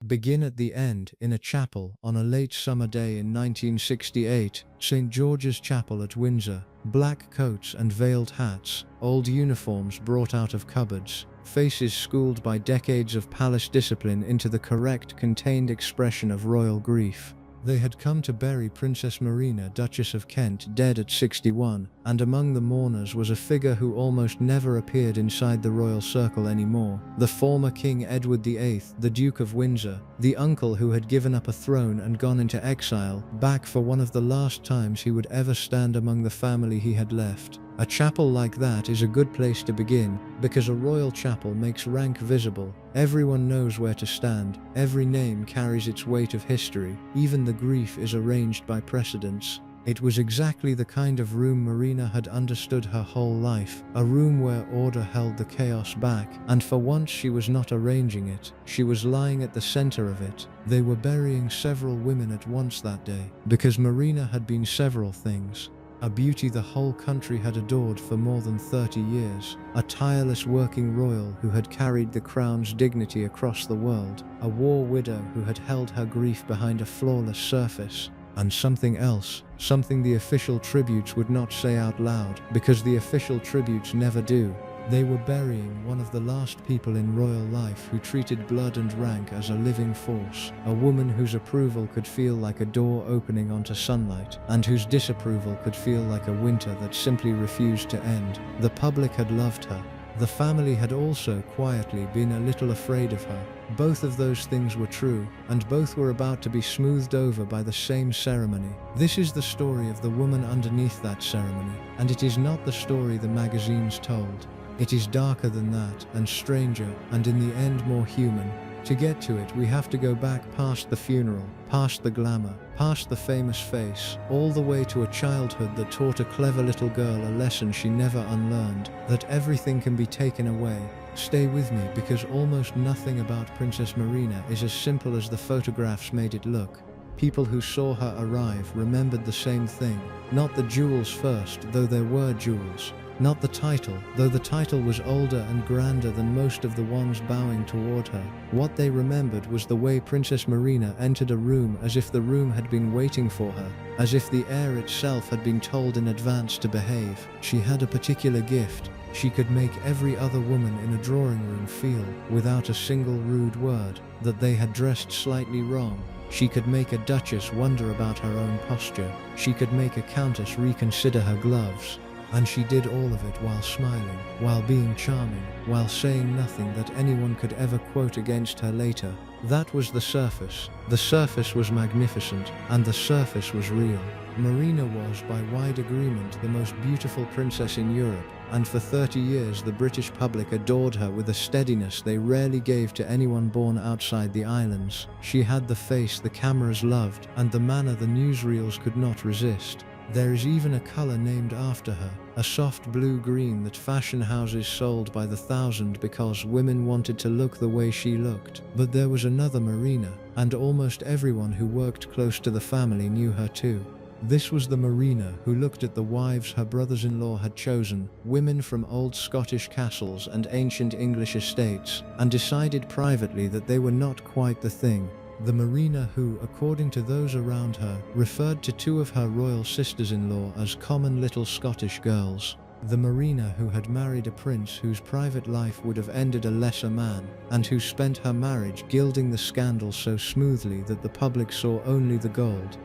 begin at the end in a chapel on a late summer day in 1968, St. George's Chapel at Windsor. Black coats and veiled hats, old uniforms brought out of cupboards, faces schooled by decades of palace discipline into the correct, contained expression of royal grief. They had come to bury Princess Marina, Duchess of Kent, dead at 61, and among the mourners was a figure who almost never appeared inside the royal circle anymore. The former King Edward VIII, the Duke of Windsor, the uncle who had given up a throne and gone into exile, back for one of the last times he would ever stand among the family he had left. A chapel like that is a good place to begin, because a royal chapel makes rank visible. Everyone knows where to stand, every name carries its weight of history, even the grief is arranged by precedence. It was exactly the kind of room Marina had understood her whole life, a room where order held the chaos back, and for once she was not arranging it, she was lying at the center of it. They were burying several women at once that day, because Marina had been several things. A beauty the whole country had adored for more than 30 years, a tireless working royal who had carried the crown's dignity across the world, a war widow who had held her grief behind a flawless surface, and something else, something the official tributes would not say out loud, because the official tributes never do. They were burying one of the last people in royal life who treated blood and rank as a living force, a woman whose approval could feel like a door opening onto sunlight, and whose disapproval could feel like a winter that simply refused to end. The public had loved her. The family had also quietly been a little afraid of her. Both of those things were true, and both were about to be smoothed over by the same ceremony. This is the story of the woman underneath that ceremony, and it is not the story the magazines told. It is darker than that, and stranger, and in the end more human. To get to it, we have to go back past the funeral, past the glamour, past the famous face, all the way to a childhood that taught a clever little girl a lesson she never unlearned, that everything can be taken away. Stay with me, because almost nothing about Princess Marina is as simple as the photographs made it look. People who saw her arrive remembered the same thing. Not the jewels first, though there were jewels. Not the title, though the title was older and grander than most of the ones bowing toward her. What they remembered was the way Princess Marina entered a room as if the room had been waiting for her, as if the air itself had been told in advance to behave. She had a particular gift. She could make every other woman in a drawing room feel, without a single rude word, that they had dressed slightly wrong. She could make a duchess wonder about her own posture. She could make a countess reconsider her gloves. And she did all of it while smiling, while being charming, while saying nothing that anyone could ever quote against her later. That was the surface. The surface was magnificent, and the surface was real. Marina was, by wide agreement, the most beautiful princess in Europe, and for 30 years the British public adored her with a steadiness they rarely gave to anyone born outside the islands. She had the face the cameras loved, and the manner the newsreels could not resist. There is even a color named after her, a soft blue-green that fashion houses sold by the thousand because women wanted to look the way she looked. But there was another Marina, and almost everyone who worked close to the family knew her too. This was the Marina who looked at the wives her brothers-in-law had chosen, women from old Scottish castles and ancient English estates, and decided privately that they were not quite the thing. The Marina who, according to those around her, referred to two of her royal sisters-in-law as common little Scottish girls. The Marina who had married a prince whose private life would have ended a lesser man, and who spent her marriage gilding the scandal so smoothly that the public saw only the gold.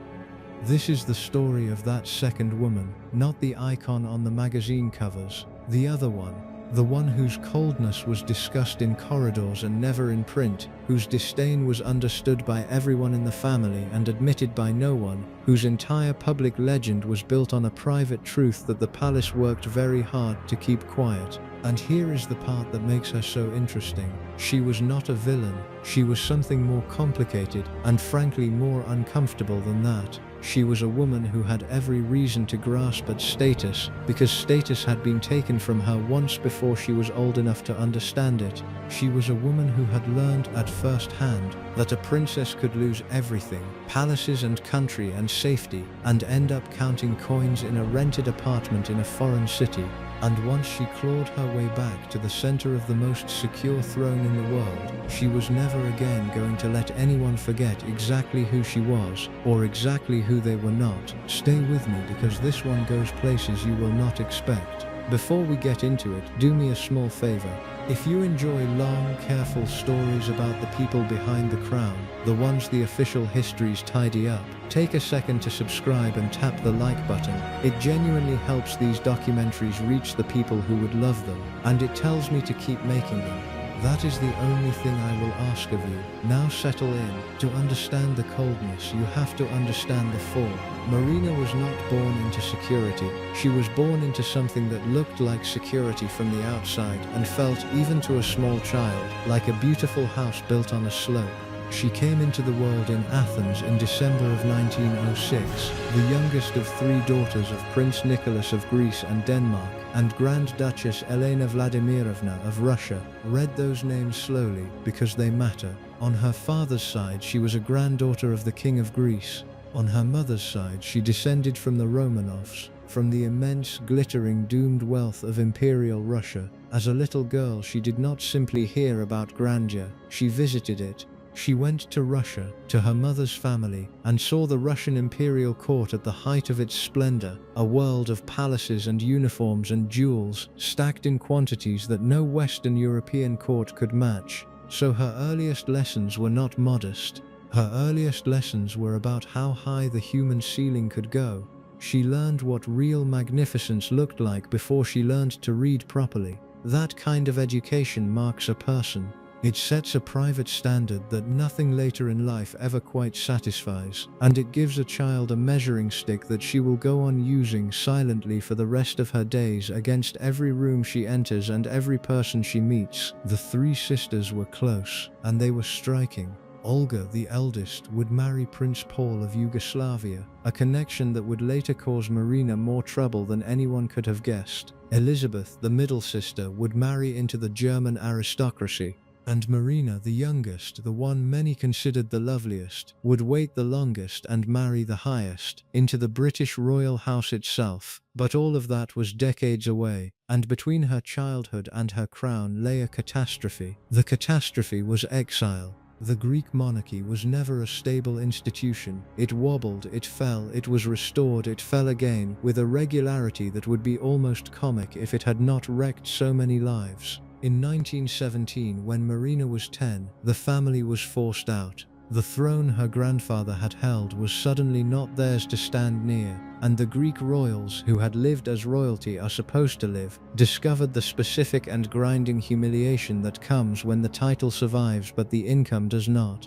This is the story of that second woman, not the icon on the magazine covers, the other one. The one whose coldness was discussed in corridors and never in print, whose disdain was understood by everyone in the family and admitted by no one, whose entire public legend was built on a private truth that the palace worked very hard to keep quiet. And here is the part that makes her so interesting. She was not a villain. She was something more complicated, and frankly more uncomfortable than that. She was a woman who had every reason to grasp at status, because status had been taken from her once before she was old enough to understand it. She was a woman who had learned at first hand that a princess could lose everything, palaces and country and safety, and end up counting coins in a rented apartment in a foreign city. And once she clawed her way back to the center of the most secure throne in the world, she was never again going to let anyone forget exactly who she was, or exactly who they were not. Stay with me because this one goes places you will not expect. Before we get into it, do me a small favor. If you enjoy long, careful stories about the people behind the crown, the ones the official histories tidy up, take a second to subscribe and tap the like button. It genuinely helps these documentaries reach the people who would love them, and it tells me to keep making them. That is the only thing I will ask of you. Now settle in. To understand the coldness, you have to understand the fall. Marina was not born into security. She was born into something that looked like security from the outside and felt, even to a small child, like a beautiful house built on a slope. She came into the world in Athens in December of 1906, the youngest of 3 daughters of Prince Nicholas of Greece and Denmark, and Grand Duchess Elena Vladimirovna of Russia. Read those names slowly, because they matter. On her father's side, she was a granddaughter of the King of Greece. On her mother's side, she descended from the Romanovs, from the immense, glittering, doomed wealth of Imperial Russia. As a little girl, she did not simply hear about grandeur, she visited it. She went to Russia, to her mother's family, and saw the Russian imperial court at the height of its splendor, a world of palaces and uniforms and jewels, stacked in quantities that no Western European court could match. So her earliest lessons were not modest. Her earliest lessons were about how high the human ceiling could go. She learned what real magnificence looked like before she learned to read properly. That kind of education marks a person. It sets a private standard that nothing later in life ever quite satisfies, and it gives a child a measuring stick that she will go on using silently for the rest of her days against every room she enters and every person she meets. The 3 sisters were close, and they were striking. Olga, the eldest, would marry Prince Paul of Yugoslavia, a connection that would later cause Marina more trouble than anyone could have guessed. Elizabeth, the middle sister, would marry into the German aristocracy. And Marina, the youngest, the one many considered the loveliest, would wait the longest and marry the highest, into the British royal house itself. But all of that was decades away, and between her childhood and her crown lay a catastrophe. The catastrophe was exile. The Greek monarchy was never a stable institution. It wobbled, it fell, it was restored, it fell again, with a regularity that would be almost comic if it had not wrecked so many lives. In 1917, when Marina was 10, the family was forced out. The throne her grandfather had held was suddenly not theirs to stand near, and the Greek royals, who had lived as royalty are supposed to live, discovered the specific and grinding humiliation that comes when the title survives but the income does not.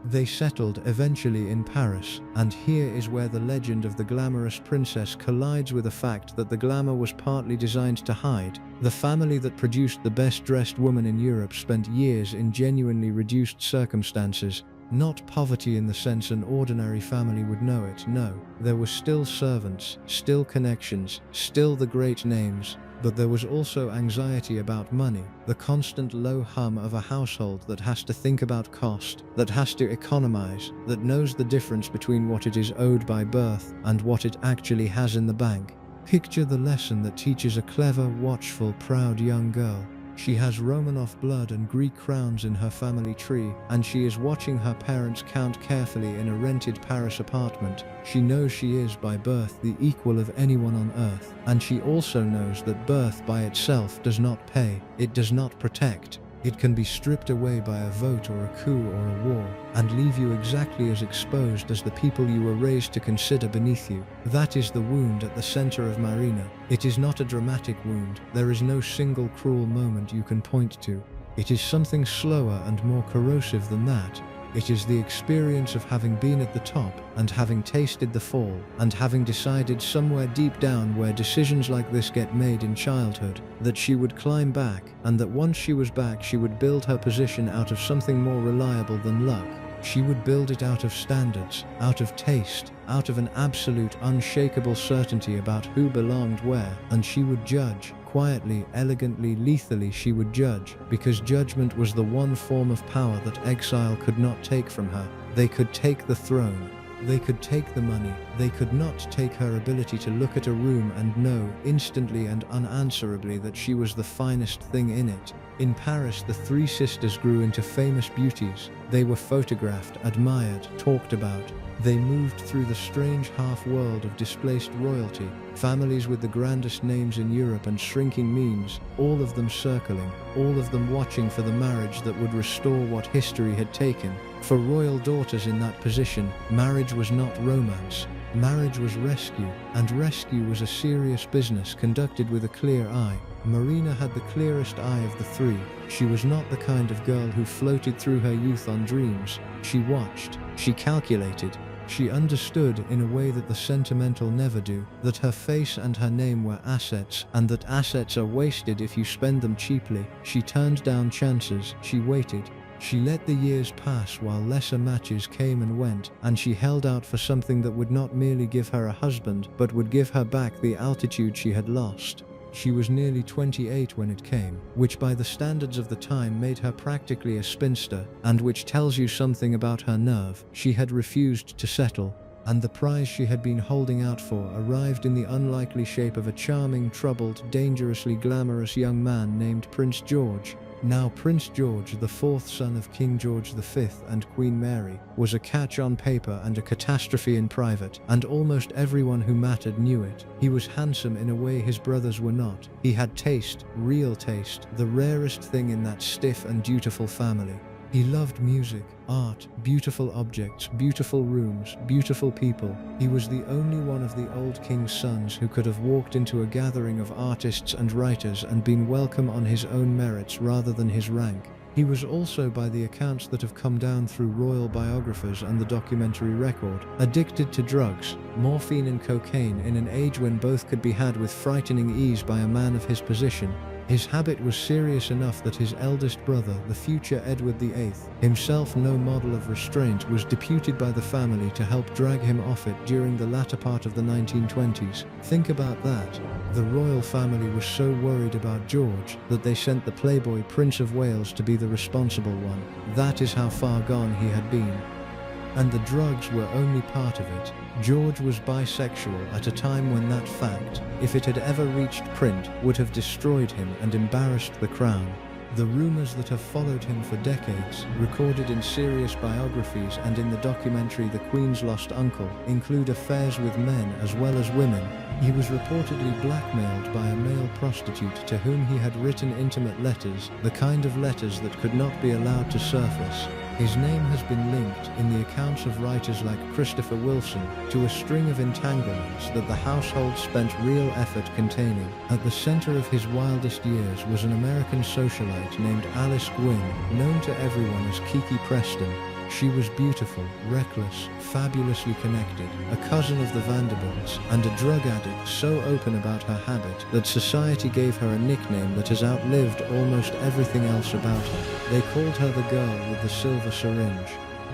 They settled eventually in Paris, and here is where the legend of the glamorous princess collides with the fact that the glamour was partly designed to hide. The family that produced the best-dressed woman in Europe spent years in genuinely reduced circumstances. Not poverty in the sense an ordinary family would know it, no. There were still servants, still connections, still the great names. But there was also anxiety about money, the constant low hum of a household that has to think about cost, that has to economize, that knows the difference between what it is owed by birth and what it actually has in the bank. Picture the lesson that teaches a clever, watchful, proud young girl. She has Romanov blood and Greek crowns in her family tree, and she is watching her parents count carefully in a rented Paris apartment. She knows she is by birth the equal of anyone on earth, and she also knows that birth by itself does not pay, it does not protect. It can be stripped away by a vote or a coup or a war, and leave you exactly as exposed as the people you were raised to consider beneath you. That is the wound at the center of Marina. It is not a dramatic wound. There is no single cruel moment you can point to. It is something slower and more corrosive than that. It is the experience of having been at the top, and having tasted the fall, and having decided somewhere deep down where decisions like this get made in childhood, that she would climb back, and that once she was back she would build her position out of something more reliable than luck. She would build it out of standards, out of taste, out of an absolute, unshakable certainty about who belonged where, and she would judge. Quietly, elegantly, lethally she would judge, because judgment was the one form of power that exile could not take from her. They could take the throne, They could take the money. They could not take her ability to look at a room and know instantly and unanswerably that she was the finest thing in it. In Paris, the three sisters grew into famous beauties. They were photographed, admired, talked about. They moved through the strange half-world of displaced royalty, families with the grandest names in Europe and shrinking means, all of them circling, all of them watching for the marriage that would restore what history had taken. For royal daughters in that position, marriage was not romance. Marriage was rescue, and rescue was a serious business conducted with a clear eye. Marina had the clearest eye of the three. She was not the kind of girl who floated through her youth on dreams. She watched, she calculated, she understood in a way that the sentimental never do, that her face and her name were assets, and that assets are wasted if you spend them cheaply. She turned down chances, she waited. She let the years pass while lesser matches came and went, and she held out for something that would not merely give her a husband, but would give her back the altitude she had lost. She was nearly 28 when it came, which by the standards of the time made her practically a spinster, and which tells you something about her nerve. She had refused to settle, and the prize she had been holding out for arrived in the unlikely shape of a charming, troubled, dangerously glamorous young man named Prince George. Now Prince George, the fourth son of King George V and Queen Mary, was a catch on paper and a catastrophe in private, and almost everyone who mattered knew it. He was handsome in a way his brothers were not. He had taste, real taste, the rarest thing in that stiff and dutiful family. He loved music, art, beautiful objects, beautiful rooms, beautiful people. He was the only one of the old king's sons who could have walked into a gathering of artists and writers and been welcome on his own merits rather than his rank. He was also, by the accounts that have come down through royal biographers and the documentary record, addicted to drugs, morphine and cocaine, in an age when both could be had with frightening ease by a man of his position. His habit was serious enough that his eldest brother, the future Edward VIII, himself no model of restraint, was deputed by the family to help drag him off it during the latter part of the 1920s. Think about that. The royal family was so worried about George that they sent the playboy Prince of Wales to be the responsible one. That is how far gone he had been. And the drugs were only part of it. George was bisexual at a time when that fact, if it had ever reached print, would have destroyed him and embarrassed the crown. The rumors that have followed him for decades, recorded in serious biographies and in the documentary The Queen's Lost Uncle, include affairs with men as well as women. He was reportedly blackmailed by a male prostitute to whom he had written intimate letters, the kind of letters that could not be allowed to surface. His name has been linked, in the accounts of writers like Christopher Wilson, to a string of entanglements that the household spent real effort containing. At the center of his wildest years was an American socialite named Alice Gwynn, known to everyone as Kiki Preston. She was beautiful, reckless, fabulously connected, a cousin of the Vanderbilts, and a drug addict so open about her habit that society gave her a nickname that has outlived almost everything else about her. They called her the girl with the silver syringe.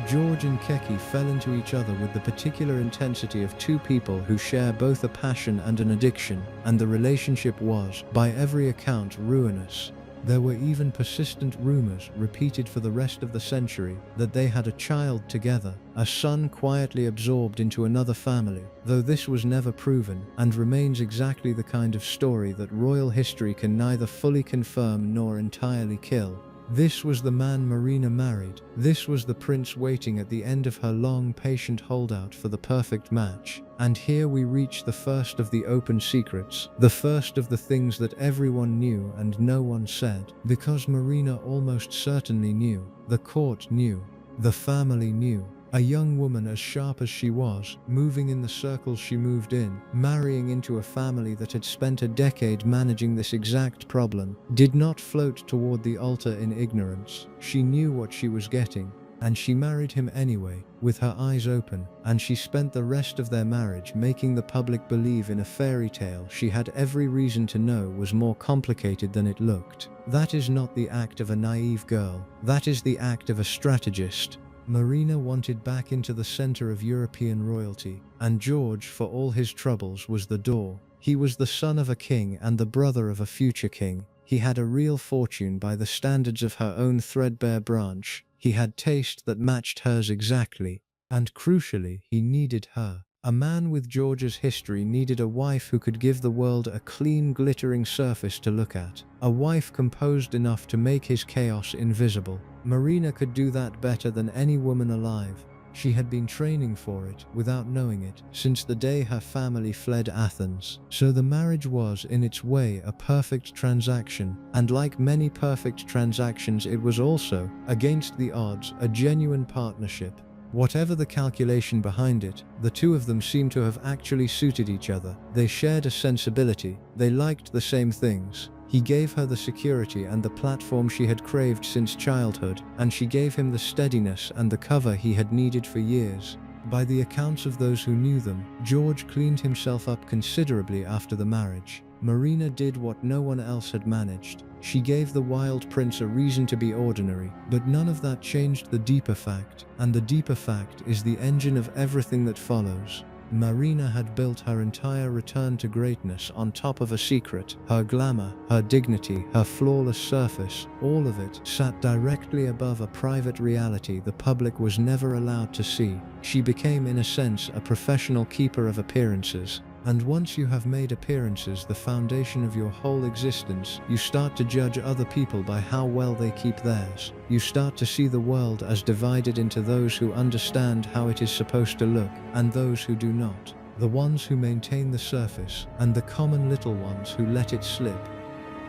George and Keki fell into each other with the particular intensity of two people who share both a passion and an addiction, and the relationship was, by every account, ruinous. There were even persistent rumors, repeated for the rest of the century, that they had a child together, a son quietly absorbed into another family, though this was never proven, and remains exactly the kind of story that royal history can neither fully confirm nor entirely kill. This was the man Marina married. This was the prince waiting at the end of her long, patient holdout for the perfect match. And here we reach the first of the open secrets, the first of the things that everyone knew and no one said, because Marina almost certainly knew. The court knew. The family knew. A young woman as sharp as she was, moving in the circles she moved in, marrying into a family that had spent a decade managing this exact problem, did not float toward the altar in ignorance. She knew what she was getting, and she married him anyway, with her eyes open, and she spent the rest of their marriage making the public believe in a fairy tale she had every reason to know was more complicated than it looked. That is not the act of a naive girl. That is the act of a strategist. Marina wanted back into the center of European royalty, and George, for all his troubles, was the door. He was the son of a king and the brother of a future king. He had a real fortune by the standards of her own threadbare branch. He had taste that matched hers exactly. And crucially, he needed her. A man with George's history needed a wife who could give the world a clean, glittering surface to look at. A wife composed enough to make his chaos invisible. Marina could do that better than any woman alive. She had been training for it, without knowing it, since the day her family fled Athens. So the marriage was, in its way, a perfect transaction. And like many perfect transactions, it was also, against the odds, a genuine partnership. Whatever the calculation behind it, the two of them seemed to have actually suited each other. They shared a sensibility, they liked the same things. He gave her the security and the platform she had craved since childhood, and she gave him the steadiness and the cover he had needed for years. By the accounts of those who knew them, George cleaned himself up considerably after the marriage. Marina did what no one else had managed. She gave the wild prince a reason to be ordinary, but none of that changed the deeper fact, and the deeper fact is the engine of everything that follows. Marina had built her entire return to greatness on top of a secret. Her glamour, her dignity, her flawless surface, all of it sat directly above a private reality the public was never allowed to see. She became, in a sense, a professional keeper of appearances. And once you have made appearances the foundation of your whole existence, you start to judge other people by how well they keep theirs. You start to see the world as divided into those who understand how it is supposed to look, and those who do not. The ones who maintain the surface, and the common little ones who let it slip.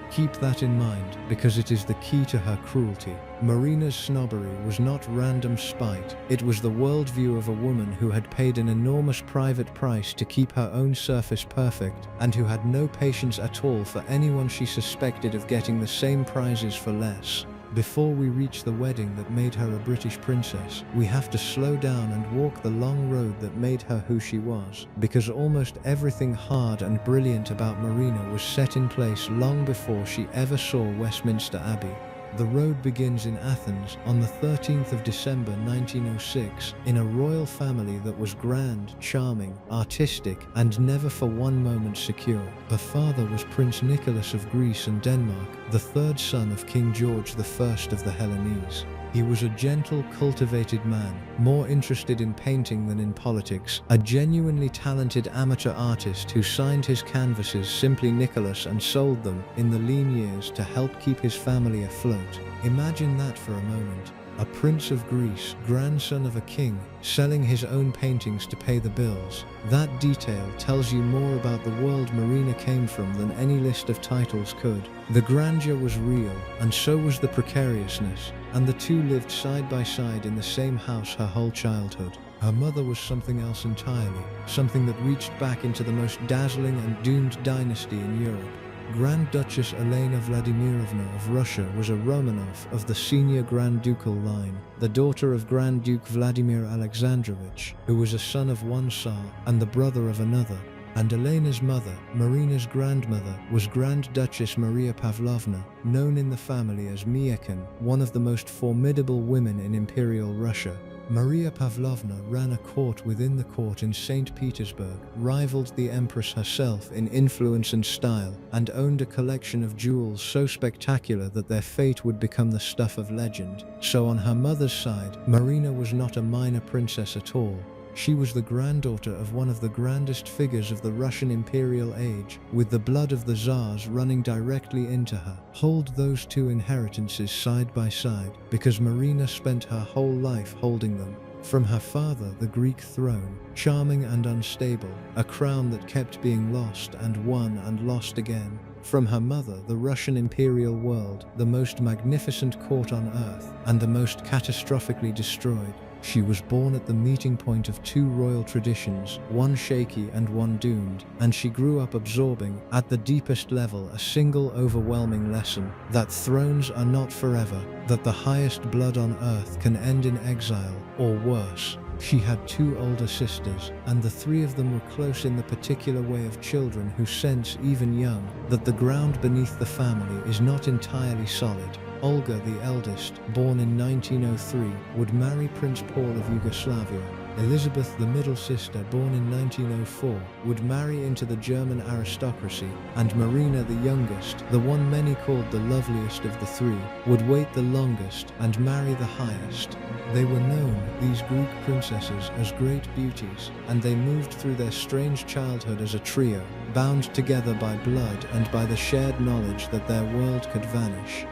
Keep that in mind, because it is the key to her cruelty. Marina's snobbery was not random spite, it was the worldview of a woman who had paid an enormous private price to keep her own surface perfect, and who had no patience at all for anyone she suspected of getting the same prizes for less. Before we reach the wedding that made her a British princess, we have to slow down and walk the long road that made her who she was, because almost everything hard and brilliant about Marina was set in place long before she ever saw Westminster Abbey. The road begins in Athens on the 13th of December 1906, in a royal family that was grand, charming, artistic, and never for one moment secure. Her father was Prince Nicholas of Greece and Denmark, the third son of King George I of the Hellenes. He was a gentle, cultivated man, more interested in painting than in politics, a genuinely talented amateur artist who signed his canvases simply Nicholas and sold them, in the lean years, to help keep his family afloat. Imagine that for a moment. A prince of Greece, grandson of a king, selling his own paintings to pay the bills. That detail tells you more about the world Marina came from than any list of titles could. The grandeur was real, and so was the precariousness, and the two lived side by side in the same house her whole childhood. Her mother was something else entirely, something that reached back into the most dazzling and doomed dynasty in Europe. Grand Duchess Elena Vladimirovna of Russia was a Romanov of the senior Grand Ducal line, the daughter of Grand Duke Vladimir Alexandrovich, who was a son of one Tsar and the brother of another. And Elena's mother, Marina's grandmother, was Grand Duchess Maria Pavlovna, known in the family as Miakin, one of the most formidable women in Imperial Russia. Maria Pavlovna ran a court within the court in St. Petersburg, rivaled the Empress herself in influence and style, and owned a collection of jewels so spectacular that their fate would become the stuff of legend. So on her mother's side, Marina was not a minor princess at all. She was the granddaughter of one of the grandest figures of the Russian imperial age, with the blood of the Tsars running directly into her. Hold those two inheritances side by side, because Marina spent her whole life holding them. From her father, the Greek throne, charming and unstable, a crown that kept being lost and won and lost again. From her mother, the Russian imperial world, the most magnificent court on earth, and the most catastrophically destroyed. She was born at the meeting point of two royal traditions, one shaky and one doomed, and she grew up absorbing, at the deepest level, a single overwhelming lesson: that thrones are not forever, that the highest blood on earth can end in exile, or worse. She had two older sisters, and the three of them were close in the particular way of children who sense, even young, that the ground beneath the family is not entirely solid. Olga, the eldest, born in 1903, would marry Prince Paul of Yugoslavia. Elizabeth, the middle sister, born in 1904, would marry into the German aristocracy, and Marina, the youngest, the one many called the loveliest of the three, would wait the longest and marry the highest. They were known, these Greek princesses, as great beauties, and they moved through their strange childhood as a trio, bound together by blood and by the shared knowledge that their world could vanish.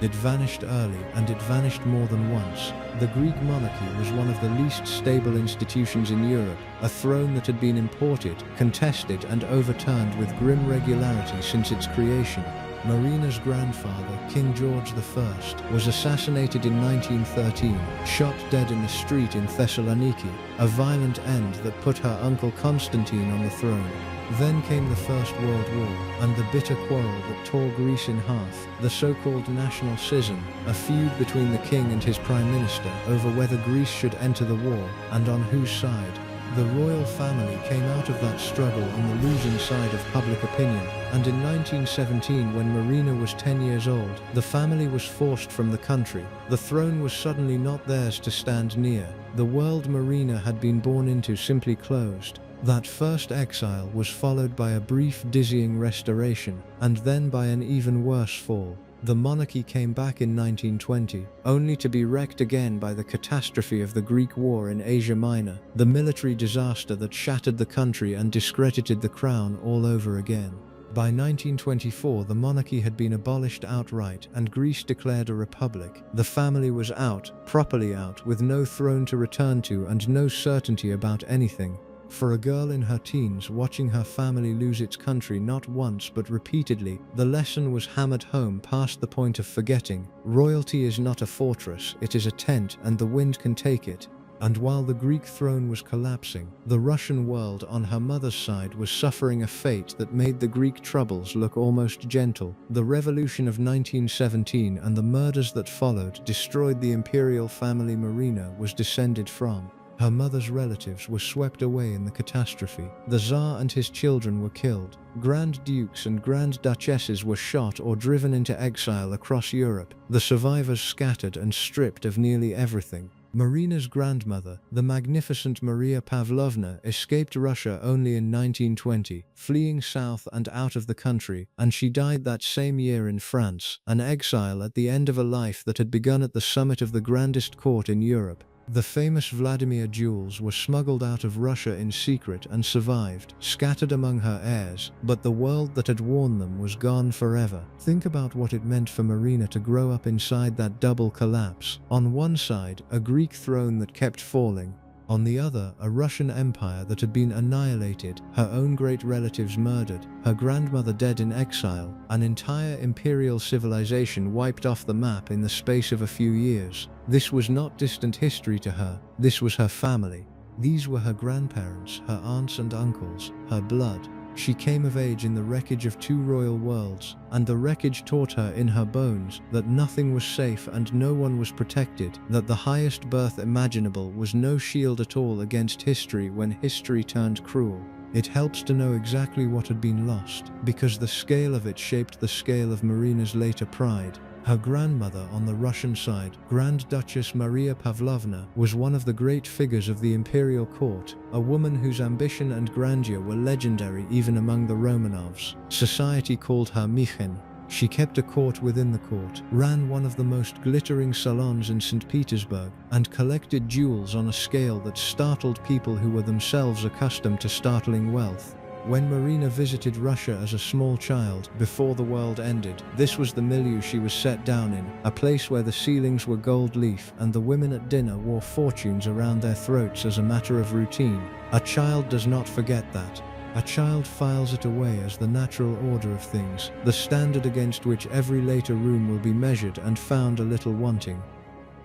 It vanished early, and it vanished more than once. The Greek monarchy was one of the least stable institutions in Europe, a throne that had been imported, contested, and overturned with grim regularity since its creation. Marina's grandfather, King George I, was assassinated in 1913, shot dead in the street in Thessaloniki, a violent end that put her uncle Constantine on the throne. Then came the First World War, and the bitter quarrel that tore Greece in half, the so-called national schism, a feud between the king and his prime minister over whether Greece should enter the war, and on whose side. The royal family came out of that struggle on the losing side of public opinion, and in 1917, when Marina was 10 years old, the family was forced from the country. The throne was suddenly not theirs to stand near. The world Marina had been born into simply closed. That first exile was followed by a brief, dizzying restoration, and then by an even worse fall. The monarchy came back in 1920, only to be wrecked again by the catastrophe of the Greek War in Asia Minor, the military disaster that shattered the country and discredited the crown all over again. By 1924, the monarchy had been abolished outright and Greece declared a republic. The family was out, properly out, with no throne to return to and no certainty about anything. For a girl in her teens watching her family lose its country not once but repeatedly, the lesson was hammered home past the point of forgetting. Royalty is not a fortress, it is a tent, and the wind can take it. And while the Greek throne was collapsing, the Russian world on her mother's side was suffering a fate that made the Greek troubles look almost gentle. The revolution of 1917 and the murders that followed destroyed the imperial family Marina was descended from. Her mother's relatives were swept away in the catastrophe. The Tsar and his children were killed. Grand dukes and grand duchesses were shot or driven into exile across Europe. The survivors scattered and stripped of nearly everything. Marina's grandmother, the magnificent Maria Pavlovna, escaped Russia only in 1920, fleeing south and out of the country, and she died that same year in France, an exile at the end of a life that had begun at the summit of the grandest court in Europe. The famous Vladimir jewels were smuggled out of Russia in secret and survived, scattered among her heirs, but the world that had worn them was gone forever. Think about what it meant for Marina to grow up inside that double collapse. On one side, a Greek throne that kept falling. On the other, a Russian empire that had been annihilated, her own great relatives murdered, her grandmother dead in exile, an entire imperial civilization wiped off the map in the space of a few years. This was not distant history to her, this was her family. These were her grandparents, her aunts and uncles, her blood. She came of age in the wreckage of two royal worlds, and the wreckage taught her in her bones that nothing was safe and no one was protected, that the highest birth imaginable was no shield at all against history when history turned cruel. It helps to know exactly what had been lost, because the scale of it shaped the scale of Marina's later pride. Her grandmother on the Russian side, Grand Duchess Maria Pavlovna, was one of the great figures of the imperial court, a woman whose ambition and grandeur were legendary even among the Romanovs. Society called her Mikhen. She kept a court within the court, ran one of the most glittering salons in St. Petersburg, and collected jewels on a scale that startled people who were themselves accustomed to startling wealth. When Marina visited Russia as a small child, before the world ended, this was the milieu she was set down in, a place where the ceilings were gold leaf and the women at dinner wore fortunes around their throats as a matter of routine. A child does not forget that. A child files it away as the natural order of things, the standard against which every later room will be measured and found a little wanting.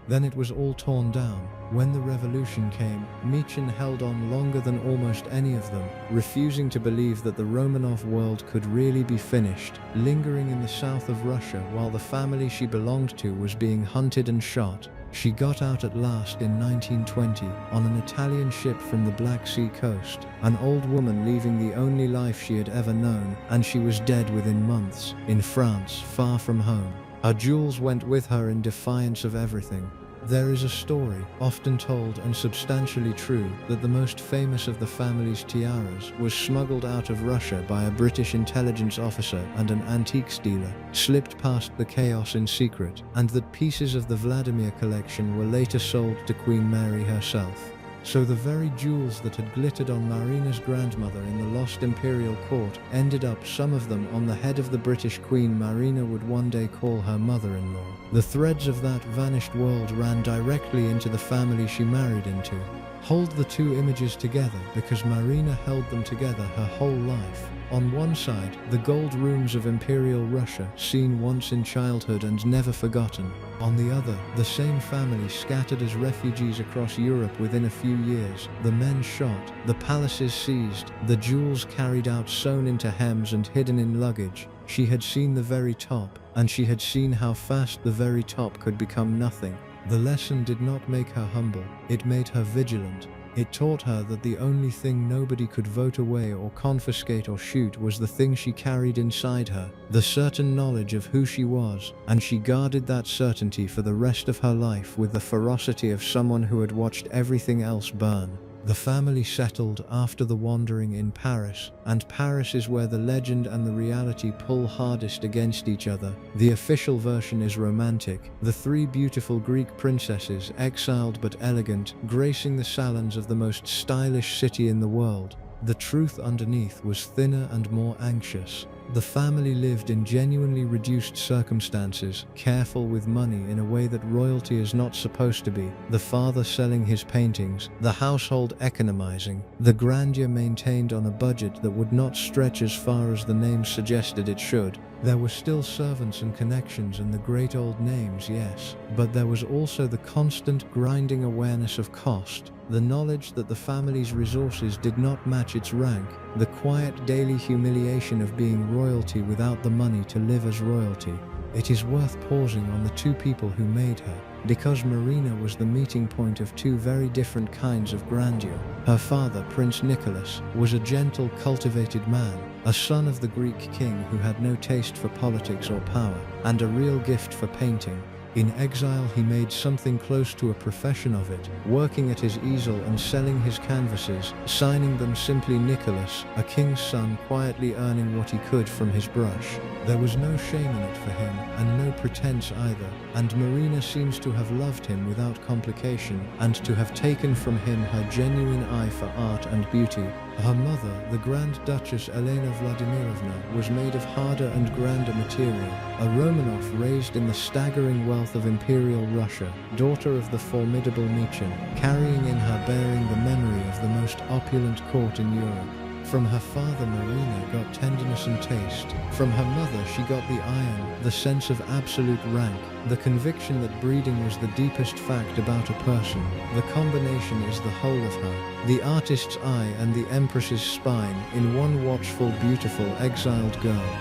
Then it was all torn down. When the revolution came, Mikhen held on longer than almost any of them, refusing to believe that the Romanov world could really be finished, lingering in the south of Russia while the family she belonged to was being hunted and shot. She got out at last in 1920 on an Italian ship from the Black Sea coast, an old woman leaving the only life she had ever known, and she was dead within months, in France, far from home. Her jewels went with her in defiance of everything. There is a story, often told and substantially true, that the most famous of the family's tiaras was smuggled out of Russia by a British intelligence officer and an antiques dealer, slipped past the chaos in secret, and that pieces of the Vladimir collection were later sold to Queen Mary herself. So the very jewels that had glittered on Marina's grandmother in the lost imperial court ended up, some of them, on the head of the British Queen Marina would one day call her mother-in-law. The threads of that vanished world ran directly into the family she married into. Hold the two images together because Marina held them together her whole life. On one side, the gold rooms of Imperial Russia, seen once in childhood and never forgotten. On the other, the same family scattered as refugees across Europe within a few years, the men shot, the palaces seized, the jewels carried out sewn into hems and hidden in luggage. She had seen the very top, and she had seen how fast the very top could become nothing. The lesson did not make her humble, it made her vigilant. It taught her that the only thing nobody could vote away or confiscate or shoot was the thing she carried inside her, the certain knowledge of who she was, and she guarded that certainty for the rest of her life with the ferocity of someone who had watched everything else burn. The family settled after the wandering in Paris, and Paris is where the legend and the reality pull hardest against each other. The official version is romantic, the three beautiful Greek princesses, exiled but elegant, gracing the salons of the most stylish city in the world. The truth underneath was thinner and more anxious. The family lived in genuinely reduced circumstances, careful with money in a way that royalty is not supposed to be, the father selling his paintings, the household economizing, the grandeur maintained on a budget that would not stretch as far as the name suggested it should. There were still servants and connections and the great old names, yes, but there was also the constant grinding awareness of cost, the knowledge that the family's resources did not match its rank, the quiet daily humiliation of being royalty without the money to live as royalty. It is worth pausing on the two people who made her, because Marina was the meeting point of two very different kinds of grandeur. Her father, Prince Nicholas, was a gentle, cultivated man, a son of the Greek king who had no taste for politics or power, and a real gift for painting. In exile he made something close to a profession of it, working at his easel and selling his canvases, signing them simply Nicholas, a king's son quietly earning what he could from his brush. There was no shame in it for him, and no pretense either, and Marina seems to have loved him without complication, and to have taken from him her genuine eye for art and beauty. Her mother, the Grand Duchess Elena Vladimirovna, was made of harder and grander material, a Romanov raised in the staggering wealth of Imperial Russia, daughter of the formidable Michin, carrying in her bearing the memory of the most opulent court in Europe. From her father Marina got tenderness and taste. From her mother she got the iron, the sense of absolute rank, the conviction that breeding was the deepest fact about a person. The combination is the whole of her, the artist's eye and the empress's spine, in one watchful, beautiful, exiled girl.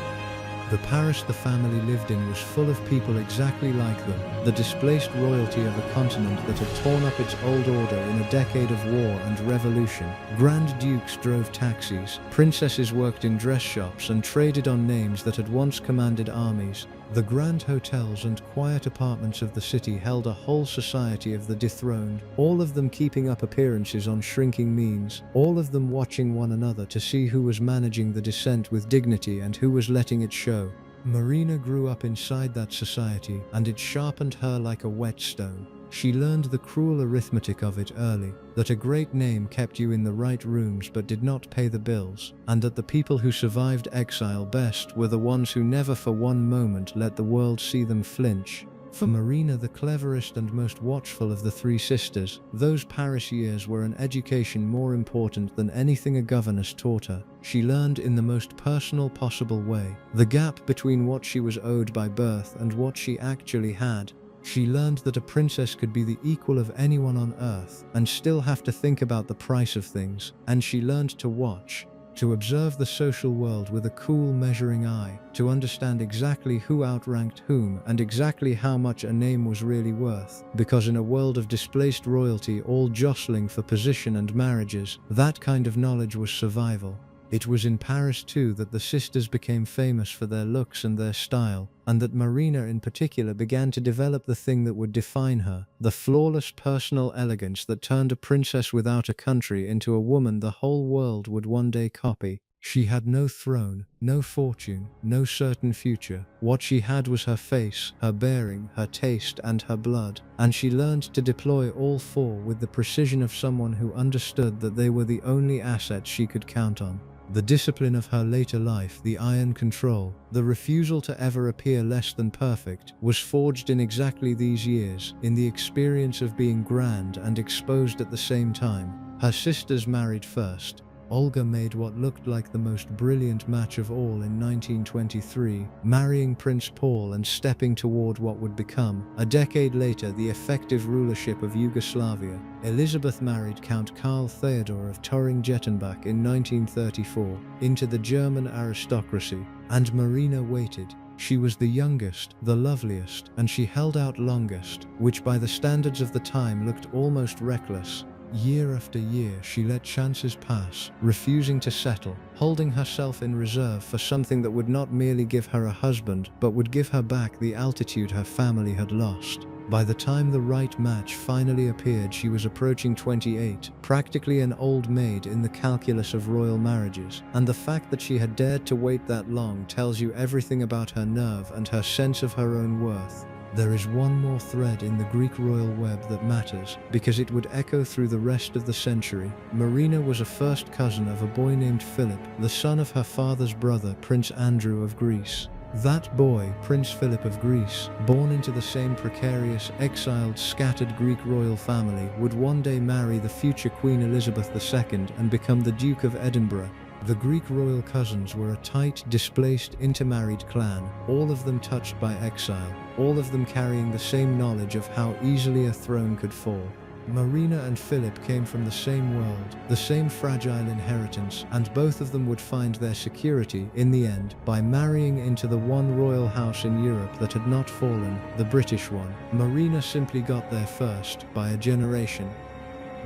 The Paris the family lived in was full of people exactly like them, the displaced royalty of a continent that had torn up its old order in a decade of war and revolution. Grand dukes drove taxis, princesses worked in dress shops and traded on names that had once commanded armies. The grand hotels and quiet apartments of the city held a whole society of the dethroned, all of them keeping up appearances on shrinking means, all of them watching one another to see who was managing the descent with dignity and who was letting it show. Marina grew up inside that society, and it sharpened her like a whetstone. She learned the cruel arithmetic of it early, that a great name kept you in the right rooms but did not pay the bills, and that the people who survived exile best were the ones who never for one moment let the world see them flinch. For Marina, the cleverest and most watchful of the three sisters, those Paris years were an education more important than anything a governess taught her. She learned in the most personal possible way, the gap between what she was owed by birth and what she actually had. She learned that a princess could be the equal of anyone on earth and still have to think about the price of things, and she learned to watch, to observe the social world with a cool measuring eye, to understand exactly who outranked whom and exactly how much a name was really worth, because in a world of displaced royalty all jostling for position and marriages, that kind of knowledge was survival. It was in Paris too that the sisters became famous for their looks and their style, and that Marina in particular began to develop the thing that would define her, the flawless personal elegance that turned a princess without a country into a woman the whole world would one day copy. She had no throne, no fortune, no certain future. What she had was her face, her bearing, her taste, and her blood, and she learned to deploy all four with the precision of someone who understood that they were the only assets she could count on. The discipline of her later life, the iron control, the refusal to ever appear less than perfect, was forged in exactly these years, in the experience of being grand and exposed at the same time. Her sisters married first. Olga made what looked like the most brilliant match of all in 1923, marrying Prince Paul and stepping toward what would become, a decade later, the effective rulership of Yugoslavia. Elizabeth married Count Karl Theodor of Thuringia-Jettenbach in 1934 into the German aristocracy, and Marina waited. She was the youngest, the loveliest, and she held out longest, which by the standards of the time looked almost reckless. Year after year, she let chances pass, refusing to settle, holding herself in reserve for something that would not merely give her a husband, but would give her back the altitude her family had lost. By the time the right match finally appeared, she was approaching 28, practically an old maid in the calculus of royal marriages, and the fact that she had dared to wait that long tells you everything about her nerve and her sense of her own worth. There is one more thread in the Greek royal web that matters, because it would echo through the rest of the century. Marina was a first cousin of a boy named Philip, the son of her father's brother, Prince Andrew of Greece. That boy, Prince Philip of Greece, born into the same precarious, exiled, scattered Greek royal family, would one day marry the future Queen Elizabeth II and become the Duke of Edinburgh. The Greek royal cousins were a tight, displaced, intermarried clan, all of them touched by exile, all of them carrying the same knowledge of how easily a throne could fall. Marina and Philip came from the same world, the same fragile inheritance, and both of them would find their security, in the end, by marrying into the one royal house in Europe that had not fallen, the British one. Marina simply got there first, by a generation.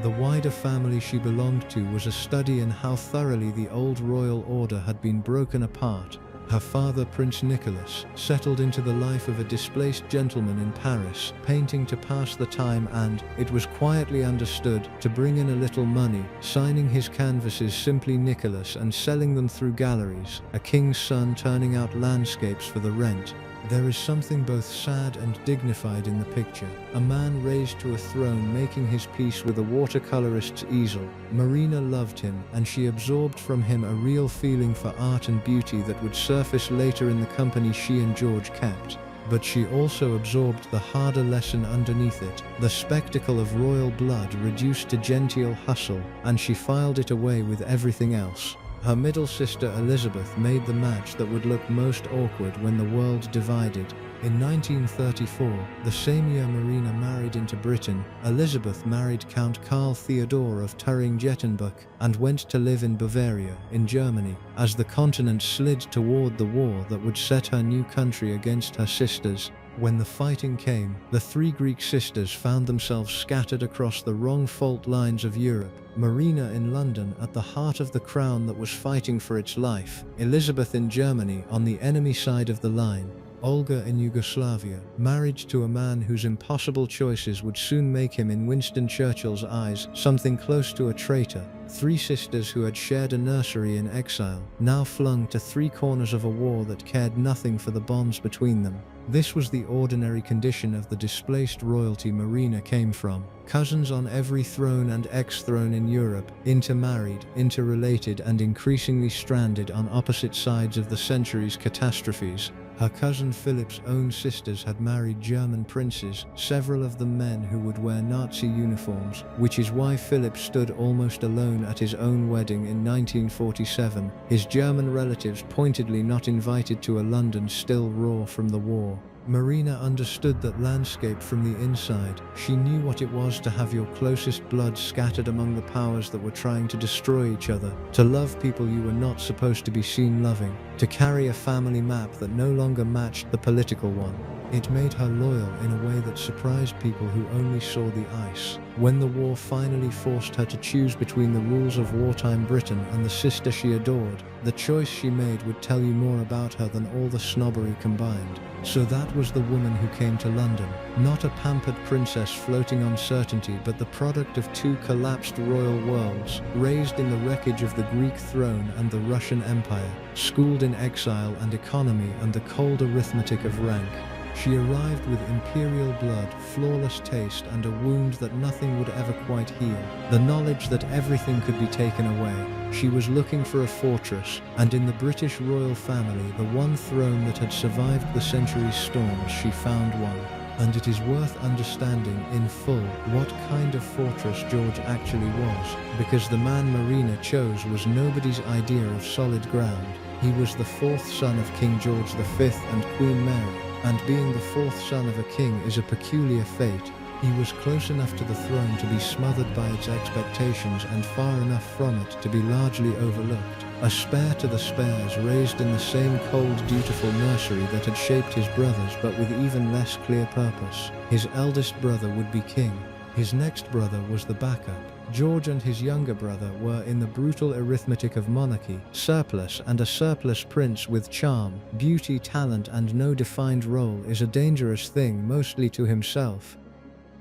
The wider family she belonged to was a study in how thoroughly the old royal order had been broken apart. Her father, Prince Nicholas, settled into the life of a displaced gentleman in Paris, painting to pass the time and, it was quietly understood, to bring in a little money, signing his canvases simply Nicholas and selling them through galleries, a king's son turning out landscapes for the rent. There is something both sad and dignified in the picture. A man raised to a throne making his peace with a watercolorist's easel. Marina loved him, and she absorbed from him a real feeling for art and beauty that would surface later in the company she and George kept. But she also absorbed the harder lesson underneath it, the spectacle of royal blood reduced to genteel hustle, and she filed it away with everything else. Her middle sister Elizabeth made the match that would look most awkward when the world divided. In 1934, the same year Marina married into Britain, Elizabeth married Count Karl Theodor of Thuringia-Jettenbach and went to live in Bavaria, in Germany, as the continent slid toward the war that would set her new country against her sisters. When the fighting came, the three Greek sisters found themselves scattered across the wrong fault lines of Europe. Marina in London at the heart of the crown that was fighting for its life, Elizabeth in Germany on the enemy side of the line, Olga in Yugoslavia, married to a man whose impossible choices would soon make him in Winston Churchill's eyes something close to a traitor. Three sisters who had shared a nursery in exile, now flung to three corners of a war that cared nothing for the bonds between them. This was the ordinary condition of the displaced royalty Marina came from. Cousins on every throne and ex-throne in Europe, intermarried, interrelated, and increasingly stranded on opposite sides of the century's catastrophes. Her cousin Philip's own sisters had married German princes, several of them men who would wear Nazi uniforms, which is why Philip stood almost alone at his own wedding in 1947, his German relatives pointedly not invited to a London still raw from the war. Marina understood that landscape from the inside. She knew what it was to have your closest blood scattered among the powers that were trying to destroy each other, to love people you were not supposed to be seen loving, to carry a family map that no longer matched the political one. It made her loyal in a way that surprised people who only saw the ice. When the war finally forced her to choose between the rules of wartime Britain and the sister she adored, the choice she made would tell you more about her than all the snobbery combined. So that was the woman who came to London, not a pampered princess floating on certainty, but the product of two collapsed royal worlds, raised in the wreckage of the Greek throne and the Russian Empire, schooled in exile and economy and the cold arithmetic of rank. She arrived with imperial blood, flawless taste, and a wound that nothing would ever quite heal. The knowledge that everything could be taken away. She was looking for a fortress, and in the British royal family, the one throne that had survived the centuries' storms, she found one. And it is worth understanding in full what kind of fortress George actually was, because the man Marina chose was nobody's idea of solid ground. He was the fourth son of King George V and Queen Mary. And being the fourth son of a king is a peculiar fate. He was close enough to the throne to be smothered by its expectations and far enough from it to be largely overlooked. A spare to the spares, raised in the same cold, dutiful nursery that had shaped his brothers, but with even less clear purpose. His eldest brother would be king. His next brother was the backup. George and his younger brother were in the brutal arithmetic of monarchy, surplus, and a surplus prince with charm, beauty, talent, and no defined role is a dangerous thing, mostly to himself.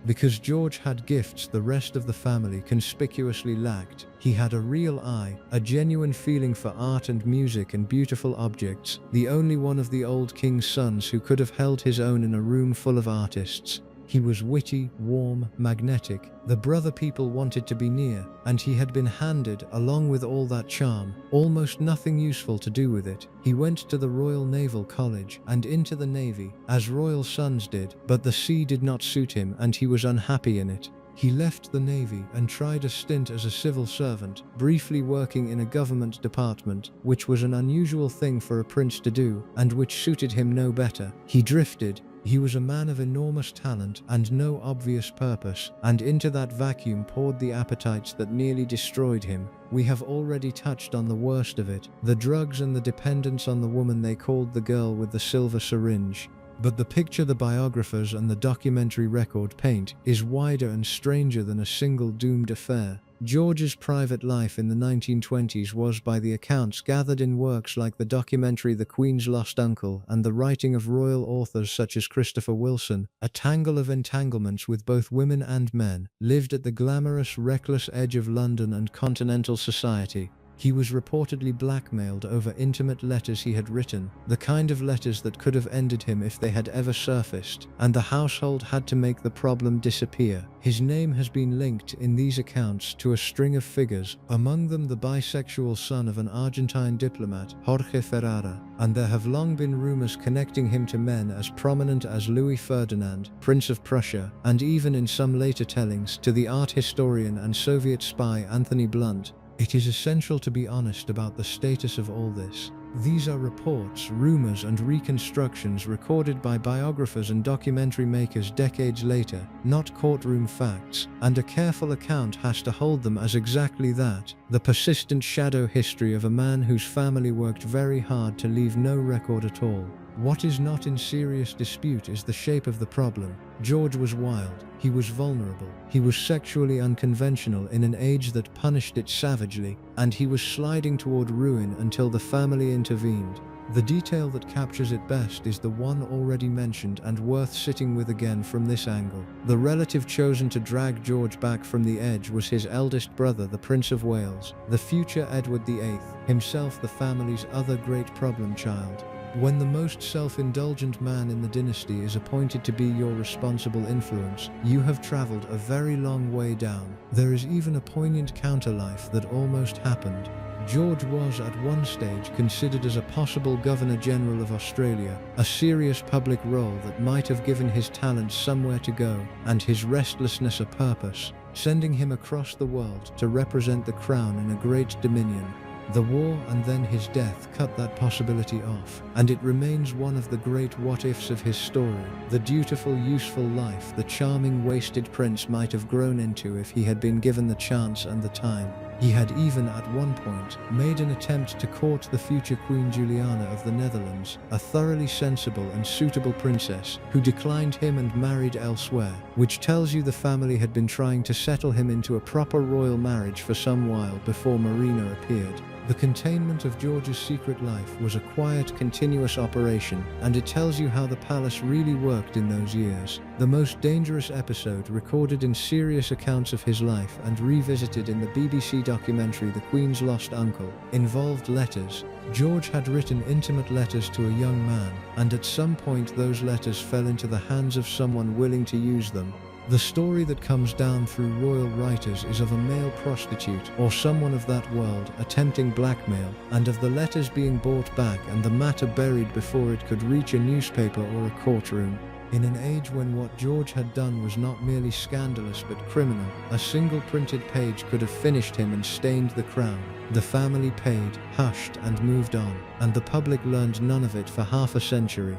Because George had gifts the rest of the family conspicuously lacked. He had a real eye, a genuine feeling for art and music and beautiful objects, the only one of the old king's sons who could have held his own in a room full of artists. He was witty, warm, magnetic, the brother people wanted to be near, and he had been handed, along with all that charm, almost nothing useful to do with it. He went to the Royal Naval College and into the Navy, as royal sons did, but the sea did not suit him and he was unhappy in it. He left the Navy and tried a stint as a civil servant, briefly working in a government department, which was an unusual thing for a prince to do, and which suited him no better. He drifted. He was a man of enormous talent and no obvious purpose, and into that vacuum poured the appetites that nearly destroyed him. We have already touched on the worst of it, the drugs and the dependence on the woman they called the girl with the silver syringe. But the picture the biographers and the documentary record paint is wider and stranger than a single doomed affair. George's private life in the 1920s was, by the accounts gathered in works like the documentary The Queen's Lost Uncle and the writing of royal authors such as Christopher Wilson, a tangle of entanglements with both women and men, lived at the glamorous, reckless edge of London and continental society. He was reportedly blackmailed over intimate letters he had written, the kind of letters that could have ended him if they had ever surfaced, and the household had to make the problem disappear. His name has been linked in these accounts to a string of figures, among them the bisexual son of an Argentine diplomat, Jorge Ferrara, and there have long been rumors connecting him to men as prominent as Louis Ferdinand, Prince of Prussia, and even in some later tellings to the art historian and Soviet spy Anthony Blunt. It is essential to be honest about the status of all this. These are reports, rumors, and reconstructions recorded by biographers and documentary makers decades later, not courtroom facts, and a careful account has to hold them as exactly that, the persistent shadow history of a man whose family worked very hard to leave no record at all. What is not in serious dispute is the shape of the problem. George was wild, he was vulnerable, he was sexually unconventional in an age that punished it savagely, and he was sliding toward ruin until the family intervened. The detail that captures it best is the one already mentioned and worth sitting with again from this angle. The relative chosen to drag George back from the edge was his eldest brother, the Prince of Wales, the future Edward VIII, himself the family's other great problem child. When the most self-indulgent man in the dynasty is appointed to be your responsible influence, you have traveled a very long way down. There is even a poignant counterlife that almost happened. George was at one stage considered as a possible Governor-General of Australia, a serious public role that might have given his talents somewhere to go, and his restlessness a purpose, sending him across the world to represent the crown in a great dominion. The war and then his death cut that possibility off, and it remains one of the great what-ifs of his story, the dutiful, useful life the charming, wasted prince might have grown into if he had been given the chance and the time. He had even at one point made an attempt to court the future Queen Juliana of the Netherlands, a thoroughly sensible and suitable princess who declined him and married elsewhere, which tells you the family had been trying to settle him into a proper royal marriage for some while before Marina appeared. The containment of George's secret life was a quiet, continuous operation, and it tells you how the palace really worked in those years. The most dangerous episode, recorded in serious accounts of his life and revisited in the BBC documentary The Queen's Lost Uncle, involved letters. George had written intimate letters to a young man, and at some point those letters fell into the hands of someone willing to use them. The story that comes down through royal writers is of a male prostitute or someone of that world attempting blackmail, and of the letters being brought back and the matter buried before it could reach a newspaper or a courtroom. In an age when what George had done was not merely scandalous but criminal, a single printed page could have finished him and stained the crown. The family paid, hushed, and moved on, and the public learned none of it for half a century.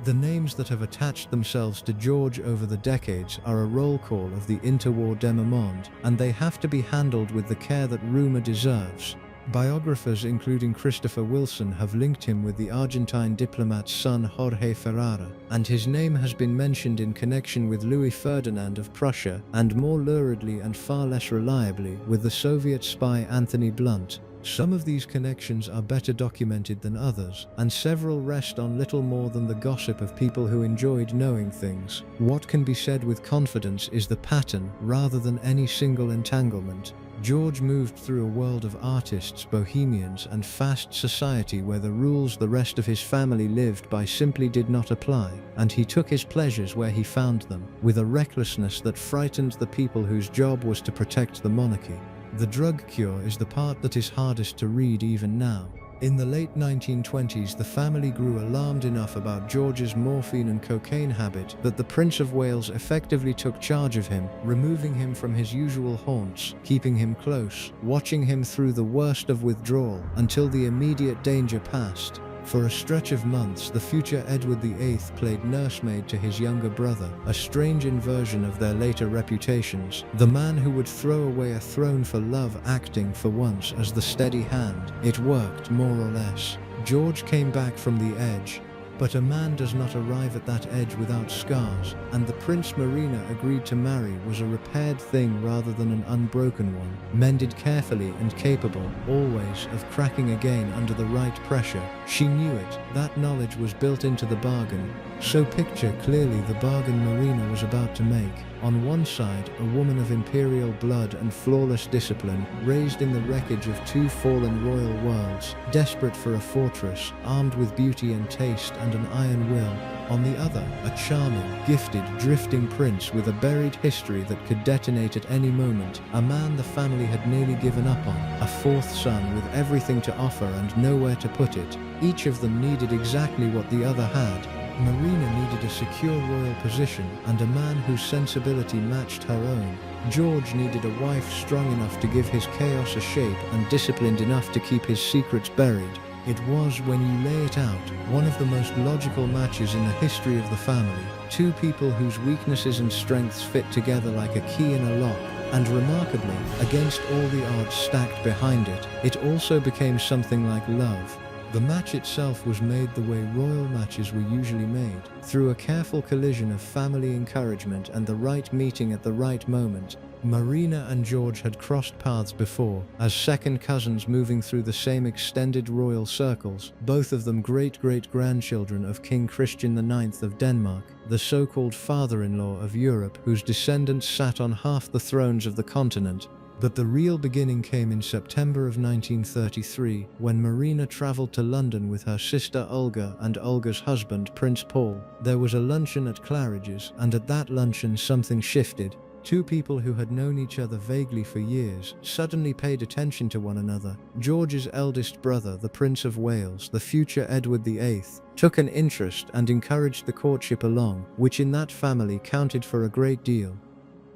The names that have attached themselves to George over the decades are a roll call of the interwar dénouement, and they have to be handled with the care that rumor deserves. Biographers including Christopher Wilson have linked him with the Argentine diplomat's son Jorge Ferrara, and his name has been mentioned in connection with Louis Ferdinand of Prussia, and more luridly and far less reliably with the Soviet spy Anthony Blunt. Some of these connections are better documented than others, and several rest on little more than the gossip of people who enjoyed knowing things. What can be said with confidence is the pattern rather than any single entanglement. George moved through a world of artists, bohemians, and fast society where the rules the rest of his family lived by simply did not apply, and he took his pleasures where he found them, with a recklessness that frightened the people whose job was to protect the monarchy. The drug cure is the part that is hardest to read even now. In the late 1920s, the family grew alarmed enough about George's morphine and cocaine habit that the Prince of Wales effectively took charge of him, removing him from his usual haunts, keeping him close, watching him through the worst of withdrawal until the immediate danger passed. For a stretch of months, the future Edward VIII played nursemaid to his younger brother, a strange inversion of their later reputations. The man who would throw away a throne for love acting for once as the steady hand. It worked, more or less. George came back from the edge. But a man does not arrive at that edge without scars, and the Princess Marina agreed to marry was a repaired thing rather than an unbroken one, mended carefully and capable, always, of cracking again under the right pressure. She knew it, that knowledge was built into the bargain. So picture clearly the bargain Marina was about to make. On one side, a woman of imperial blood and flawless discipline, raised in the wreckage of two fallen royal worlds, desperate for a fortress, armed with beauty and taste and an iron will. On the other, a charming, gifted, drifting prince with a buried history that could detonate at any moment, a man the family had nearly given up on, a fourth son with everything to offer and nowhere to put it. Each of them needed exactly what the other had. Marina needed a secure royal position and a man whose sensibility matched her own. George needed a wife strong enough to give his chaos a shape and disciplined enough to keep his secrets buried. It was, when you lay it out, one of the most logical matches in the history of the family. Two people whose weaknesses and strengths fit together like a key in a lock. And remarkably, against all the odds stacked behind it, it also became something like love. The match itself was made the way royal matches were usually made, through a careful collision of family encouragement and the right meeting at the right moment. Marina and George had crossed paths before, as second cousins moving through the same extended royal circles, both of them great-great-grandchildren of King Christian IX of Denmark, the so-called father-in-law of Europe, whose descendants sat on half the thrones of the continent. But the real beginning came in September of 1933, when Marina traveled to London with her sister Olga and Olga's husband Prince Paul. There was a luncheon at Claridge's, and at that luncheon something shifted. Two people who had known each other vaguely for years suddenly paid attention to one another. George's eldest brother, the Prince of Wales, the future Edward VIII, took an interest and encouraged the courtship along, which in that family counted for a great deal.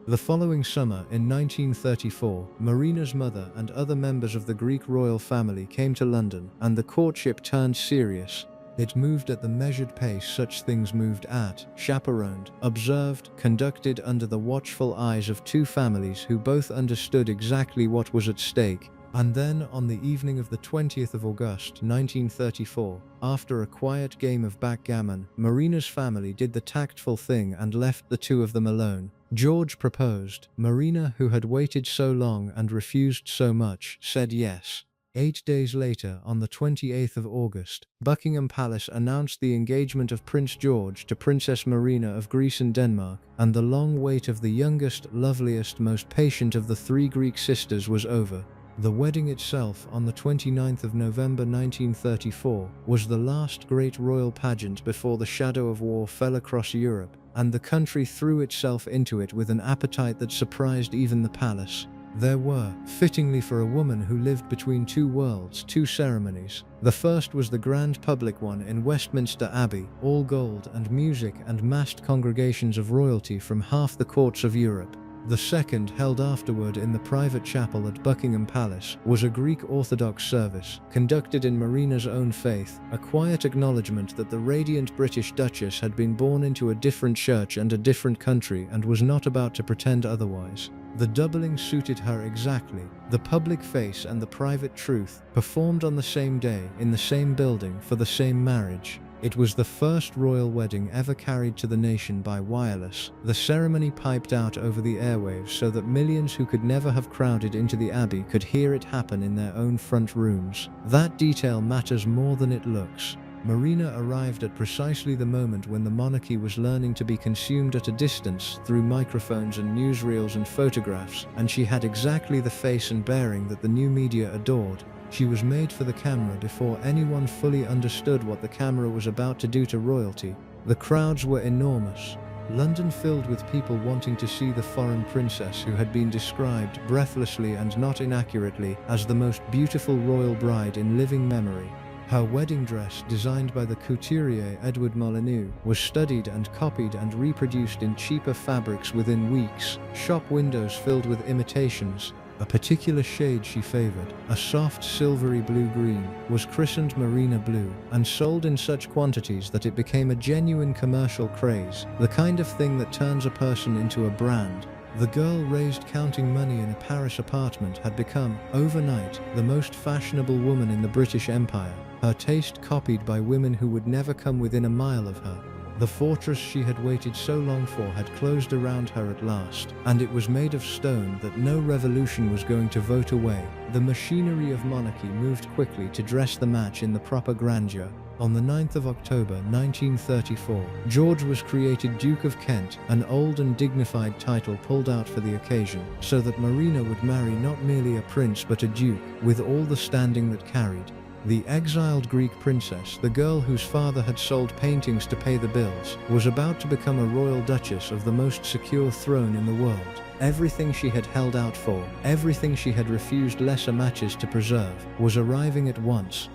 The following summer, in 1934, Marina's mother and other members of the Greek royal family came to London, and the courtship turned serious. It moved at the measured pace such things moved at, chaperoned, observed, conducted under the watchful eyes of two families who both understood exactly what was at stake. And then, on the evening of the 20th of August, 1934, after a quiet game of backgammon, Marina's family did the tactful thing and left the two of them alone. George proposed. Marina, who had waited so long and refused so much, said yes. 8 days later, on the 28th of August, Buckingham Palace announced the engagement of Prince George to Princess Marina of Greece and Denmark, and the long wait of the youngest, loveliest, most patient of the three Greek sisters was over. The wedding itself, on the 29th of November 1934, was the last great royal pageant before the shadow of war fell across Europe, and the country threw itself into it with an appetite that surprised even the palace. There were, fittingly for a woman who lived between two worlds, two ceremonies. The first was the grand public one in Westminster Abbey, all gold and music and massed congregations of royalty from half the courts of Europe. The second, held afterward in the private chapel at Buckingham Palace, was a Greek Orthodox service, conducted in Marina's own faith, a quiet acknowledgement that the radiant British Duchess had been born into a different church and a different country and was not about to pretend otherwise. The doubling suited her exactly. The public face and the private truth, performed on the same day, in the same building, for the same marriage. It was the first royal wedding ever carried to the nation by wireless. The ceremony piped out over the airwaves so that millions who could never have crowded into the Abbey could hear it happen in their own front rooms. That detail matters more than it looks. Marina arrived at precisely the moment when the monarchy was learning to be consumed at a distance through microphones and newsreels and photographs, and she had exactly the face and bearing that the new media adored. She was made for the camera before anyone fully understood what the camera was about to do to royalty. The crowds were enormous. London filled with people wanting to see the foreign princess who had been described, breathlessly and not inaccurately, as the most beautiful royal bride in living memory. Her wedding dress, designed by the couturier Edward Molyneux, was studied and copied and reproduced in cheaper fabrics within weeks. Shop windows filled with imitations. A particular shade she favored, a soft silvery blue-green, was christened Marina Blue, and sold in such quantities that it became a genuine commercial craze, the kind of thing that turns a person into a brand. The girl raised counting money in a Paris apartment had become, overnight, the most fashionable woman in the British Empire, her taste copied by women who would never come within a mile of her. The fortress she had waited so long for had closed around her at last, and it was made of stone that no revolution was going to vote away. The machinery of monarchy moved quickly to dress the match in the proper grandeur. On the 9th of October 1934, George was created Duke of Kent, an old and dignified title pulled out for the occasion, so that Marina would marry not merely a prince but a duke, with all the standing that carried. The exiled Greek princess, the girl whose father had sold paintings to pay the bills, was about to become a royal duchess of the most secure throne in the world. Everything she had held out for, everything she had refused lesser matches to preserve, was arriving at once.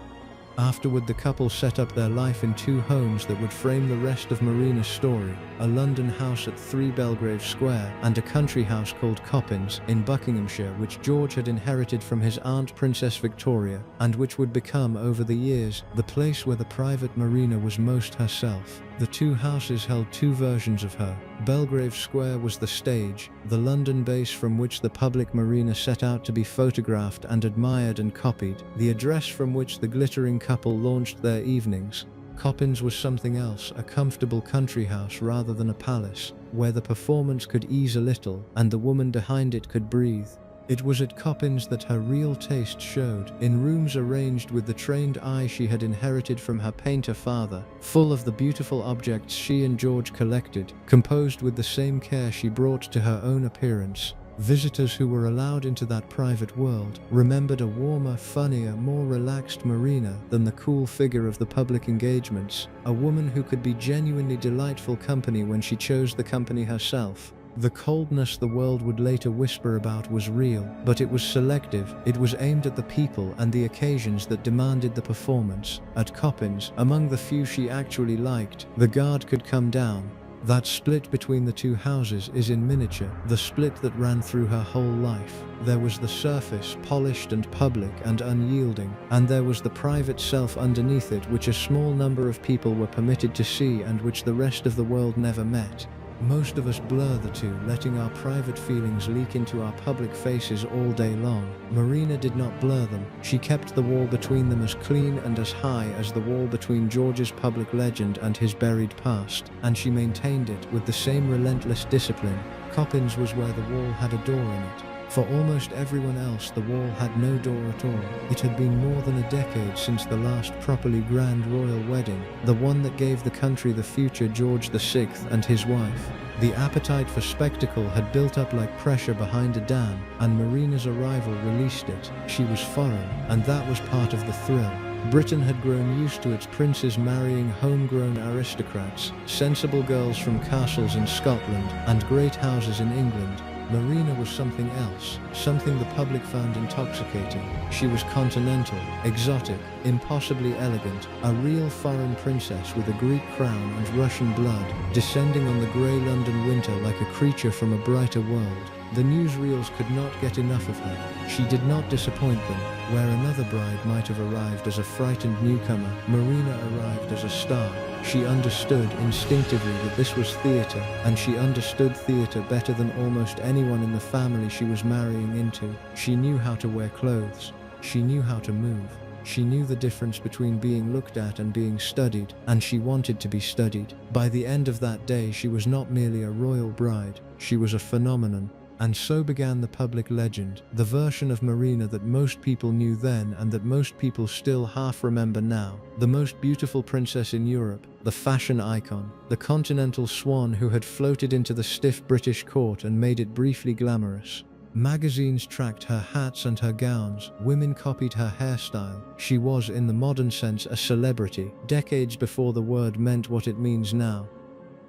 Afterward, the couple set up their life in two homes that would frame the rest of Marina's story, a London house at 3 Belgrave Square and a country house called Coppins in Buckinghamshire, which George had inherited from his aunt Princess Victoria, and which would become, over the years, the place where the private Marina was most herself. The two houses held two versions of her. Belgrave Square was the stage, the London base from which the public Marina set out to be photographed and admired and copied, the address from which the glittering couple launched their evenings. Coppins was something else, a comfortable country house rather than a palace, where the performance could ease a little and the woman behind it could breathe. It was at Coppins that her real taste showed, in rooms arranged with the trained eye she had inherited from her painter father, full of the beautiful objects she and George collected, composed with the same care she brought to her own appearance. Visitors who were allowed into that private world remembered a warmer, funnier, more relaxed Marina than the cool figure of the public engagements, a woman who could be genuinely delightful company when she chose the company herself. The coldness the world would later whisper about was real, but it was selective. It was aimed at the people and the occasions that demanded the performance. At Coppins, among the few she actually liked, the guard could come down. That split between the two houses is in miniature, the split that ran through her whole life. There was the surface, polished and public and unyielding, and there was the private self underneath it, which a small number of people were permitted to see and which the rest of the world never met. Most of us blur the two, letting our private feelings leak into our public faces all day long. Marina did not blur them. She kept the wall between them as clean and as high as the wall between George's public legend and his buried past, and she maintained it with the same relentless discipline. Coppin's was where the wall had a door in it. For almost everyone else, the wall had no door at all. It had been more than a decade since the last properly grand royal wedding, the one that gave the country the future George VI and his wife. The appetite for spectacle had built up like pressure behind a dam, and Marina's arrival released it. She was foreign, and that was part of the thrill. Britain had grown used to its princes marrying homegrown aristocrats, sensible girls from castles in Scotland, and great houses in England. Marina was something else, something the public found intoxicating. She was continental, exotic, impossibly elegant, a real foreign princess with a Greek crown and Russian blood, descending on the grey London winter like a creature from a brighter world. The newsreels could not get enough of her. She did not disappoint them. Where another bride might have arrived as a frightened newcomer, Marina arrived as a star. She understood instinctively that this was theatre, and she understood theatre better than almost anyone in the family she was marrying into. She knew how to wear clothes. She knew how to move. She knew the difference between being looked at and being studied, and she wanted to be studied. By the end of that day, she was not merely a royal bride, she was a phenomenon. And so began the public legend, the version of Marina that most people knew then and that most people still half remember now. The most beautiful princess in Europe, the fashion icon, the continental swan who had floated into the stiff British court and made it briefly glamorous. Magazines tracked her hats and her gowns, women copied her hairstyle. She was, in the modern sense, a celebrity, decades before the word meant what it means now.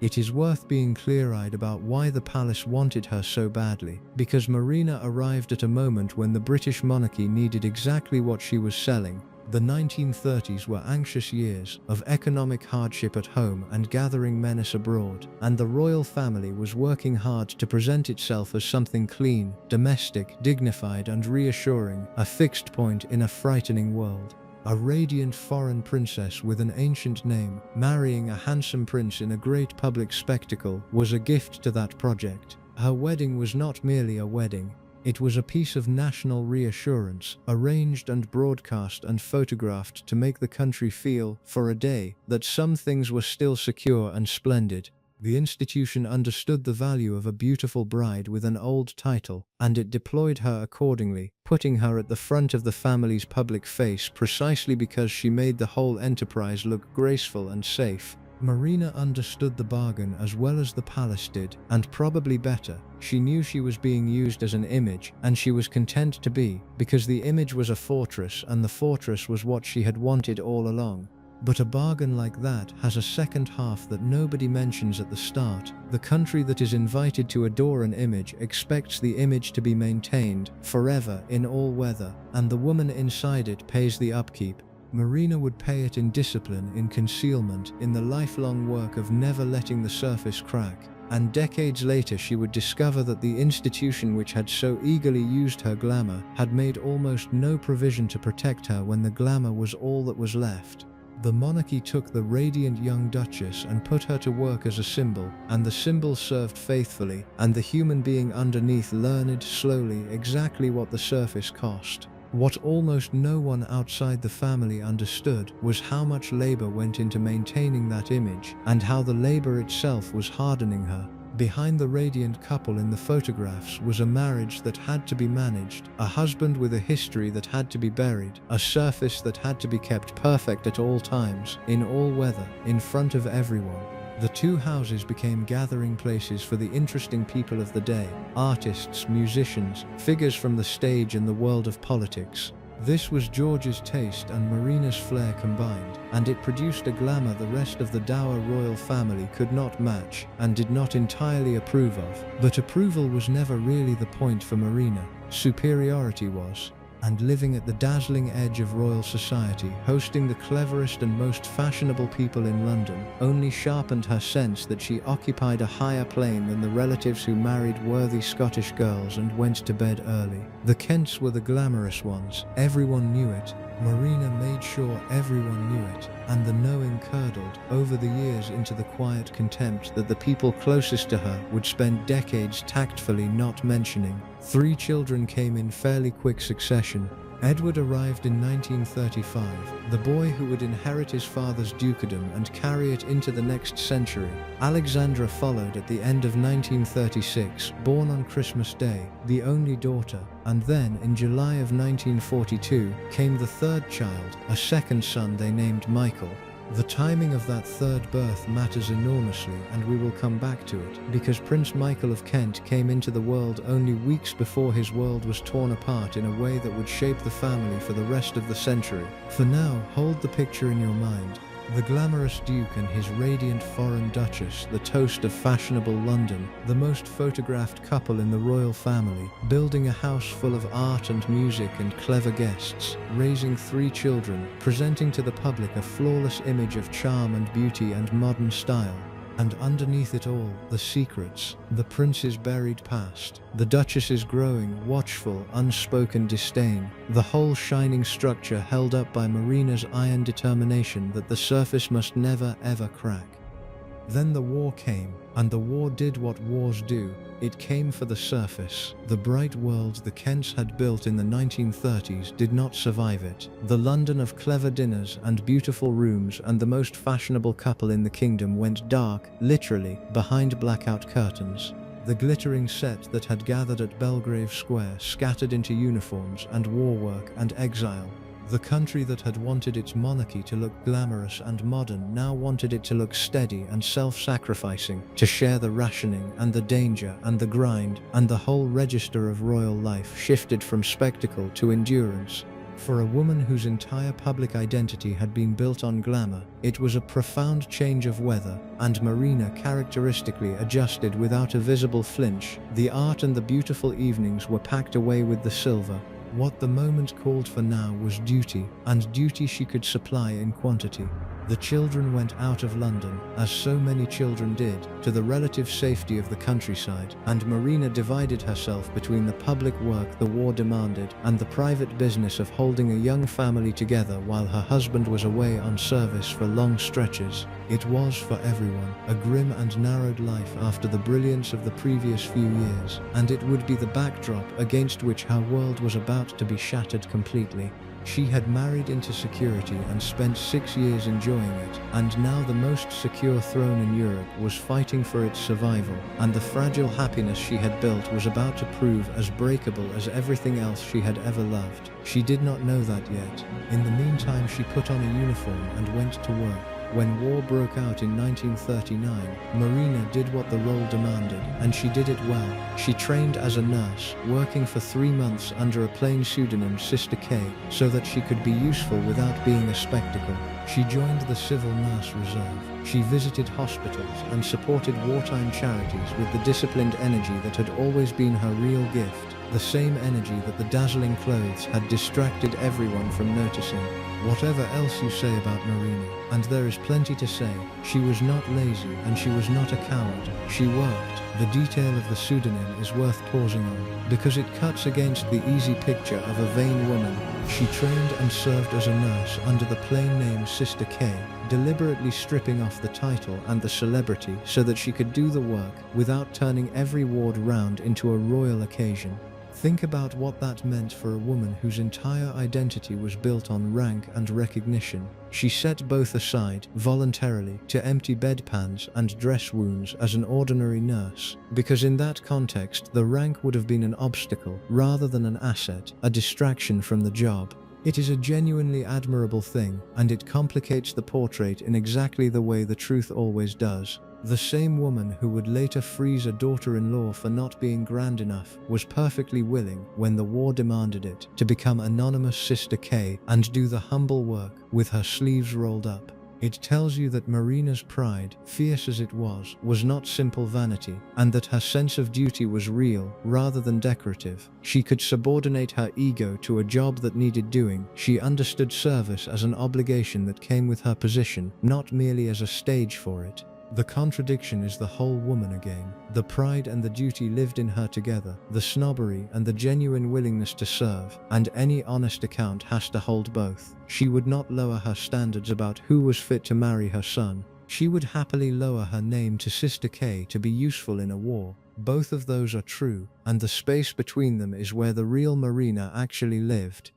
It is worth being clear-eyed about why the palace wanted her so badly, because Marina arrived at a moment when the British monarchy needed exactly what she was selling. The 1930s were anxious years of economic hardship at home and gathering menace abroad, and the royal family was working hard to present itself as something clean, domestic, dignified and reassuring, a fixed point in a frightening world. A radiant foreign princess with an ancient name, marrying a handsome prince in a great public spectacle, was a gift to that project. Her wedding was not merely a wedding. It was a piece of national reassurance, arranged and broadcast and photographed to make the country feel, for a day, that some things were still secure and splendid. The institution understood the value of a beautiful bride with an old title, and it deployed her accordingly, putting her at the front of the family's public face precisely because she made the whole enterprise look graceful and safe. Marina understood the bargain as well as the palace did, and probably better. She knew she was being used as an image, and she was content to be, because the image was a fortress and the fortress was what she had wanted all along. But a bargain like that has a second half that nobody mentions at the start. The country that is invited to adore an image expects the image to be maintained forever in all weather, and the woman inside it pays the upkeep. Marina would pay it in discipline, in concealment, in the lifelong work of never letting the surface crack. And decades later she would discover that the institution which had so eagerly used her glamour had made almost no provision to protect her when the glamour was all that was left. The monarchy took the radiant young duchess and put her to work as a symbol, and the symbol served faithfully, and the human being underneath learned slowly exactly what the surface cost. What almost no one outside the family understood was how much labor went into maintaining that image, and how the labor itself was hardening her. Behind the radiant couple in the photographs was a marriage that had to be managed, a husband with a history that had to be buried, a surface that had to be kept perfect at all times, in all weather, in front of everyone. The two houses became gathering places for the interesting people of the day, artists, musicians, figures from the stage and the world of politics. This was George's taste and Marina's flair combined, and it produced a glamour the rest of the dour royal family could not match and did not entirely approve of. But approval was never really the point for Marina. Superiority was. and living at the dazzling edge of royal society, hosting the cleverest and most fashionable people in London, only sharpened her sense that she occupied a higher plane than the relatives who married worthy Scottish girls and went to bed early. The Kents were the glamorous ones. Everyone knew it. Marina made sure everyone knew it, and the knowing curdled over the years into the quiet contempt that the people closest to her would spend decades tactfully not mentioning. 3 children came in fairly quick succession. Edward arrived in 1935, the boy who would inherit his father's dukedom and carry it into the next century. Alexandra followed at the end of 1936, born on Christmas Day, the only daughter, and then in July of 1942 came the third child, a second son they named Michael. The timing of that third birth matters enormously, and we will come back to it, because Prince Michael of Kent came into the world only weeks before his world was torn apart in a way that would shape the family for the rest of the century. For now, hold the picture in your mind. The glamorous Duke and his radiant foreign Duchess, the toast of fashionable London, the most photographed couple in the royal family, building a house full of art and music and clever guests, raising 3 children, presenting to the public a flawless image of charm and beauty and modern style. And underneath it all, the secrets, the prince's buried past, the duchess's growing, watchful, unspoken disdain, the whole shining structure held up by Marina's iron determination that the surface must never ever crack. Then the war came, and the war did what wars do. It came for the surface. The bright world the Kents had built in the 1930s did not survive it. The London of clever dinners and beautiful rooms and the most fashionable couple in the kingdom went dark, literally, behind blackout curtains. The glittering set that had gathered at Belgrave Square scattered into uniforms and war work and exile. The country that had wanted its monarchy to look glamorous and modern now wanted it to look steady and self-sacrificing, to share the rationing and the danger and the grind, and the whole register of royal life shifted from spectacle to endurance. For a woman whose entire public identity had been built on glamour, it was a profound change of weather, and Marina characteristically adjusted without a visible flinch. The art and the beautiful evenings were packed away with the silver. What the moment called for now was duty, and duty she could supply in quantity. The children went out of London, as so many children did, to the relative safety of the countryside, and Marina divided herself between the public work the war demanded and the private business of holding a young family together while her husband was away on service for long stretches. It was, for everyone, a grim and narrowed life after the brilliance of the previous few years, and it would be the backdrop against which her world was about to be shattered completely. She had married into security and spent 6 years enjoying it, and now the most secure throne in Europe was fighting for its survival, and the fragile happiness she had built was about to prove as breakable as everything else she had ever loved. She did not know that yet. In the meantime, she put on a uniform and went to work. When war broke out in 1939, Marina did what the role demanded, and she did it well. She trained as a nurse, working for 3 months under a plain pseudonym Sister K, so that she could be useful without being a spectacle. She joined the Civil Nurse Reserve. She visited hospitals and supported wartime charities with the disciplined energy that had always been her real gift, the same energy that the dazzling clothes had distracted everyone from noticing. Whatever else you say about Marina, and there is plenty to say, she was not lazy and she was not a coward. She worked. The detail of the pseudonym is worth pausing on, because it cuts against the easy picture of a vain woman. She trained and served as a nurse under the plain name Sister K, deliberately stripping off the title and the celebrity so that she could do the work without turning every ward round into a royal occasion. Think about what that meant for a woman whose entire identity was built on rank and recognition. She set both aside, voluntarily, to empty bedpans and dress wounds as an ordinary nurse, because in that context the rank would have been an obstacle rather than an asset, a distraction from the job. It is a genuinely admirable thing, and it complicates the portrait in exactly the way the truth always does. The same woman who would later freeze a daughter-in-law for not being grand enough was perfectly willing, when the war demanded it, to become anonymous Sister K and do the humble work with her sleeves rolled up. It tells you that Marina's pride, fierce as it was not simple vanity, and that her sense of duty was real, rather than decorative. She could subordinate her ego to a job that needed doing. She understood service as an obligation that came with her position, not merely as a stage for it. The contradiction is the whole woman again. The pride and the duty lived in her together, the snobbery and the genuine willingness to serve, and any honest account has to hold both. She would not lower her standards about who was fit to marry her son. She would happily lower her name to Sister K to be useful in a war. Both of those are true, and the space between them is where the real Marina actually lived.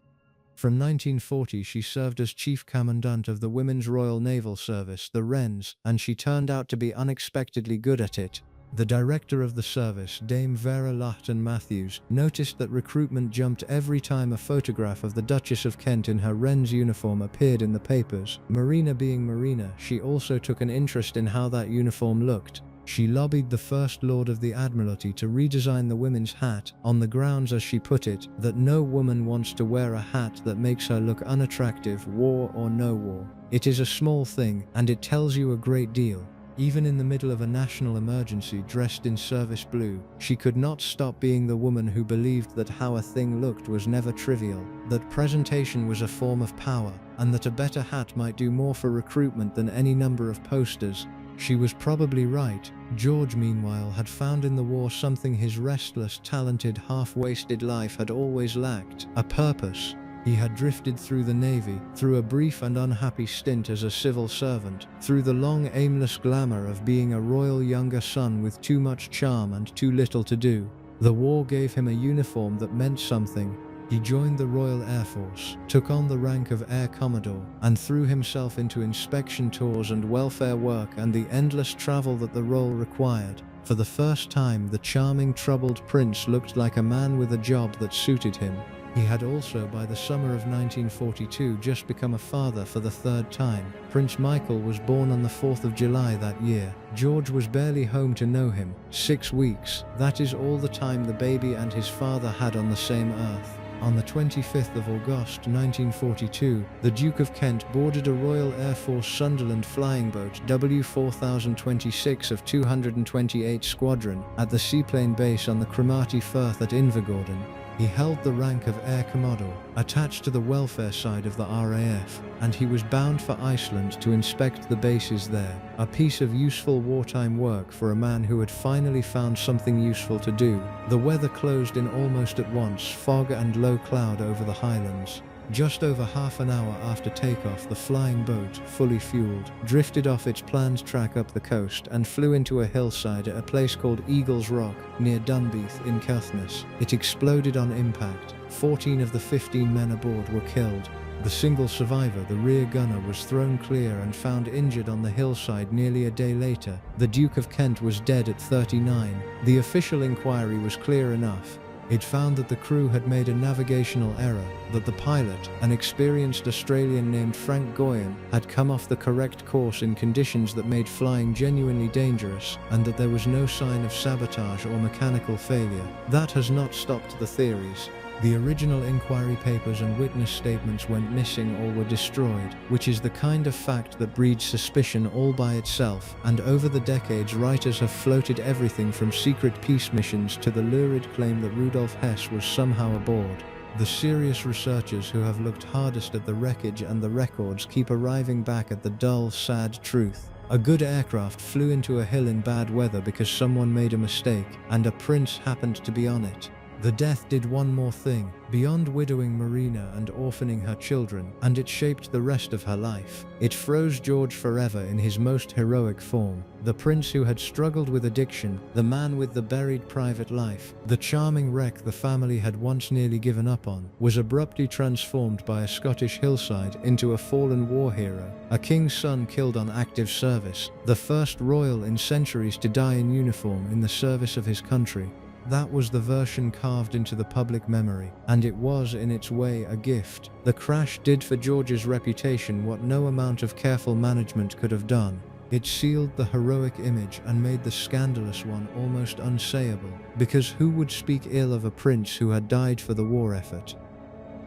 From 1940 she served as Chief Commandant of the Women's Royal Naval Service, the Wrens, and she turned out to be unexpectedly good at it. The director of the service, Dame Vera Laughton Matthews, noticed that recruitment jumped every time a photograph of the Duchess of Kent in her Wren's uniform appeared in the papers. Marina being Marina, she also took an interest in how that uniform looked. She lobbied the First Lord of the Admiralty to redesign the women's hat, on the grounds, as she put it, that no woman wants to wear a hat that makes her look unattractive, war or no war. It is a small thing, and it tells you a great deal. Even in the middle of a national emergency, dressed in service blue, she could not stop being the woman who believed that how a thing looked was never trivial, that presentation was a form of power, and that a better hat might do more for recruitment than any number of posters. She was probably right. George, meanwhile, had found in the war something his restless, talented, half-wasted life had always lacked: a purpose. He had drifted through the Navy, through a brief and unhappy stint as a civil servant, through the long, aimless glamour of being a royal younger son with too much charm and too little to do. The war gave him a uniform that meant something. He joined the Royal Air Force, took on the rank of Air Commodore, and threw himself into inspection tours and welfare work and the endless travel that the role required. For the first time, the charming, troubled prince looked like a man with a job that suited him. He had also, by the summer of 1942, just become a father for the third time. Prince Michael was born on the 4th of July that year. George was barely home to know him. 6 weeks. That is all the time the baby and his father had on the same earth. On the 25th of August 1942, the Duke of Kent boarded a Royal Air Force Sunderland flying boat W4026 of 228 Squadron at the seaplane base on the Cromarty Firth at Invergordon. He held the rank of Air Commodore, attached to the welfare side of the RAF, and he was bound for Iceland to inspect the bases there, a piece of useful wartime work for a man who had finally found something useful to do. The weather closed in almost at once, fog and low cloud over the Highlands. Just over half an hour after takeoff, the flying boat, fully fueled, drifted off its planned track up the coast and flew into a hillside at a place called Eagles Rock, near Dunbeath in Caithness. It exploded on impact. 14 of the 15 men aboard were killed. The single survivor, the rear gunner, was thrown clear and found injured on the hillside nearly a day later. The Duke of Kent was dead at 39. The official inquiry was clear enough. It found that the crew had made a navigational error, that the pilot, an experienced Australian named Frank Goyen, had come off the correct course in conditions that made flying genuinely dangerous, and that there was no sign of sabotage or mechanical failure. That has not stopped the theories. The original inquiry papers and witness statements went missing or were destroyed, which is the kind of fact that breeds suspicion all by itself, and over the decades writers have floated everything from secret peace missions to the lurid claim that Rudolf Hess was somehow aboard. The serious researchers who have looked hardest at the wreckage and the records keep arriving back at the dull, sad truth. A good aircraft flew into a hill in bad weather because someone made a mistake, and a prince happened to be on it. The death did one more thing, beyond widowing Marina and orphaning her children, and it shaped the rest of her life. It froze George forever in his most heroic form. The prince who had struggled with addiction, the man with the buried private life, the charming wreck the family had once nearly given up on, was abruptly transformed by a Scottish hillside into a fallen war hero, a king's son killed on active service, the first royal in centuries to die in uniform in the service of his country. That was the version carved into the public memory, and it was, in its way, a gift. The crash did for George's reputation what no amount of careful management could have done. It sealed the heroic image and made the scandalous one almost unsayable, because who would speak ill of a prince who had died for the war effort?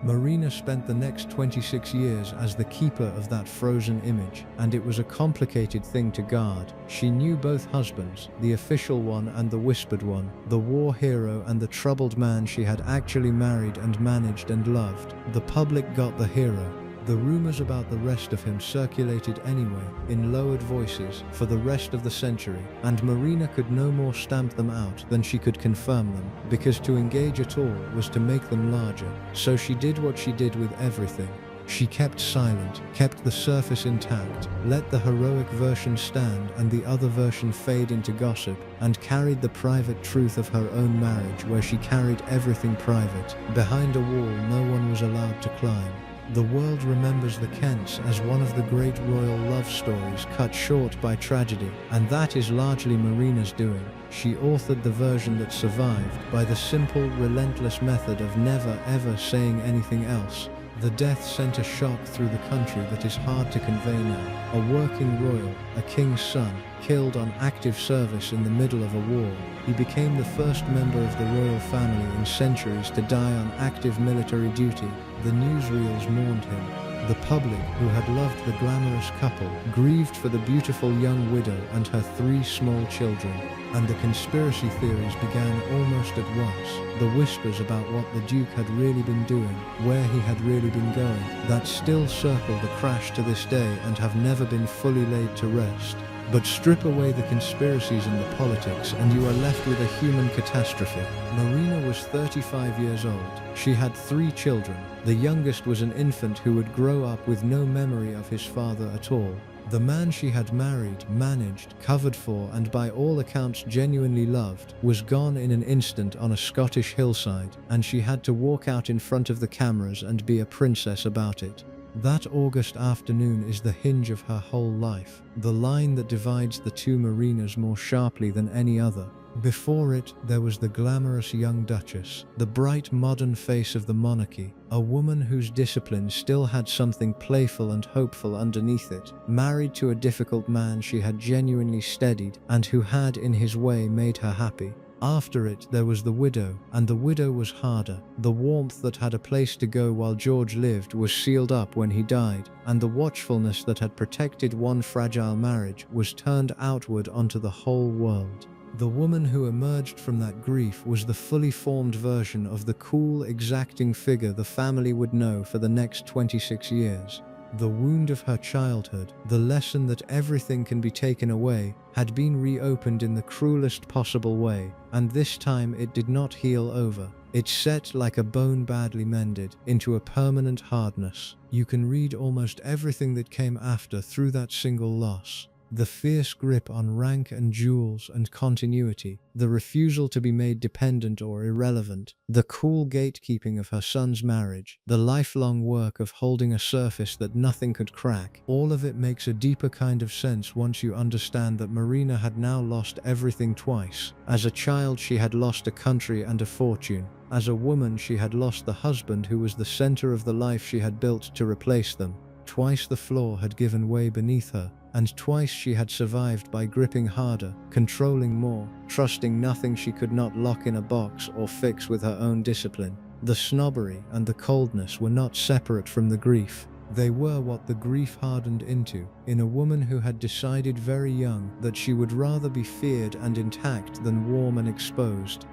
Marina spent the next 26 years as the keeper of that frozen image, and it was a complicated thing to guard. She knew both husbands, the official one and the whispered one, the war hero and the troubled man she had actually married and managed and loved. The public got the hero. The rumors about the rest of him circulated anyway, in lowered voices, for the rest of the century, and Marina could no more stamp them out than she could confirm them, because to engage at all was to make them larger. So she did what she did with everything. She kept silent, kept the surface intact, let the heroic version stand and the other version fade into gossip, and carried the private truth of her own marriage where she carried everything private. Behind a wall no one was allowed to climb. The world remembers the Kents as one of the great royal love stories cut short by tragedy, and that is largely Marina's doing. She authored the version that survived by the simple, relentless method of never ever saying anything else. The death sent a shock through the country that is hard to convey now. A working royal, a king's son, killed on active service in the middle of a war. He became the first member of the royal family in centuries to die on active military duty. The newsreels mourned him. The public, who had loved the glamorous couple, grieved for the beautiful young widow and her 3 small children. And the conspiracy theories began almost at once. The whispers about what the Duke had really been doing, where he had really been going, that still circle the crash to this day and have never been fully laid to rest. But strip away the conspiracies and the politics and you are left with a human catastrophe. Marina was 35 years old. She had 3 children. The youngest was an infant who would grow up with no memory of his father at all. The man she had married, managed, covered for, and by all accounts genuinely loved, was gone in an instant on a Scottish hillside, and she had to walk out in front of the cameras and be a princess about it. That August afternoon is the hinge of her whole life, the line that divides the 2 Marinas more sharply than any other. Before it, there was the glamorous young Duchess, the bright modern face of the monarchy, a woman whose discipline still had something playful and hopeful underneath it, married to a difficult man she had genuinely steadied and who had in his way made her happy. After it, there was the widow, and the widow was harder. The warmth that had a place to go while George lived was sealed up when he died, and the watchfulness that had protected one fragile marriage was turned outward onto the whole world. The woman who emerged from that grief was the fully formed version of the cool, exacting figure the family would know for the next 26 years. The wound of her childhood, the lesson that everything can be taken away, had been reopened in the cruelest possible way, and this time it did not heal over. It set like a bone badly mended into a permanent hardness. You can read almost everything that came after through that single loss. The fierce grip on rank and jewels and continuity, the refusal to be made dependent or irrelevant, the cool gatekeeping of her son's marriage, the lifelong work of holding a surface that nothing could crack, all of it makes a deeper kind of sense once you understand that Marina had now lost everything twice. As a child, she had lost a country and a fortune. As a woman, she had lost the husband who was the center of the life she had built to replace them. Twice the floor had given way beneath her, and twice she had survived by gripping harder, controlling more, trusting nothing she could not lock in a box or fix with her own discipline. The snobbery and the coldness were not separate from the grief. They were what the grief hardened into, in a woman who had decided very young that she would rather be feared and intact than warm and exposed.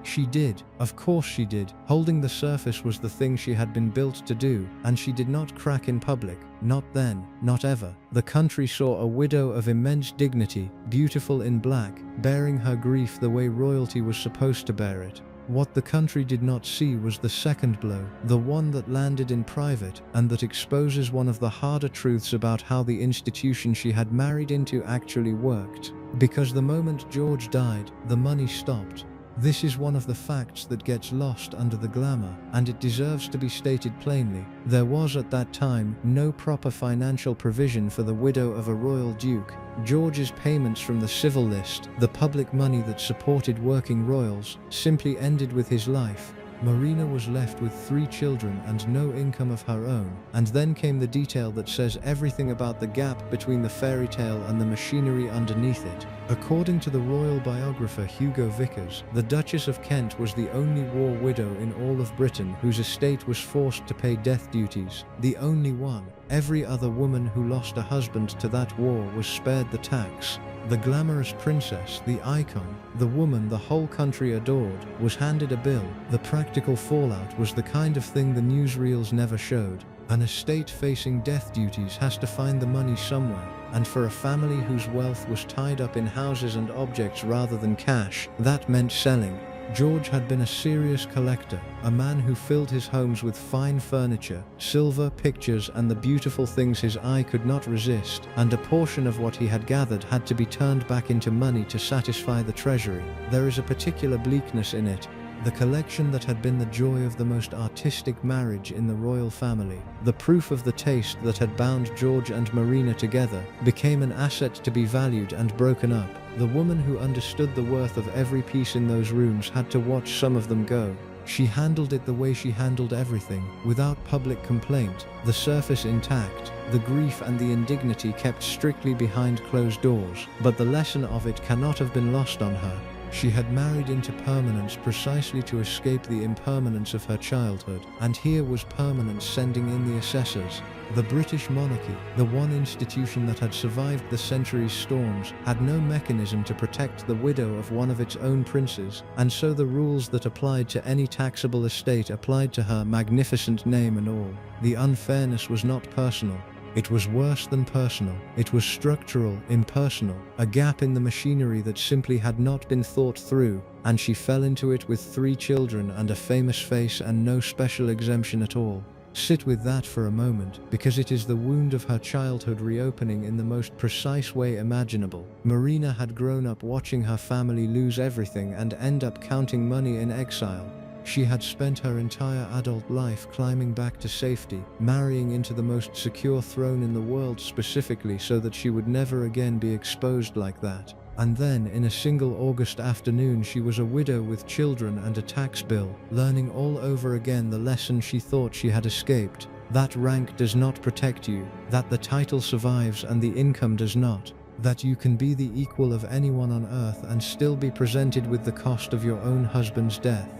She did, of course she did. Holding the surface was the thing she had been built to do, and she did not crack in public. Not then, not ever. The country saw a widow of immense dignity, beautiful in black, bearing her grief the way royalty was supposed to bear it. What the country did not see was the second blow, the one that landed in private, and that exposes one of the harder truths about how the institution she had married into actually worked. Because the moment George died, the money stopped. This is one of the facts that gets lost under the glamour, and it deserves to be stated plainly. There was at that time no proper financial provision for the widow of a royal duke. George's payments from the civil list, the public money that supported working royals, simply ended with his life. Marina was left with 3 children and no income of her own, and then came the detail that says everything about the gap between the fairy tale and the machinery underneath it. According to the royal biographer Hugo Vickers, the Duchess of Kent was the only war widow in all of Britain whose estate was forced to pay death duties. The only one. Every other woman who lost a husband to that war was spared the tax. The glamorous princess, the icon, the woman the whole country adored, was handed a bill. The practical fallout was the kind of thing the newsreels never showed. An estate facing death duties has to find the money somewhere, and for a family whose wealth was tied up in houses and objects rather than cash, that meant selling. George had been a serious collector, a man who filled his homes with fine furniture, silver, pictures, and the beautiful things his eye could not resist, and a portion of what he had gathered had to be turned back into money to satisfy the treasury. There is a particular bleakness in it. The collection that had been the joy of the most artistic marriage in the royal family, the proof of the taste that had bound George and Marina together, became an asset to be valued and broken up. The woman who understood the worth of every piece in those rooms had to watch some of them go. She handled it the way she handled everything, without public complaint, the surface intact, the grief and the indignity kept strictly behind closed doors, but the lesson of it cannot have been lost on her. She had married into permanence precisely to escape the impermanence of her childhood, and here was permanence sending in the assessors. The British monarchy, the one institution that had survived the centuries' storms, had no mechanism to protect the widow of one of its own princes, and so the rules that applied to any taxable estate applied to her, magnificent name and all. The unfairness was not personal. It was worse than personal. It was structural, impersonal, a gap in the machinery that simply had not been thought through, and she fell into it with 3 children and a famous face and no special exemption at all. Sit with that for a moment, because it is the wound of her childhood reopening in the most precise way imaginable. Marina had grown up watching her family lose everything and end up counting money in exile. She had spent her entire adult life climbing back to safety, marrying into the most secure throne in the world specifically so that she would never again be exposed like that. And then, in a single August afternoon, she was a widow with children and a tax bill, learning all over again the lesson she thought she had escaped. That rank does not protect you, that the title survives and the income does not, that you can be the equal of anyone on earth and still be presented with the cost of your own husband's death.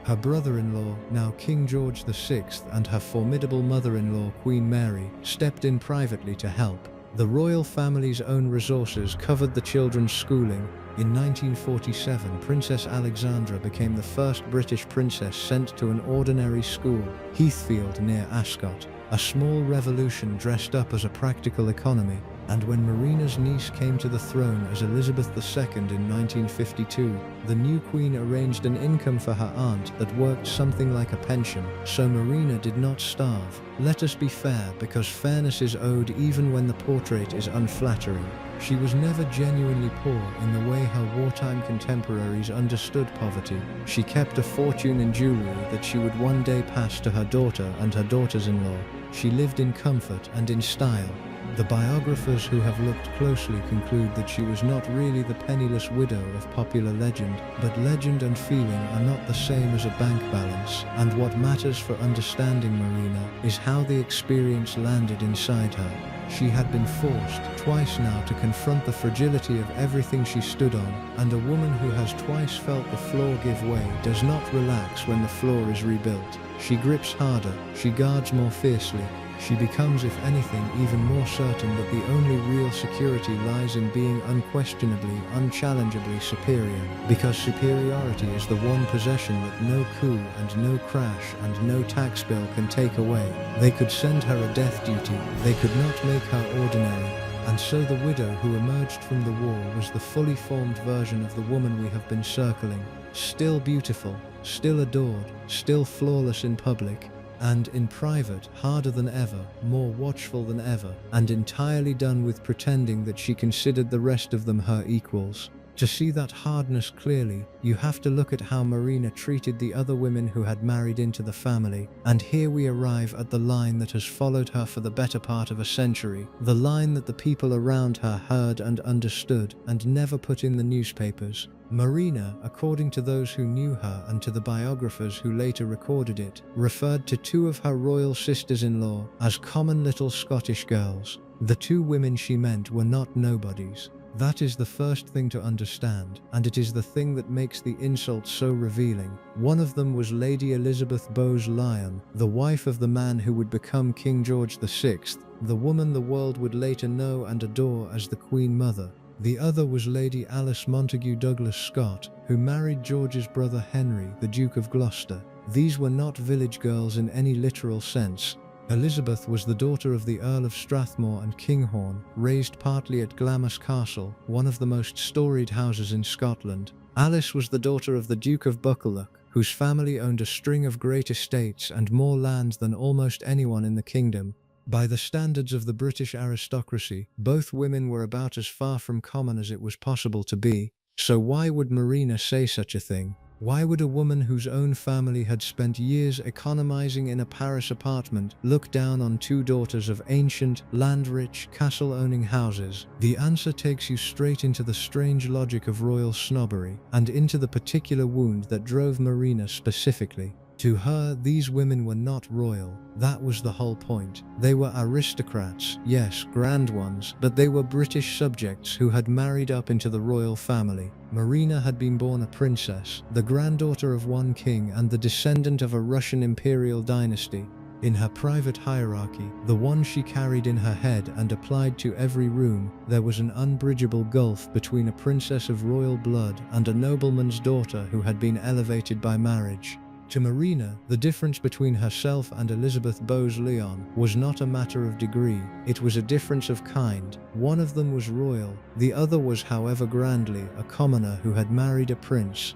Her brother-in-law, now King George VI, and her formidable mother-in-law, Queen Mary, stepped in privately to help. The royal family's own resources covered the children's schooling. In 1947, Princess Alexandra became the first British princess sent to an ordinary school, Heathfield near Ascot, a small revolution dressed up as a practical economy. And when Marina's niece came to the throne as Elizabeth II in 1952, the new queen arranged an income for her aunt that worked something like a pension, so Marina did not starve. Let us be fair, because fairness is owed even when the portrait is unflattering. She was never genuinely poor in the way her wartime contemporaries understood poverty. She kept a fortune in jewelry that she would one day pass to her daughter and her daughters-in-law. She lived in comfort and in style. The biographers who have looked closely conclude that she was not really the penniless widow of popular legend, but legend and feeling are not the same as a bank balance, and what matters for understanding Marina is how the experience landed inside her. She had been forced twice now to confront the fragility of everything she stood on, and a woman who has twice felt the floor give way does not relax when the floor is rebuilt. She grips harder, she guards more fiercely. She becomes, if anything, even more certain that the only real security lies in being unquestionably, unchallengeably superior, because superiority is the one possession that no coup and no crash and no tax bill can take away. They could send her a death duty, they could not make her ordinary. And so the widow who emerged from the war was the fully formed version of the woman we have been circling, still beautiful, still adored, still flawless in public, and in private, harder than ever, more watchful than ever, and entirely done with pretending that she considered the rest of them her equals. To see that hardness clearly, you have to look at how Marina treated the other women who had married into the family, and here we arrive at the line that has followed her for the better part of a century, the line that the people around her heard and understood and never put in the newspapers. Marina, according to those who knew her and to the biographers who later recorded it, referred to two of her royal sisters-in-law as common little Scottish girls. The two women she meant were not nobodies. That is the first thing to understand, and it is the thing that makes the insult so revealing. One of them was Lady Elizabeth Bowes-Lyon, the wife of the man who would become King George VI, the woman the world would later know and adore as the Queen Mother. The other was Lady Alice Montagu Douglas Scott, who married George's brother Henry, the Duke of Gloucester. These were not village girls in any literal sense. Elizabeth was the daughter of the Earl of Strathmore and Kinghorn, raised partly at Glamis Castle, one of the most storied houses in Scotland. Alice was the daughter of the Duke of Buccleuch, whose family owned a string of great estates and more lands than almost anyone in the kingdom. By the standards of the British aristocracy, both women were about as far from common as it was possible to be. So why would Marina say such a thing? Why would a woman whose own family had spent years economizing in a Paris apartment look down on two daughters of ancient, land-rich, castle-owning houses? The answer takes you straight into the strange logic of royal snobbery, and into the particular wound that drove Marina specifically. To her, these women were not royal. That was the whole point. They were aristocrats, yes, grand ones, but they were British subjects who had married up into the royal family. Marina had been born a princess, the granddaughter of one king and the descendant of a Russian imperial dynasty. In her private hierarchy, the one she carried in her head and applied to every room, there was an unbridgeable gulf between a princess of royal blood and a nobleman's daughter who had been elevated by marriage. To Marina, the difference between herself and Elizabeth Bowes-Lyon was not a matter of degree, it was a difference of kind. One of them was royal, the other was, however grandly, a commoner who had married a prince.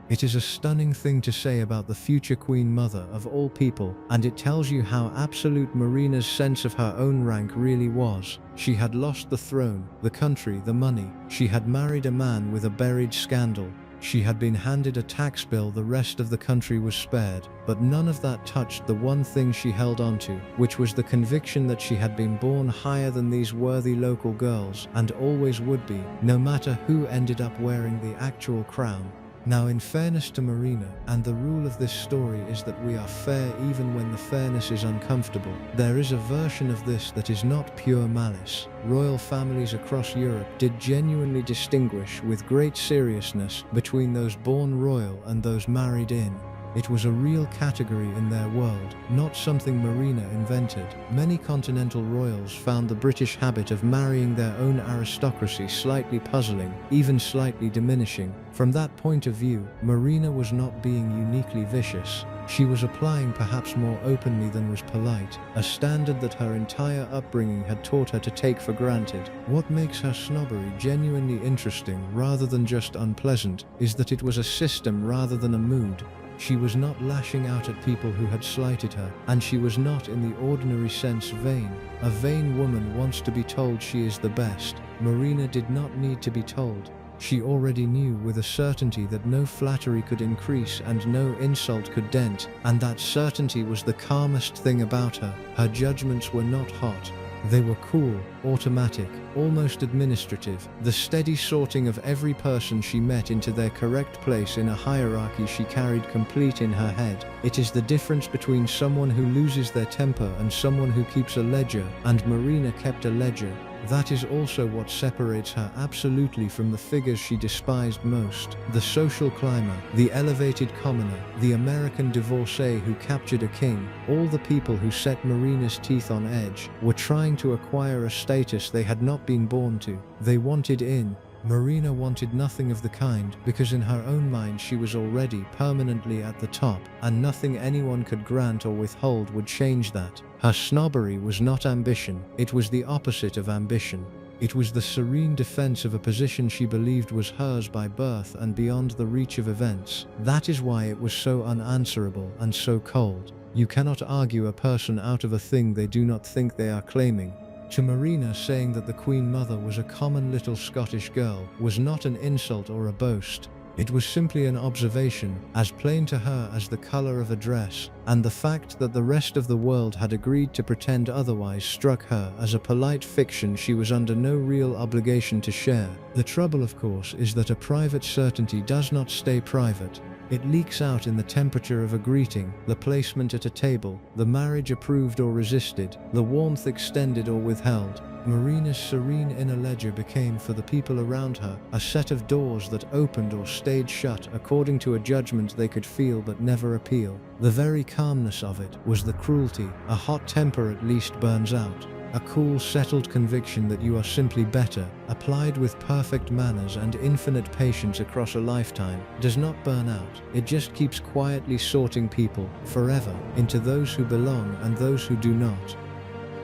It is a stunning thing to say about the future Queen Mother of all people, and it tells you how absolute Marina's sense of her own rank really was. She had lost the throne, the country, the money. She had married a man with a buried scandal. She had been handed a tax bill the rest of the country was spared, but none of that touched the one thing she held onto, which was the conviction that she had been born higher than these worthy local girls, and always would be, no matter who ended up wearing the actual crown. Now, in fairness to Marina, and the rule of this story is that we are fair even when the fairness is uncomfortable, there is a version of this that is not pure malice. Royal families across Europe did genuinely distinguish with great seriousness between those born royal and those married in. It was a real category in their world, not something Marina invented. Many continental royals found the British habit of marrying their own aristocracy slightly puzzling, even slightly diminishing. From that point of view, Marina was not being uniquely vicious. She was applying perhaps more openly than was polite, a standard that her entire upbringing had taught her to take for granted. What makes her snobbery genuinely interesting rather than just unpleasant is that it was a system rather than a mood. She was not lashing out at people who had slighted her, and she was not in the ordinary sense vain. A vain woman wants to be told she is the best. Marina did not need to be told. She already knew with a certainty that no flattery could increase and no insult could dent, and that certainty was the calmest thing about her. Her judgments were not hot. They were cool, automatic, almost administrative, the steady sorting of every person she met into their correct place in a hierarchy she carried complete in her head. It is the difference between someone who loses their temper and someone who keeps a ledger, and Marina kept a ledger. That is also what separates her absolutely from the figures she despised most. The social climber, the elevated commoner, the American divorcee who captured a king, all the people who set Marina's teeth on edge, were trying to acquire a status they had not been born to. They wanted in. Marina wanted nothing of the kind, because in her own mind she was already permanently at the top, and nothing anyone could grant or withhold would change that. Her snobbery was not ambition, it was the opposite of ambition. It was the serene defense of a position she believed was hers by birth and beyond the reach of events. That is why it was so unanswerable and so cold. You cannot argue a person out of a thing they do not think they are claiming. To Marina, saying that the Queen Mother was a common little Scottish girl was not an insult or a boast. It was simply an observation, as plain to her as the color of a dress, and the fact that the rest of the world had agreed to pretend otherwise struck her as a polite fiction she was under no real obligation to share. The trouble, of course, is that a private certainty does not stay private. It leaks out in the temperature of a greeting, the placement at a table, the marriage approved or resisted, the warmth extended or withheld. Marina's serene inner ledger became, for the people around her, a set of doors that opened or stayed shut according to a judgment they could feel but never appeal. The very calmness of it was the cruelty. A hot temper at least burns out. A cool, settled conviction that you are simply better, applied with perfect manners and infinite patience across a lifetime, does not burn out. It just keeps quietly sorting people, forever, into those who belong and those who do not.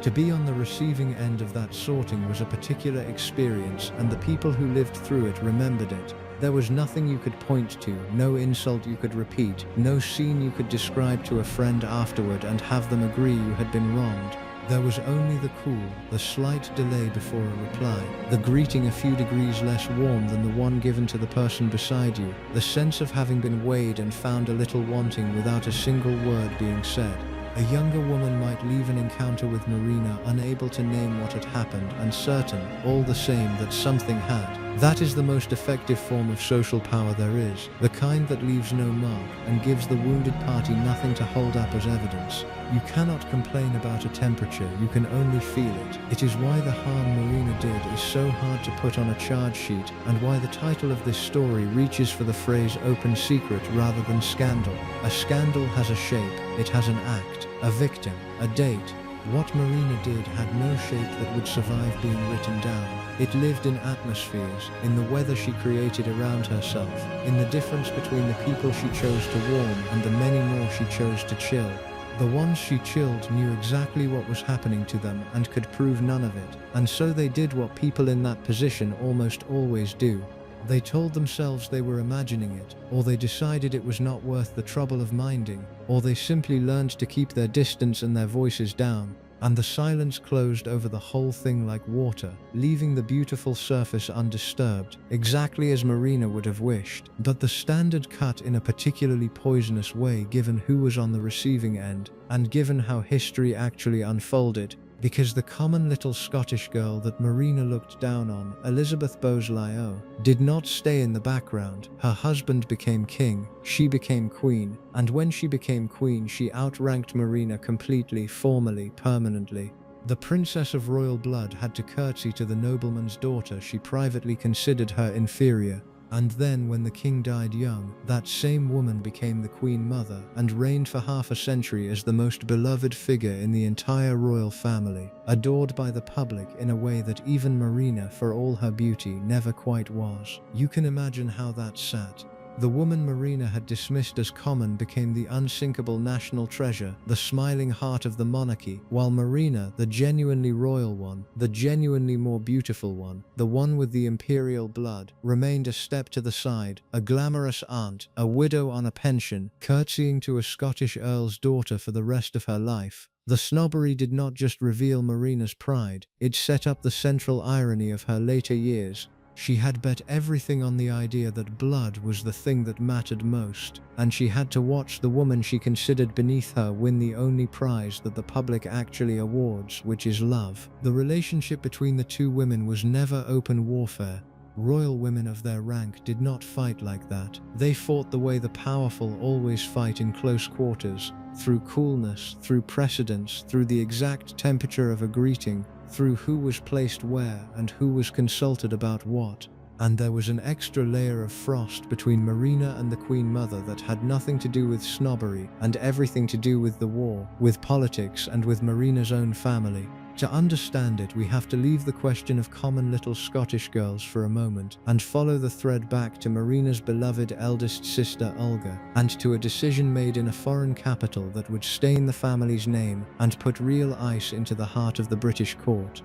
To be on the receiving end of that sorting was a particular experience, and the people who lived through it remembered it. There was nothing you could point to, no insult you could repeat, no scene you could describe to a friend afterward and have them agree you had been wronged. There was only the cool, the slight delay before a reply, the greeting a few degrees less warm than the one given to the person beside you, the sense of having been weighed and found a little wanting without a single word being said. A younger woman might leave an encounter with Marina unable to name what had happened and certain, all the same, that something had. That is the most effective form of social power there is, the kind that leaves no mark and gives the wounded party nothing to hold up as evidence. You cannot complain about a temperature, you can only feel it. It is why the harm Marina did is so hard to put on a charge sheet, and why the title of this story reaches for the phrase open secret rather than scandal. A scandal has a shape, it has an act, a victim, a date. What Marina did had no shape that would survive being written down. It lived in atmospheres, in the weather she created around herself, in the difference between the people she chose to warm and the many more she chose to chill. The ones she chilled knew exactly what was happening to them and could prove none of it, and so they did what people in that position almost always do. They told themselves they were imagining it, or they decided it was not worth the trouble of minding, or they simply learned to keep their distance and their voices down, and the silence closed over the whole thing like water, leaving the beautiful surface undisturbed, exactly as Marina would have wished. But the standard cut in a particularly poisonous way given who was on the receiving end, and given how history actually unfolded, because the common little Scottish girl that Marina looked down on, Elizabeth Bowes-Lyon, did not stay in the background. Her husband became king, she became queen, and when she became queen she outranked Marina completely, formally, permanently. The princess of royal blood had to curtsy to the nobleman's daughter she privately considered her inferior. And then, when the king died young, that same woman became the queen mother and reigned for half a century as the most beloved figure in the entire royal family, adored by the public in a way that even Marina, for all her beauty, never quite was. You can imagine how that sat. The woman Marina had dismissed as common became the unsinkable national treasure, the smiling heart of the monarchy, while Marina, the genuinely royal one, the genuinely more beautiful one, the one with the imperial blood, remained a step to the side, a glamorous aunt, a widow on a pension, curtsying to a Scottish earl's daughter for the rest of her life. The snobbery did not just reveal Marina's pride, it set up the central irony of her later years. She had bet everything on the idea that blood was the thing that mattered most, and she had to watch the woman she considered beneath her win the only prize that the public actually awards, which is love. The relationship between the two women was never open warfare. Royal women of their rank did not fight like that. They fought the way the powerful always fight in close quarters, through coolness, through precedence, through the exact temperature of a greeting, through who was placed where and who was consulted about what. And there was an extra layer of frost between Marina and the Queen Mother that had nothing to do with snobbery and everything to do with the war, with politics, and with Marina's own family. To understand it, we have to leave the question of common little Scottish girls for a moment and follow the thread back to Marina's beloved eldest sister Olga, and to a decision made in a foreign capital that would stain the family's name and put real ice into the heart of the British court.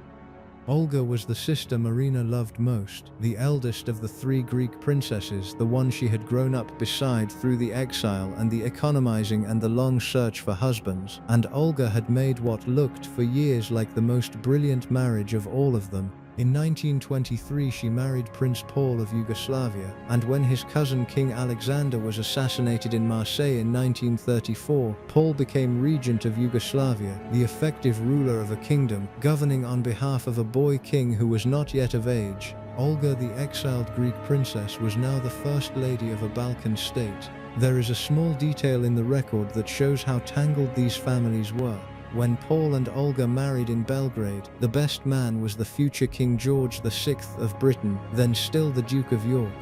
Olga was the sister Marina loved most, the eldest of the three Greek princesses, the one she had grown up beside through the exile and the economizing and the long search for husbands, and Olga had made what looked for years like the most brilliant marriage of all of them. In 1923 she married Prince Paul of Yugoslavia, and when his cousin King Alexander was assassinated in Marseille in 1934, Paul became regent of Yugoslavia, the effective ruler of a kingdom, governing on behalf of a boy king who was not yet of age. Olga, the exiled Greek princess, was now the first lady of a Balkan state. There is a small detail in the record that shows how tangled these families were. When Paul and Olga married in Belgrade, the best man was the future King George VI of Britain, then still the Duke of York.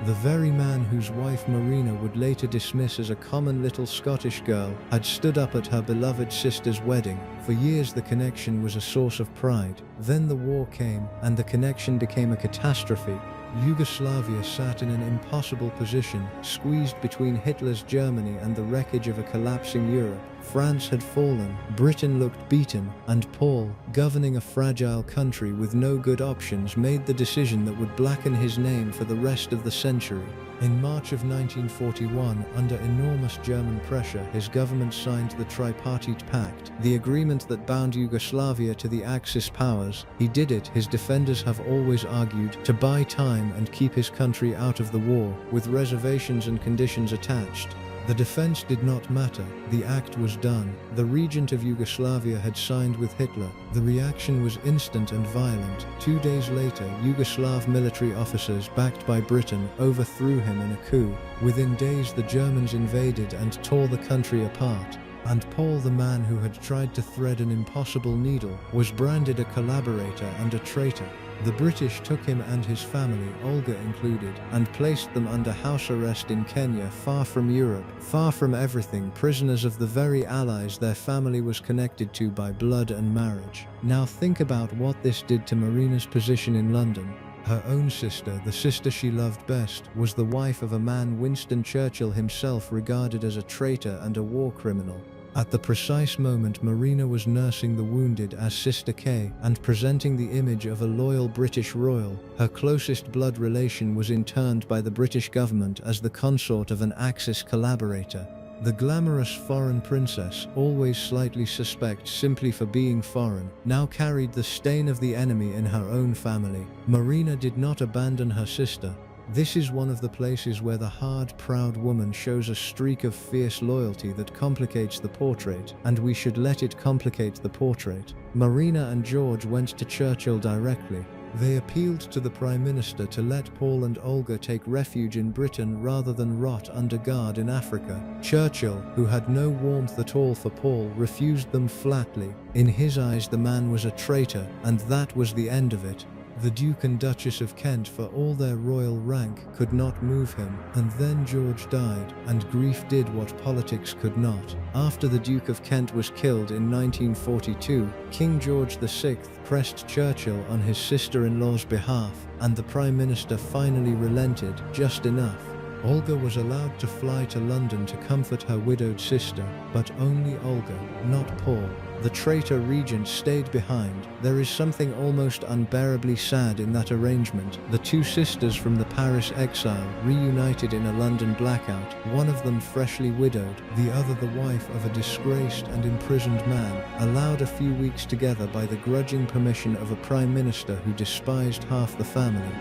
The very man whose wife Marina would later dismiss as a common little Scottish girl had stood up at her beloved sister's wedding. For years the connection was a source of pride. Then the war came, and the connection became a catastrophe. Yugoslavia sat in an impossible position, squeezed between Hitler's Germany and the wreckage of a collapsing Europe. France had fallen, Britain looked beaten, and Paul, governing a fragile country with no good options, made the decision that would blacken his name for the rest of the century. In March of 1941, under enormous German pressure, his government signed the Tripartite Pact, the agreement that bound Yugoslavia to the Axis powers. He did it, his defenders have always argued, to buy time and keep his country out of the war, with reservations and conditions attached. The defense did not matter. The act was done. The regent of Yugoslavia had signed with Hitler. The reaction was instant and violent. 2 days later, Yugoslav military officers, backed by Britain, overthrew him in a coup. Within days, the Germans invaded and tore the country apart. And Paul, the man who had tried to thread an impossible needle, was branded a collaborator and a traitor. The British took him and his family, Olga included, and placed them under house arrest in Kenya, far from Europe, far from everything, prisoners of the very allies their family was connected to by blood and marriage. Now think about what this did to Marina's position in London. Her own sister, the sister she loved best, was the wife of a man Winston Churchill himself regarded as a traitor and a war criminal. At the precise moment Marina was nursing the wounded as Sister Kay and presenting the image of a loyal British royal, her closest blood relation was interned by the British government as the consort of an Axis collaborator. The glamorous foreign princess, always slightly suspect simply for being foreign, now carried the stain of the enemy in her own family. Marina did not abandon her sister. This is one of the places where the hard, proud woman shows a streak of fierce loyalty that complicates the portrait, and we should let it complicate the portrait. Marina and George went to Churchill directly. They appealed to the Prime Minister to let Paul and Olga take refuge in Britain rather than rot under guard in Africa. Churchill, who had no warmth at all for Paul, refused them flatly. In his eyes the man was a traitor, and that was the end of it. The Duke and Duchess of Kent, for all their royal rank, could not move him, and then George died, and grief did what politics could not. After the Duke of Kent was killed in 1942, King George VI pressed Churchill on his sister-in-law's behalf, and the Prime Minister finally relented, just enough. Olga was allowed to fly to London to comfort her widowed sister, but only Olga, not Paul. The traitor regent stayed behind. There is something almost unbearably sad in that arrangement. The two sisters from the Paris exile reunited in a London blackout, one of them freshly widowed, the other the wife of a disgraced and imprisoned man, allowed a few weeks together by the grudging permission of a prime minister who despised half the family.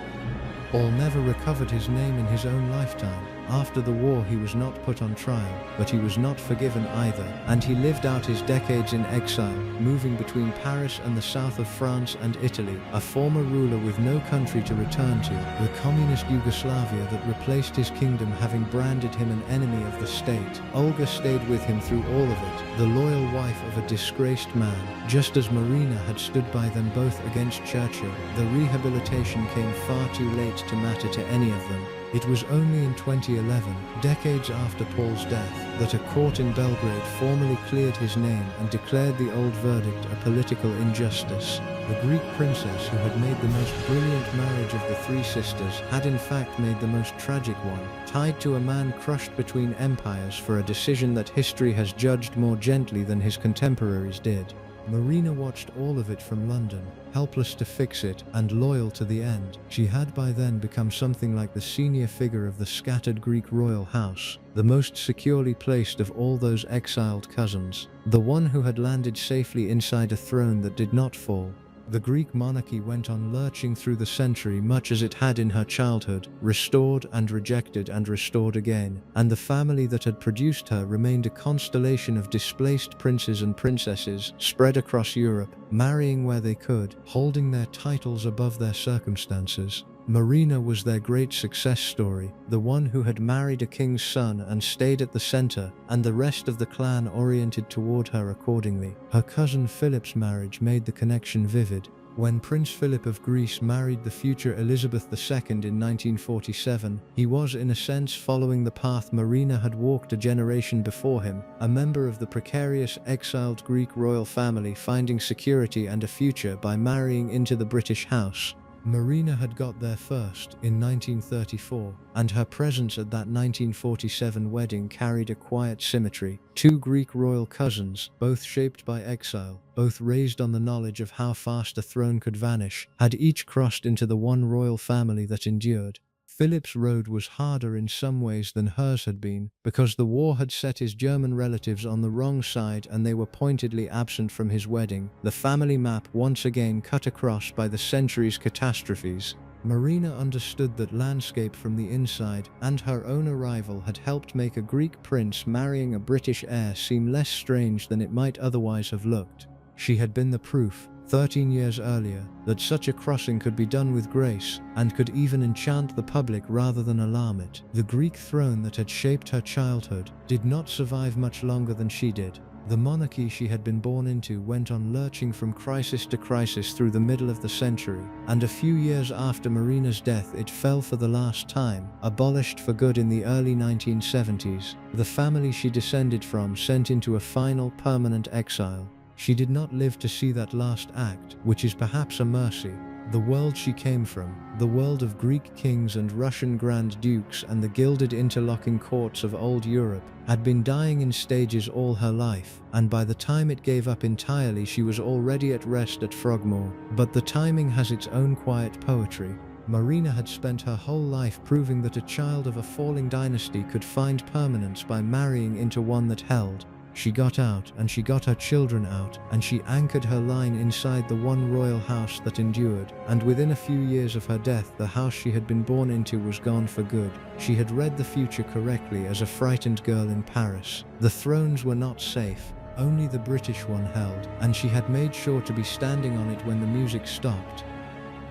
Paul never recovered his name in his own lifetime. After the war he was not put on trial, but he was not forgiven either, and he lived out his decades in exile, moving between Paris and the south of France and Italy, a former ruler with no country to return to, the communist Yugoslavia that replaced his kingdom having branded him an enemy of the state. Olga stayed with him through all of it, the loyal wife of a disgraced man, just as Marina had stood by them both against Churchill. The rehabilitation came far too late to matter to any of them. It was only in 2011, decades after Paul's death, that a court in Belgrade formally cleared his name and declared the old verdict a political injustice. The Greek princess who had made the most brilliant marriage of the three sisters had in fact made the most tragic one, tied to a man crushed between empires for a decision that history has judged more gently than his contemporaries did. Marina watched all of it from London, helpless to fix it and loyal to the end. She had by then become something like the senior figure of the scattered Greek royal house, the most securely placed of all those exiled cousins, the one who had landed safely inside a throne that did not fall. The Greek monarchy went on lurching through the century much as it had in her childhood, restored and rejected and restored again, and the family that had produced her remained a constellation of displaced princes and princesses spread across Europe, marrying where they could, holding their titles above their circumstances. Marina was their great success story, the one who had married a king's son and stayed at the center, and the rest of the clan oriented toward her accordingly. Her cousin Philip's marriage made the connection vivid. When Prince Philip of Greece married the future Elizabeth II in 1947, he was in a sense following the path Marina had walked a generation before him, a member of the precarious exiled Greek royal family finding security and a future by marrying into the British house. Marina had got there first, in 1934, and her presence at that 1947 wedding carried a quiet symmetry. Two Greek royal cousins, both shaped by exile, both raised on the knowledge of how fast a throne could vanish, had each crossed into the one royal family that endured. Philip's road was harder in some ways than hers had been, because the war had set his German relatives on the wrong side and they were pointedly absent from his wedding, the family map once again cut across by the century's catastrophes. Marina understood that landscape from the inside, and her own arrival had helped make a Greek prince marrying a British heir seem less strange than it might otherwise have looked. She had been the proof, 13 years earlier, that such a crossing could be done with grace, and could even enchant the public rather than alarm it. The Greek throne that had shaped her childhood did not survive much longer than she did. The monarchy she had been born into went on lurching from crisis to crisis through the middle of the century, and a few years after Marina's death it fell for the last time, abolished for good in the early 1970s. The family she descended from sent into a final permanent exile. She did not live to see that last act, which is perhaps a mercy. The world she came from, the world of Greek kings and Russian Grand Dukes and the gilded interlocking courts of old Europe, had been dying in stages all her life, and by the time it gave up entirely she was already at rest at Frogmore. But the timing has its own quiet poetry. Marina had spent her whole life proving that a child of a falling dynasty could find permanence by marrying into one that held. She got out, and she got her children out, and she anchored her line inside the one royal house that endured, and within a few years of her death the house she had been born into was gone for good. She had read the future correctly as a frightened girl in Paris. The thrones were not safe, only the British one held, and she had made sure to be standing on it when the music stopped.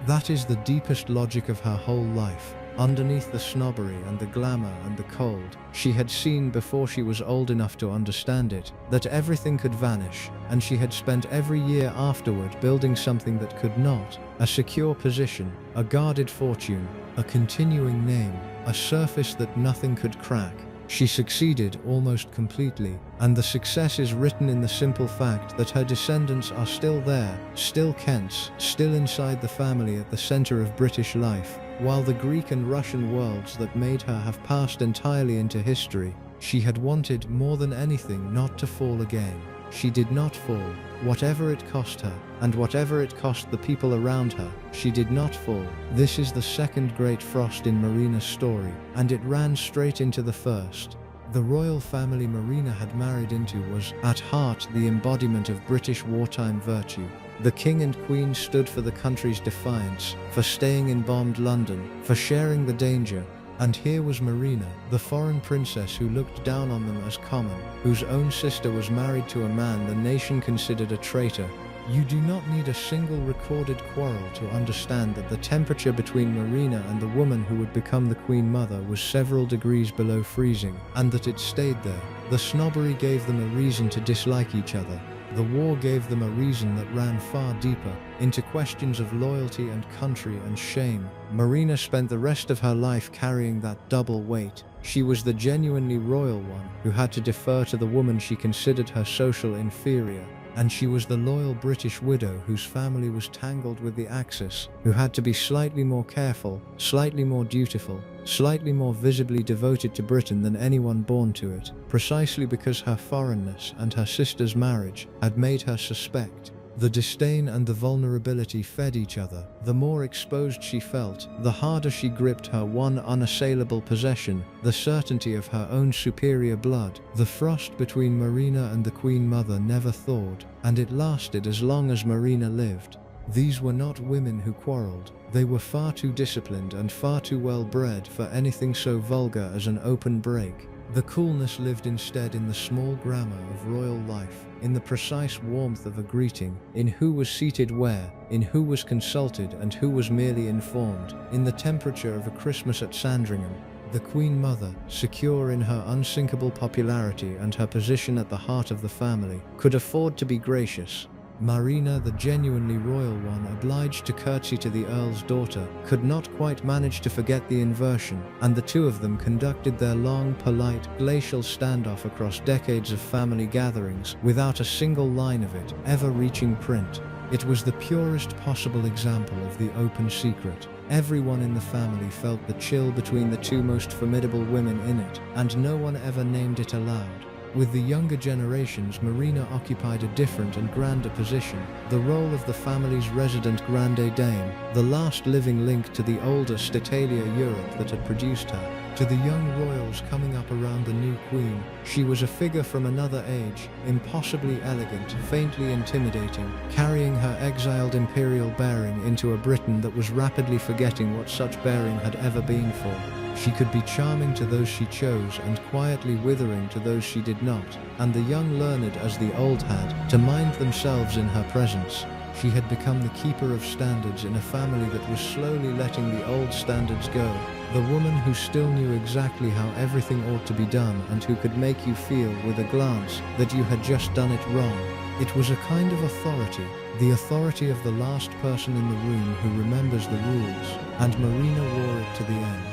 That is the deepest logic of her whole life. Underneath the snobbery and the glamour and the cold, she had seen before she was old enough to understand it, that everything could vanish, and she had spent every year afterward building something that could not, a secure position, a guarded fortune, a continuing name, a surface that nothing could crack. She succeeded almost completely, and the success is written in the simple fact that her descendants are still there, still Kents, still inside the family at the center of British life. While the Greek and Russian worlds that made her have passed entirely into history, she had wanted more than anything not to fall again. She did not fall, whatever it cost her, and whatever it cost the people around her, she did not fall. This is the second great frost in Marina's story, and it ran straight into the first. The royal family Marina had married into was, at heart, the embodiment of British wartime virtue. The king and queen stood for the country's defiance, for staying in bombed London, for sharing the danger. And here was Marina, the foreign princess who looked down on them as common, whose own sister was married to a man the nation considered a traitor. You do not need a single recorded quarrel to understand that the temperature between Marina and the woman who would become the Queen Mother was several degrees below freezing, and that it stayed there. The snobbery gave them a reason to dislike each other. The war gave them a reason that ran far deeper, into questions of loyalty and country and shame. Marina spent the rest of her life carrying that double weight. She was the genuinely royal one, who had to defer to the woman she considered her social inferior. and she was the loyal British widow whose family was tangled with the Axis, who had to be slightly more careful, slightly more dutiful, slightly more visibly devoted to Britain than anyone born to it, precisely because her foreignness and her sister's marriage had made her suspect. The disdain and the vulnerability fed each other. The more exposed she felt, the harder she gripped her one unassailable possession, the certainty of her own superior blood. The frost between Marina and the Queen Mother never thawed, and it lasted as long as Marina lived. These were not women who quarreled. They were far too disciplined and far too well bred for anything so vulgar as an open break. The coolness lived instead in the small grammar of royal life, in the precise warmth of a greeting, in who was seated where, in who was consulted and who was merely informed, in the temperature of a Christmas at Sandringham. The Queen Mother, secure in her unsinkable popularity and her position at the heart of the family, could afford to be gracious. Marina, the genuinely royal one, obliged to curtsy to the Earl's daughter, could not quite manage to forget the inversion, and the two of them conducted their long, polite, glacial standoff across decades of family gatherings without a single line of it ever reaching print. It was the purest possible example of the open secret. Everyone in the family felt the chill between the two most formidable women in it, and no one ever named it aloud. With the younger generations, Marina occupied a different and grander position, the role of the family's resident grande dame, the last living link to the older Statalia Europe that had produced her. To the young royals coming up around the new queen, she was a figure from another age, impossibly elegant, faintly intimidating, carrying her exiled imperial bearing into a Britain that was rapidly forgetting what such bearing had ever been for. She could be charming to those she chose and quietly withering to those she did not, and the young learned as the old had to mind themselves in her presence. She had become the keeper of standards in a family that was slowly letting the old standards go, the woman who still knew exactly how everything ought to be done and who could make you feel with a glance that you had just done it wrong. It was a kind of authority, the authority of the last person in the room who remembers the rules, and Marina wore it to the end.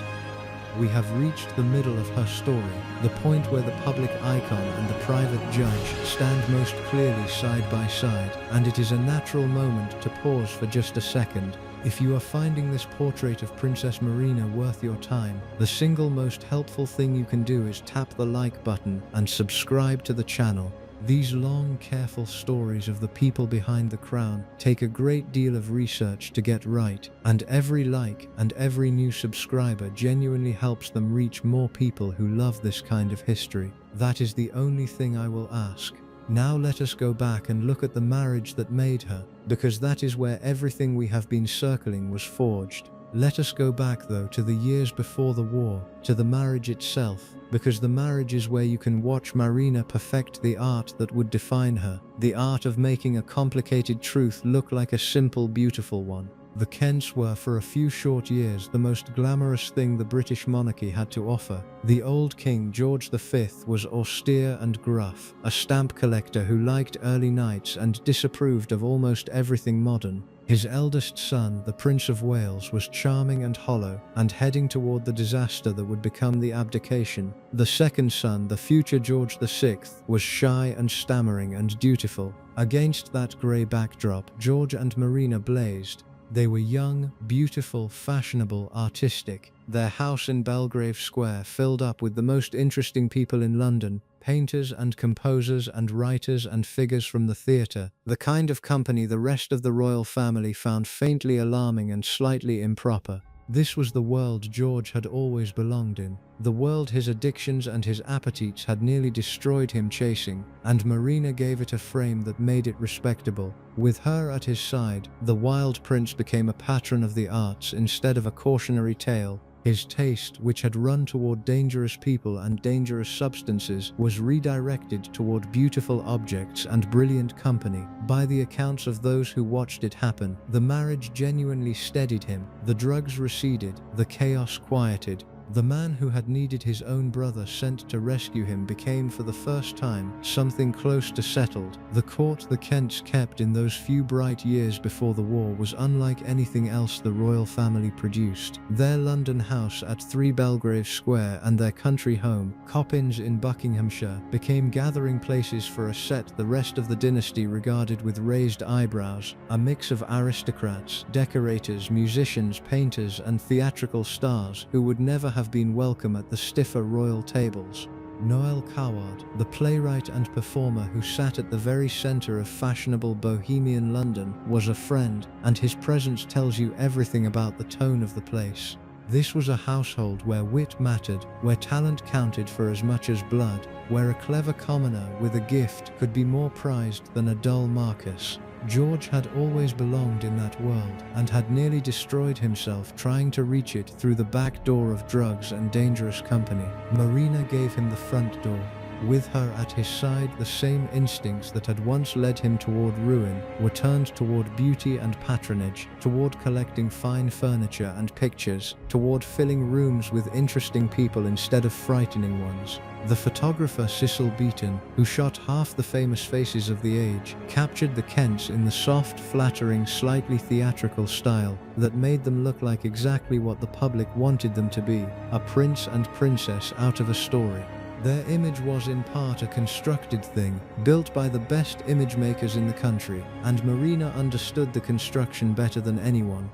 We have reached the middle of her story, the point where the public icon and the private judge stand most clearly side by side, and it is a natural moment to pause for just a second. If you are finding this portrait of Princess Marina worth your time, the single most helpful thing you can do is tap the like button and subscribe to the channel. These long, careful stories of the people behind the crown take a great deal of research to get right, and every like and every new subscriber genuinely helps them reach more people who love this kind of history. That is the only thing I will ask. Now let us go back and look at the marriage that made her, because that is where everything we have been circling was forged. Let us go back, though, to the years before the war, to the marriage itself, because the marriage is where you can watch Marina perfect the art that would define her, the art of making a complicated truth look like a simple, beautiful one. The Kents were, for a few short years, the most glamorous thing the British monarchy had to offer. The old King George V was austere and gruff, a stamp collector who liked early nights and disapproved of almost everything modern. His eldest son, the Prince of Wales, was charming and hollow, and heading toward the disaster that would become the abdication. The second son, the future George VI, was shy and stammering and dutiful. Against that grey backdrop, George and Marina blazed. They were young, beautiful, fashionable, artistic. Their house in Belgrave Square filled up with the most interesting people in London, painters and composers and writers and figures from the theatre, the kind of company the rest of the royal family found faintly alarming and slightly improper. This was the world George had always belonged in, the world his addictions and his appetites had nearly destroyed him chasing, and Marina gave it a frame that made it respectable. With her at his side, the wild prince became a patron of the arts instead of a cautionary tale. His taste, which had run toward dangerous people and dangerous substances, was redirected toward beautiful objects and brilliant company. By the accounts of those who watched it happen, the marriage genuinely steadied him. The drugs receded, the chaos quieted. The man who had needed his own brother sent to rescue him became for the first time something close to settled. The court the Kents kept in those few bright years before the war was unlike anything else the royal family produced. Their London house at 3 Belgrave Square and their country home, Coppins in Buckinghamshire, became gathering places for a set the rest of the dynasty regarded with raised eyebrows, a mix of aristocrats, decorators, musicians, painters, and theatrical stars who would never have been welcome at the stiffer royal tables. Noel Coward, the playwright and performer who sat at the very center of fashionable bohemian London, was a friend, and his presence tells you everything about the tone of the place. This was a household where wit mattered, where talent counted for as much as blood, where a clever commoner with a gift could be more prized than a dull Marcus. George had always belonged in that world and had nearly destroyed himself trying to reach it through the back door of drugs and dangerous company. Marina gave him the front door. With her at his side, the same instincts that had once led him toward ruin were turned toward beauty and patronage, toward collecting fine furniture and pictures, toward filling rooms with interesting people instead of frightening ones. The photographer Cecil Beaton, who shot half the famous faces of the age, captured the Kents in the soft, flattering, slightly theatrical style that made them look like exactly what the public wanted them to be, a prince and princess out of a story. Their image was in part a constructed thing, built by the best image makers in the country, and Marina understood the construction better than anyone.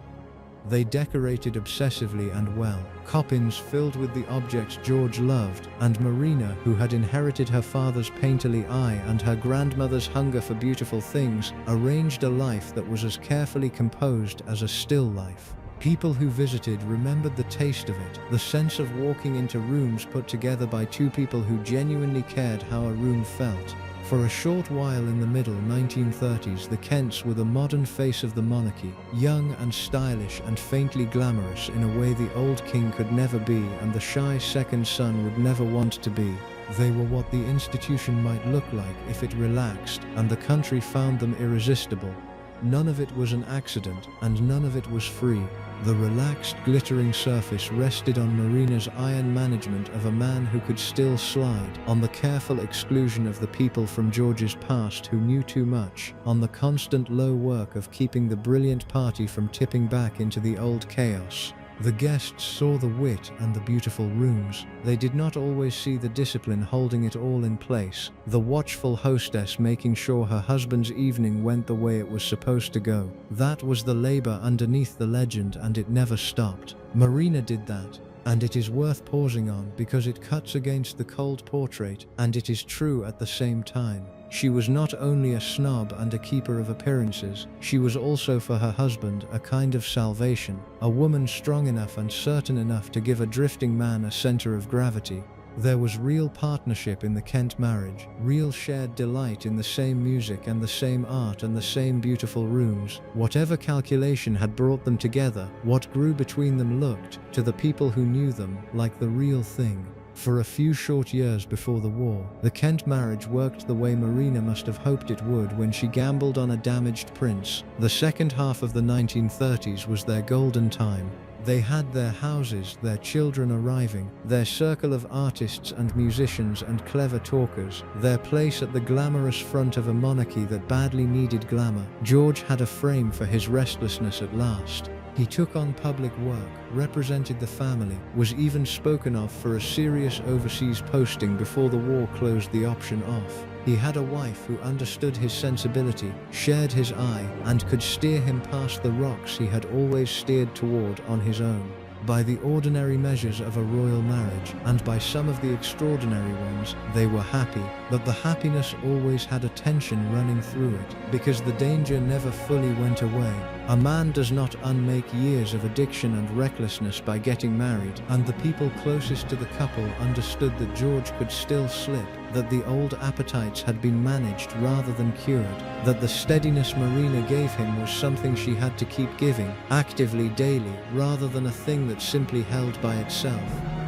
They decorated obsessively and well. Coppins filled with the objects George loved, and Marina, who had inherited her father's painterly eye and her grandmother's hunger for beautiful things, arranged a life that was as carefully composed as a still life. People who visited remembered the taste of it, the sense of walking into rooms put together by two people who genuinely cared how a room felt. For a short while in the middle 1930s, the Kents were the modern face of the monarchy, young and stylish and faintly glamorous in a way the old king could never be and the shy second son would never want to be. They were what the institution might look like if it relaxed, and the country found them irresistible. None of it was an accident, and none of it was free. The relaxed, glittering surface rested on Marina's iron management of a man who could still slide, on the careful exclusion of the people from George's past who knew too much, on the constant low work of keeping the brilliant party from tipping back into the old chaos. The guests saw the wit and the beautiful rooms. They did not always see the discipline holding it all in place, the watchful hostess making sure her husband's evening went the way it was supposed to go. That was the labor underneath the legend, and it never stopped. Marina did that, and it is worth pausing on because it cuts against the cold portrait, and it is true at the same time. She was not only a snob and a keeper of appearances, she was also for her husband a kind of salvation, a woman strong enough and certain enough to give a drifting man a center of gravity. There was real partnership in the Kent marriage, real shared delight in the same music and the same art and the same beautiful rooms. Whatever calculation had brought them together, what grew between them looked, to the people who knew them, like the real thing. For a few short years before the war, the Kent marriage worked the way Marina must have hoped it would when she gambled on a damaged prince. The second half of the 1930s was their golden time. They had their houses, their children arriving, their circle of artists and musicians and clever talkers, their place at the glamorous front of a monarchy that badly needed glamour. George had a frame for his restlessness at last. He took on public work, represented the family, was even spoken of for a serious overseas posting before the war closed the option off. He had a wife who understood his sensibility, shared his eye, and could steer him past the rocks he had always steered toward on his own. By the ordinary measures of a royal marriage, and by some of the extraordinary ones, they were happy, but the happiness always had a tension running through it, because the danger never fully went away. A man does not unmake years of addiction and recklessness by getting married, and the people closest to the couple understood that George could still slip, that the old appetites had been managed rather than cured, that the steadiness Marina gave him was something she had to keep giving, actively daily, rather than a thing that simply held by itself.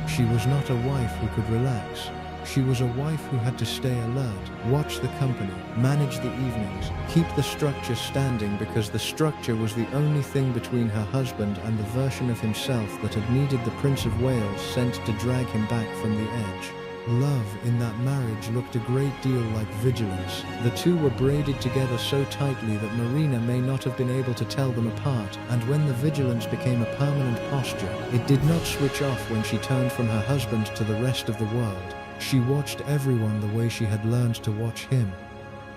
She was not a wife who could relax. She was a wife who had to stay alert, watch the company, manage the evenings, keep the structure standing because the structure was the only thing between her husband and the version of himself that had needed the Prince of Wales sent to drag him back from the edge. Love in that marriage looked a great deal like vigilance. The two were braided together so tightly that Marina may not have been able to tell them apart, and when the vigilance became a permanent posture, it did not switch off when she turned from her husband to the rest of the world. She watched everyone the way she had learned to watch him.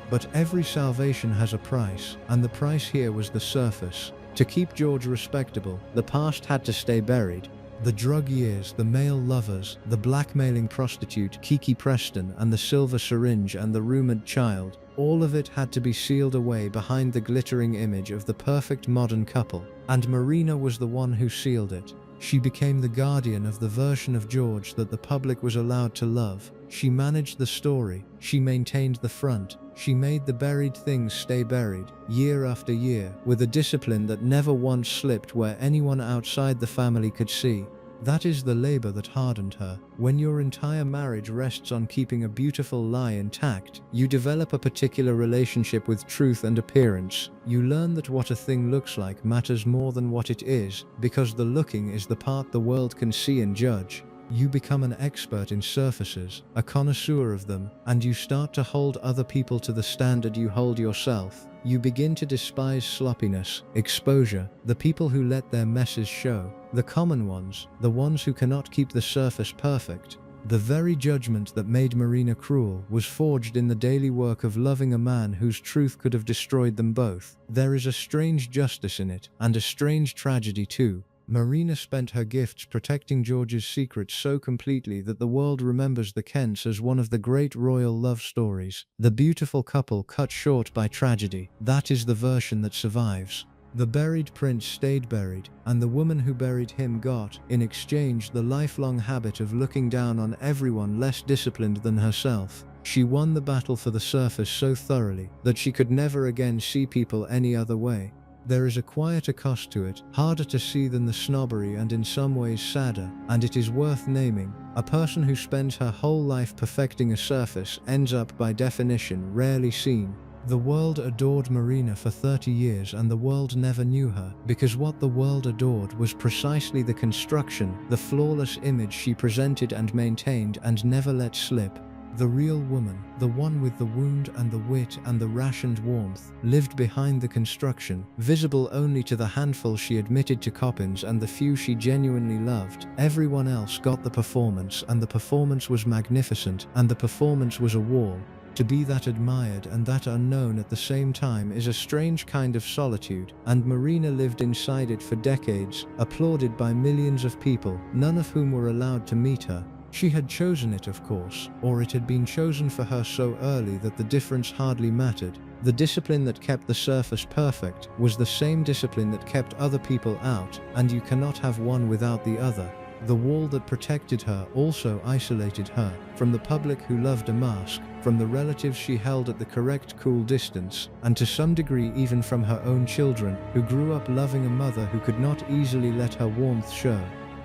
But every salvation has a price, and the price here was the surface. To keep George respectable, the past had to stay buried. The drug years, the male lovers, the blackmailing prostitute Kiki Preston and the silver syringe and the rumored child, all of it had to be sealed away behind the glittering image of the perfect modern couple. And Marina was the one who sealed it. She became the guardian of the version of George that the public was allowed to love. She managed the story, she maintained the front, she made the buried things stay buried, year after year, with a discipline that never once slipped where anyone outside the family could see. That is the labor that hardened her. When your entire marriage rests on keeping a beautiful lie intact, you develop a particular relationship with truth and appearance. You learn that what a thing looks like matters more than what it is, because the looking is the part the world can see and judge. You become an expert in surfaces, a connoisseur of them, and you start to hold other people to the standard you hold yourself. You begin to despise sloppiness, exposure, the people who let their messes show, the common ones, the ones who cannot keep the surface perfect. The very judgment that made Marina cruel was forged in the daily work of loving a man whose truth could have destroyed them both. There is a strange justice in it, and a strange tragedy too. Marina spent her gifts protecting George's secrets so completely that the world remembers the Kents as one of the great royal love stories. The beautiful couple cut short by tragedy. That is the version that survives. The buried prince stayed buried, and the woman who buried him got, in exchange, the lifelong habit of looking down on everyone less disciplined than herself. She won the battle for the surface so thoroughly that she could never again see people any other way. There is a quieter cost to it, harder to see than the snobbery and in some ways sadder, and it is worth naming. A person who spends her whole life perfecting a surface ends up, by definition, rarely seen. The world adored Marina for 30 years and the world never knew her, because what the world adored was precisely the construction, the flawless image she presented and maintained and never let slip. The real woman, the one with the wound and the wit and the rationed warmth, lived behind the construction, visible only to the handful she admitted to Coppins and the few she genuinely loved. Everyone else got the performance, and the performance was magnificent, and the performance was a wall. To be that admired and that unknown at the same time is a strange kind of solitude, and Marina lived inside it for decades, applauded by millions of people, none of whom were allowed to meet her. She had chosen it, of course, or it had been chosen for her so early that the difference hardly mattered. The discipline that kept the surface perfect was the same discipline that kept other people out, and you cannot have one without the other. The wall that protected her also isolated her, from the public who loved a mask, from the relatives she held at the correct cool distance, and to some degree even from her own children, who grew up loving a mother who could not easily let her warmth show.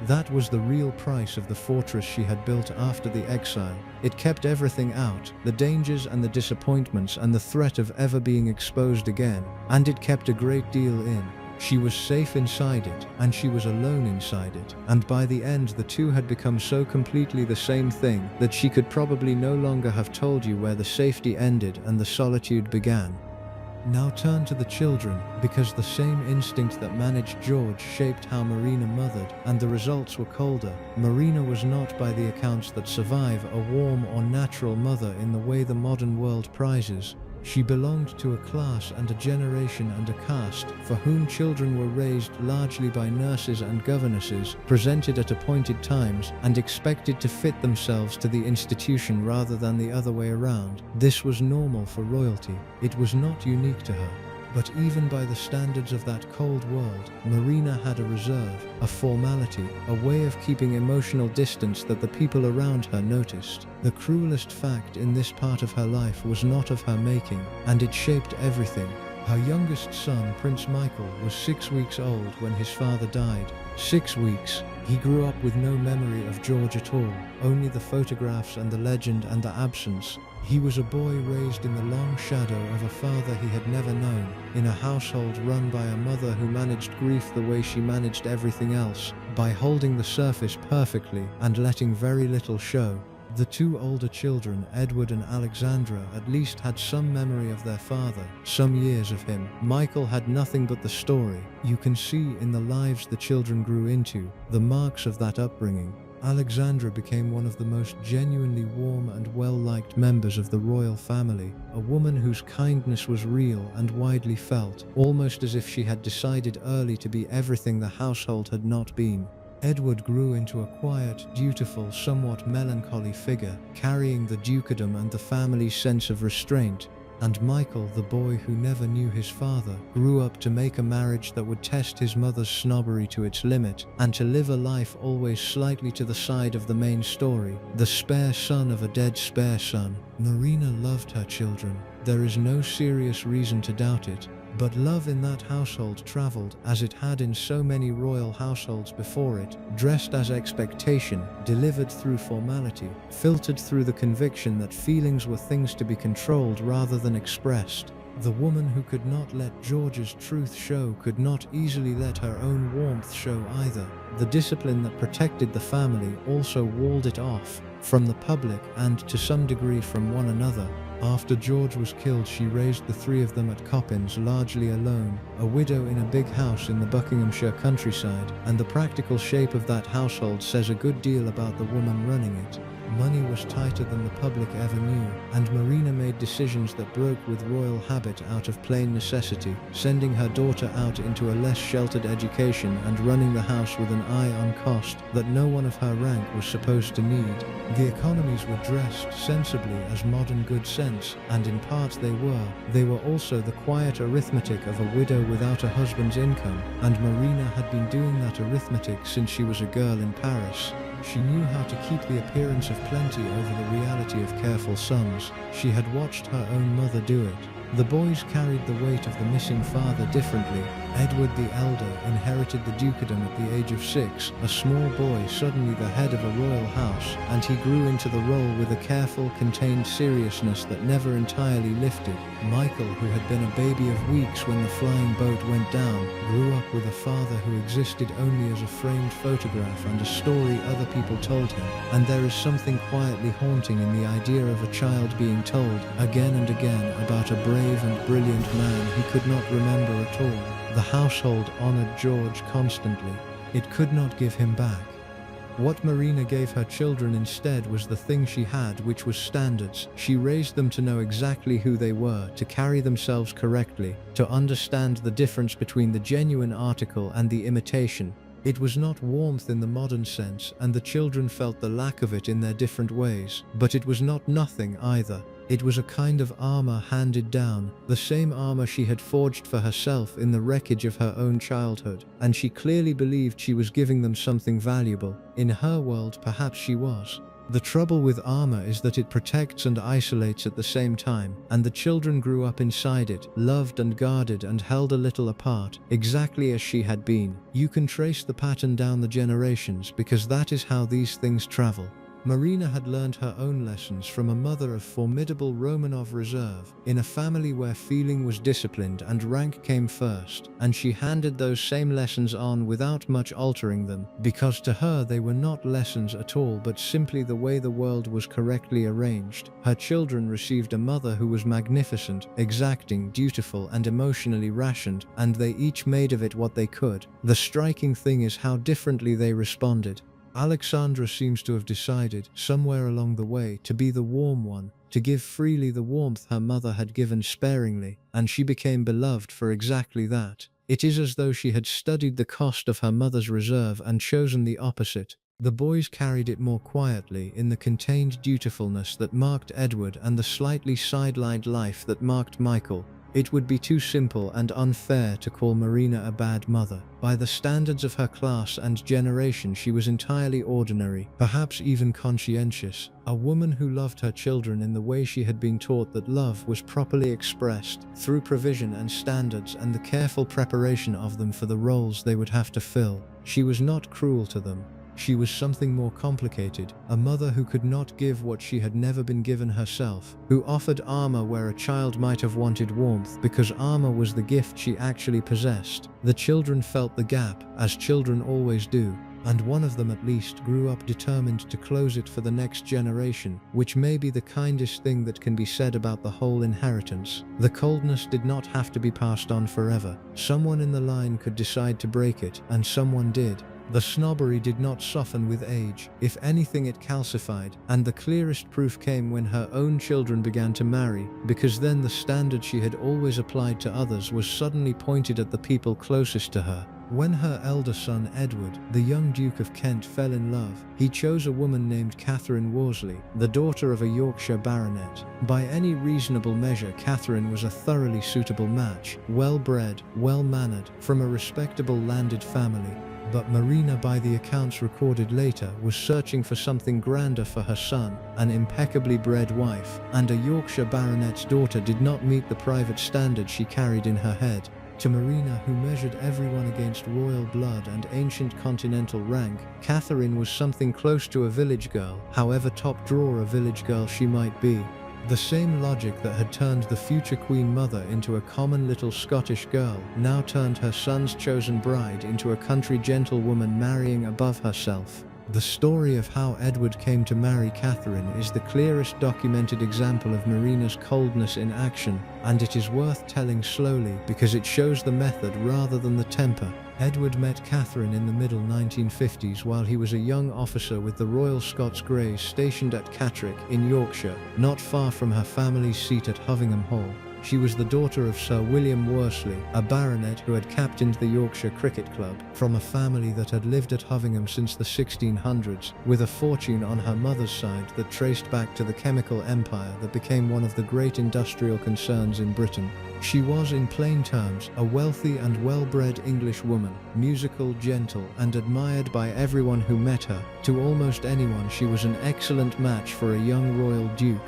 That was the real price of the fortress she had built after the exile. It kept everything out, the dangers and the disappointments and the threat of ever being exposed again, and it kept a great deal in. She was safe inside it, and she was alone inside it, and by the end the two had become so completely the same thing that she could probably no longer have told you where the safety ended and the solitude began. Now turn to the children, because the same instinct that managed George shaped how Marina mothered, and the results were colder. Marina was not, by the accounts that survive, a warm or natural mother in the way the modern world prizes. She belonged to a class and a generation and a caste for whom children were raised largely by nurses and governesses, presented at appointed times, and expected to fit themselves to the institution rather than the other way around. This was normal for royalty. It was not unique to her. But even by the standards of that cold world, Marina had a reserve, a formality, a way of keeping emotional distance that the people around her noticed. The cruelest fact in this part of her life was not of her making, and it shaped everything. Her youngest son, Prince Michael, was 6 weeks old when his father died. 6 weeks. He grew up with no memory of George at all, only the photographs and the legend and the absence. He was a boy raised in the long shadow of a father he had never known, in a household run by a mother who managed grief the way she managed everything else, by holding the surface perfectly and letting very little show. The two older children, Edward and Alexandra, at least had some memory of their father, some years of him. Michael had nothing but the story. You can see in the lives the children grew into, the marks of that upbringing. Alexandra became one of the most genuinely warm and well-liked members of the royal family, a woman whose kindness was real and widely felt, almost as if she had decided early to be everything the household had not been. Edward grew into a quiet, dutiful, somewhat melancholy figure, carrying the dukedom and the family's sense of restraint. And Michael, the boy who never knew his father, grew up to make a marriage that would test his mother's snobbery to its limit, and to live a life always slightly to the side of the main story, the spare son of a dead spare son. Marina loved her children. There is no serious reason to doubt it. But love in that household traveled, as it had in so many royal households before it, dressed as expectation, delivered through formality, filtered through the conviction that feelings were things to be controlled rather than expressed. The woman who could not let George's truth show could not easily let her own warmth show either. The discipline that protected the family also walled it off, from the public and to some degree from one another. After George was killed, she raised the three of them at Coppins largely alone, a widow in a big house in the Buckinghamshire countryside, and the practical shape of that household says a good deal about the woman running it. Money was tighter than the public ever knew, and Marina made decisions that broke with royal habit out of plain necessity, sending her daughter out into a less sheltered education and running the house with an eye on cost that no one of her rank was supposed to need. The economies were dressed sensibly as modern good sense, and in part they were. They were also the quiet arithmetic of a widow without a husband's income, and Marina had been doing that arithmetic since she was a girl in Paris. She knew how to keep the appearance of plenty over the reality of careful sums. She had watched her own mother do it. The boys carried the weight of the missing father differently. Edward the elder inherited the dukedom at the age of 6, a small boy suddenly the head of a royal house, and he grew into the role with a careful, contained seriousness that never entirely lifted. Michael, who had been a baby of weeks when the flying boat went down, grew up with a father who existed only as a framed photograph and a story other people told him, and there is something quietly haunting in the idea of a child being told, again and again, about a brave and brilliant man he could not remember at all. The household honored George constantly. It could not give him back. What Marina gave her children instead was the thing she had, which was standards. She raised them to know exactly who they were, to carry themselves correctly, to understand the difference between the genuine article and the imitation. It was not warmth in the modern sense, and the children felt the lack of it in their different ways, but it was not nothing either. It was a kind of armor handed down, the same armor she had forged for herself in the wreckage of her own childhood, and she clearly believed she was giving them something valuable. In her world, perhaps she was. The trouble with armor is that it protects and isolates at the same time, and the children grew up inside it, loved and guarded and held a little apart, exactly as she had been. You can trace the pattern down the generations because that is how these things travel. Marina had learned her own lessons from a mother of formidable Romanov reserve, in a family where feeling was disciplined and rank came first, and she handed those same lessons on without much altering them, because to her they were not lessons at all but simply the way the world was correctly arranged. Her children received a mother who was magnificent, exacting, dutiful, and emotionally rationed, and they each made of it what they could. The striking thing is how differently they responded. Alexandra seems to have decided, somewhere along the way, to be the warm one, to give freely the warmth her mother had given sparingly, and she became beloved for exactly that. It is as though she had studied the cost of her mother's reserve and chosen the opposite. The boys carried it more quietly, in the contained dutifulness that marked Edward and the slightly sidelined life that marked Michael. It would be too simple and unfair to call Marina a bad mother. By the standards of her class and generation, she was entirely ordinary, perhaps even conscientious, a woman who loved her children in the way she had been taught that love was properly expressed, through provision and standards and the careful preparation of them for the roles they would have to fill. She was not cruel to them. She was something more complicated, a mother who could not give what she had never been given herself, who offered armor where a child might have wanted warmth because armor was the gift she actually possessed. The children felt the gap, as children always do, and one of them at least grew up determined to close it for the next generation, which may be the kindest thing that can be said about the whole inheritance. The coldness did not have to be passed on forever. Someone in the line could decide to break it, and someone did. The snobbery did not soften with age. If anything, it calcified, and the clearest proof came when her own children began to marry, because then the standard she had always applied to others was suddenly pointed at the people closest to her. When her elder son Edward, the young Duke of Kent, fell in love, he chose a woman named Catherine Worsley, the daughter of a Yorkshire baronet. By any reasonable measure, Catherine was a thoroughly suitable match, well-bred, well-mannered, from a respectable landed family. But Marina, by the accounts recorded later, was searching for something grander for her son. An impeccably bred wife and a Yorkshire baronet's daughter did not meet the private standard she carried in her head. To Marina, who measured everyone against royal blood and ancient continental rank, Catherine was something close to a village girl, however top drawer a village girl she might be. The same logic that had turned the future Queen Mother into a common little Scottish girl now turned her son's chosen bride into a country gentlewoman marrying above herself. The story of how Edward came to marry Catherine is the clearest documented example of Marina's coldness in action, and it is worth telling slowly because it shows the method rather than the temper. Edward met Catherine in the middle 1950s while he was a young officer with the Royal Scots Greys stationed at Catterick in Yorkshire, not far from her family's seat at Hovingham Hall. She was the daughter of Sir William Worsley, a baronet who had captained the Yorkshire Cricket Club, from a family that had lived at Hovingham since the 1600s, with a fortune on her mother's side that traced back to the chemical empire that became one of the great industrial concerns in Britain. She was, in plain terms, a wealthy and well-bred English woman, musical, gentle, and admired by everyone who met her. To almost anyone, she was an excellent match for a young royal duke.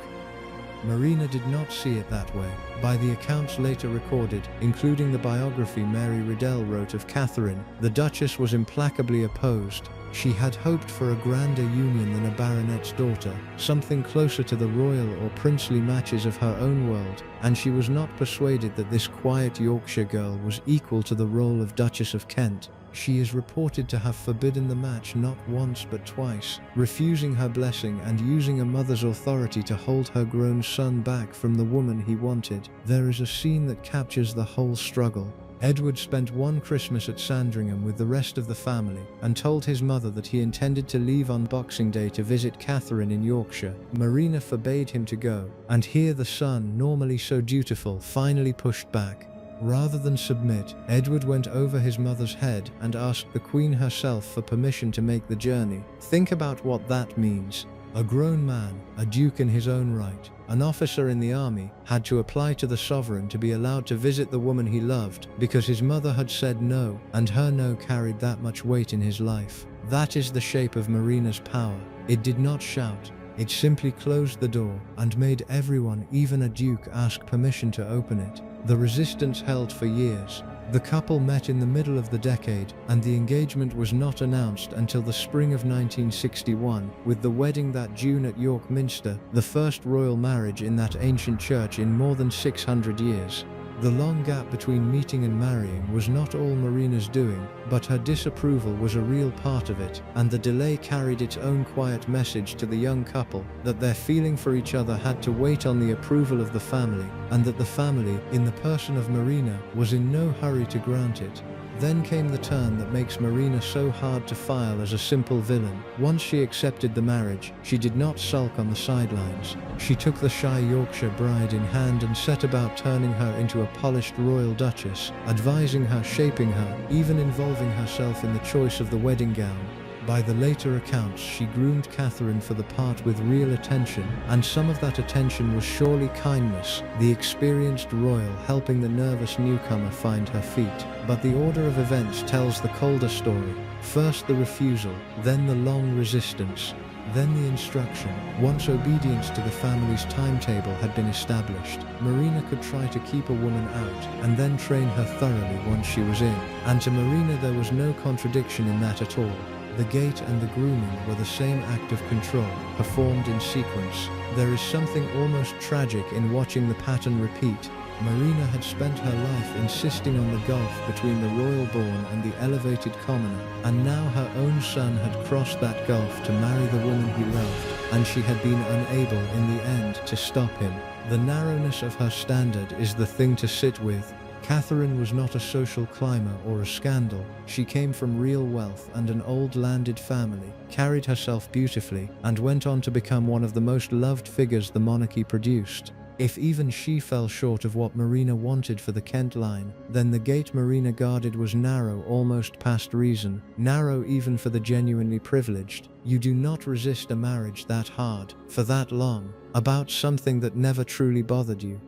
Marina did not see it that way. By the accounts later recorded, including the biography Mary Riddell wrote of Catherine, the Duchess was implacably opposed. She had hoped for a grander union than a baronet's daughter, something closer to the royal or princely matches of her own world, and she was not persuaded that this quiet Yorkshire girl was equal to the role of Duchess of Kent. She is reported to have forbidden the match not once but twice, refusing her blessing and using a mother's authority to hold her grown son back from the woman he wanted. There is a scene that captures the whole struggle. Edward spent one Christmas at Sandringham with the rest of the family and told his mother that he intended to leave on Boxing Day to visit Catherine in Yorkshire. Marina forbade him to go, and here the son, normally so dutiful, finally pushed back. Rather than submit, Edward went over his mother's head and asked the Queen herself for permission to make the journey. Think about what that means. A grown man, a duke in his own right, an officer in the army, had to apply to the sovereign to be allowed to visit the woman he loved because his mother had said no, and her no carried that much weight in his life. That is the shape of Marina's power. It did not shout. It simply closed the door and made everyone, even a duke, ask permission to open it. The resistance held for years. The couple met in the middle of the decade, and the engagement was not announced until the spring of 1961, with the wedding that June at York Minster, the first royal marriage in that ancient church in more than 600 years. The long gap between meeting and marrying was not all Marina's doing, but her disapproval was a real part of it, and the delay carried its own quiet message to the young couple that their feeling for each other had to wait on the approval of the family, and that the family, in the person of Marina, was in no hurry to grant it. Then came the turn that makes Marina so hard to file as a simple villain. Once she accepted the marriage, she did not sulk on the sidelines. She took the shy Yorkshire bride in hand and set about turning her into a polished royal duchess, advising her, shaping her, even involving herself in the choice of the wedding gown. By the later accounts, she groomed Catherine for the part with real attention, and some of that attention was surely kindness, the experienced royal helping the nervous newcomer find her feet. But the order of events tells the colder story. First the refusal, then the long resistance, then the instruction. Once obedience to the family's timetable had been established, Marina could try to keep a woman out, and then train her thoroughly once she was in. And to Marina there was no contradiction in that at all. The gait and the grooming were the same act of control, performed in sequence. There is something almost tragic in watching the pattern repeat. Marina had spent her life insisting on the gulf between the royal-born and the elevated commoner, and now her own son had crossed that gulf to marry the woman he loved, and she had been unable in the end to stop him. The narrowness of her standard is the thing to sit with. Catherine was not a social climber or a scandal. She came from real wealth and an old landed family, carried herself beautifully, and went on to become one of the most loved figures the monarchy produced. If even she fell short of what Marina wanted for the Kent line, then the gate Marina guarded was narrow almost past reason, narrow even for the genuinely privileged. You do not resist a marriage that hard, for that long, about something that never truly bothered you.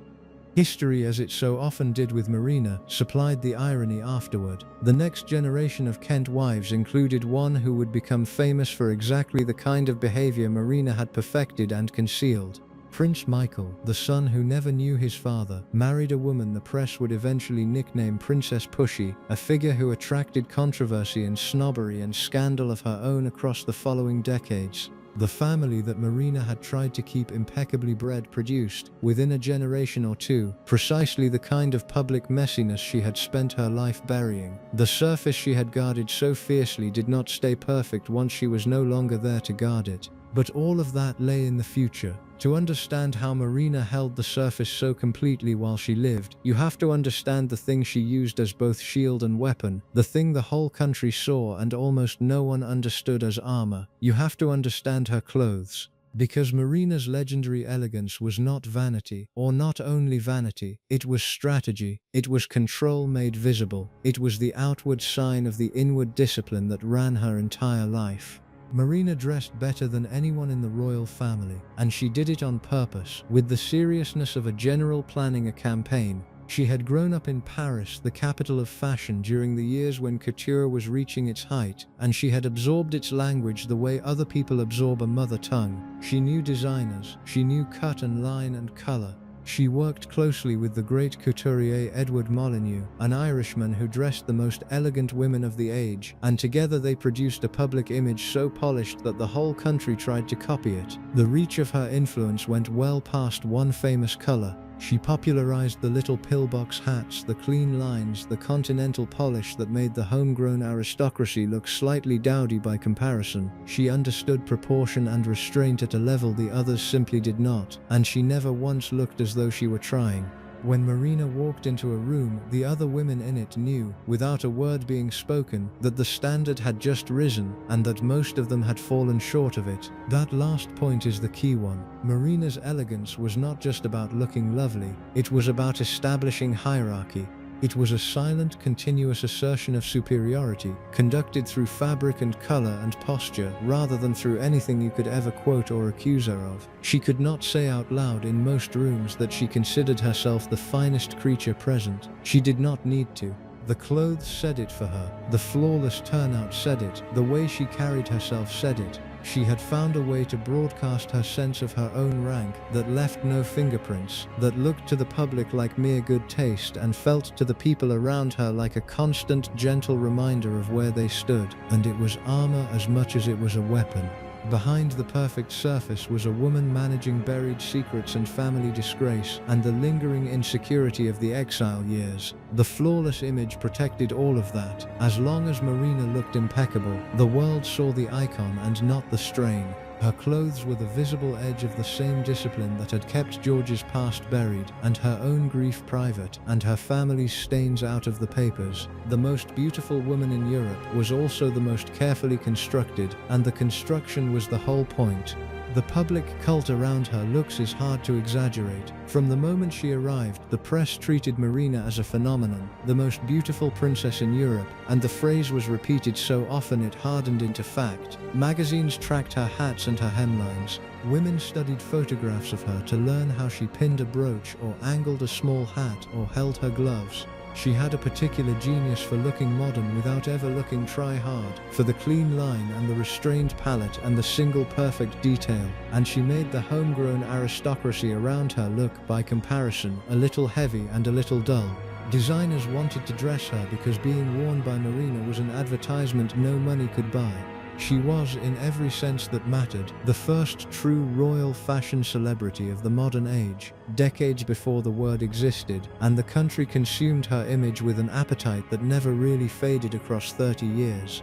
History, as it so often did with Marina, supplied the irony afterward. The next generation of Kent wives included one who would become famous for exactly the kind of behavior Marina had perfected and concealed. Prince Michael, the son who never knew his father, married a woman the press would eventually nickname Princess Pushy, a figure who attracted controversy and snobbery and scandal of her own across the following decades. The family that Marina had tried to keep impeccably bred produced, within a generation or two, precisely the kind of public messiness she had spent her life burying. The surface she had guarded so fiercely did not stay perfect once she was no longer there to guard it. But all of that lay in the future. To understand how Marina held the surface so completely while she lived, you have to understand the thing she used as both shield and weapon, the thing the whole country saw and almost no one understood as armor. You have to understand her clothes. Because Marina's legendary elegance was not vanity, or not only vanity, it was strategy, it was control made visible, it was the outward sign of the inward discipline that ran her entire life. Marina dressed better than anyone in the royal family, and she did it on purpose, with the seriousness of a general planning a campaign. She had grown up in Paris, the capital of fashion, during the years when couture was reaching its height, and she had absorbed its language the way other people absorb a mother tongue. She knew designers, she knew cut and line and color. She worked closely with the great couturier Edward Molyneux, an Irishman who dressed the most elegant women of the age, and together they produced a public image so polished that the whole country tried to copy it. The reach of her influence went well past one famous color. She popularized the little pillbox hats, the clean lines, the continental polish that made the homegrown aristocracy look slightly dowdy by comparison. She understood proportion and restraint at a level the others simply did not, and she never once looked as though she were trying. When Marina walked into a room, the other women in it knew, without a word being spoken, that the standard had just risen, and that most of them had fallen short of it. That last point is the key one. Marina's elegance was not just about looking lovely, it was about establishing hierarchy. It was a silent, continuous assertion of superiority, conducted through fabric and color and posture, rather than through anything you could ever quote or accuse her of. She could not say out loud in most rooms that she considered herself the finest creature present. She did not need to. The clothes said it for her. The flawless turnout said it. The way she carried herself said it. She had found a way to broadcast her sense of her own rank that left no fingerprints, that looked to the public like mere good taste and felt to the people around her like a constant, gentle reminder of where they stood. And it was armor as much as it was a weapon. Behind the perfect surface was a woman managing buried secrets and family disgrace, and the lingering insecurity of the exile years. The flawless image protected all of that. As long as Marina looked impeccable, the world saw the icon and not the strain. Her clothes were the visible edge of the same discipline that had kept George's past buried, and her own grief private, and her family's stains out of the papers. The most beautiful woman in Europe was also the most carefully constructed, and the construction was the whole point. The public cult around her looks is hard to exaggerate. From the moment she arrived, the press treated Marina as a phenomenon, the most beautiful princess in Europe, and the phrase was repeated so often it hardened into fact. Magazines tracked her hats and her hemlines. Women studied photographs of her to learn how she pinned a brooch or angled a small hat or held her gloves. She had a particular genius for looking modern without ever looking try-hard, for the clean line and the restrained palette and the single perfect detail, and she made the homegrown aristocracy around her look, by comparison, a little heavy and a little dull. Designers wanted to dress her because being worn by Marina was an advertisement no money could buy. She was, in every sense that mattered, the first true royal fashion celebrity of the modern age, decades before the word existed, and the country consumed her image with an appetite that never really faded across 30 years.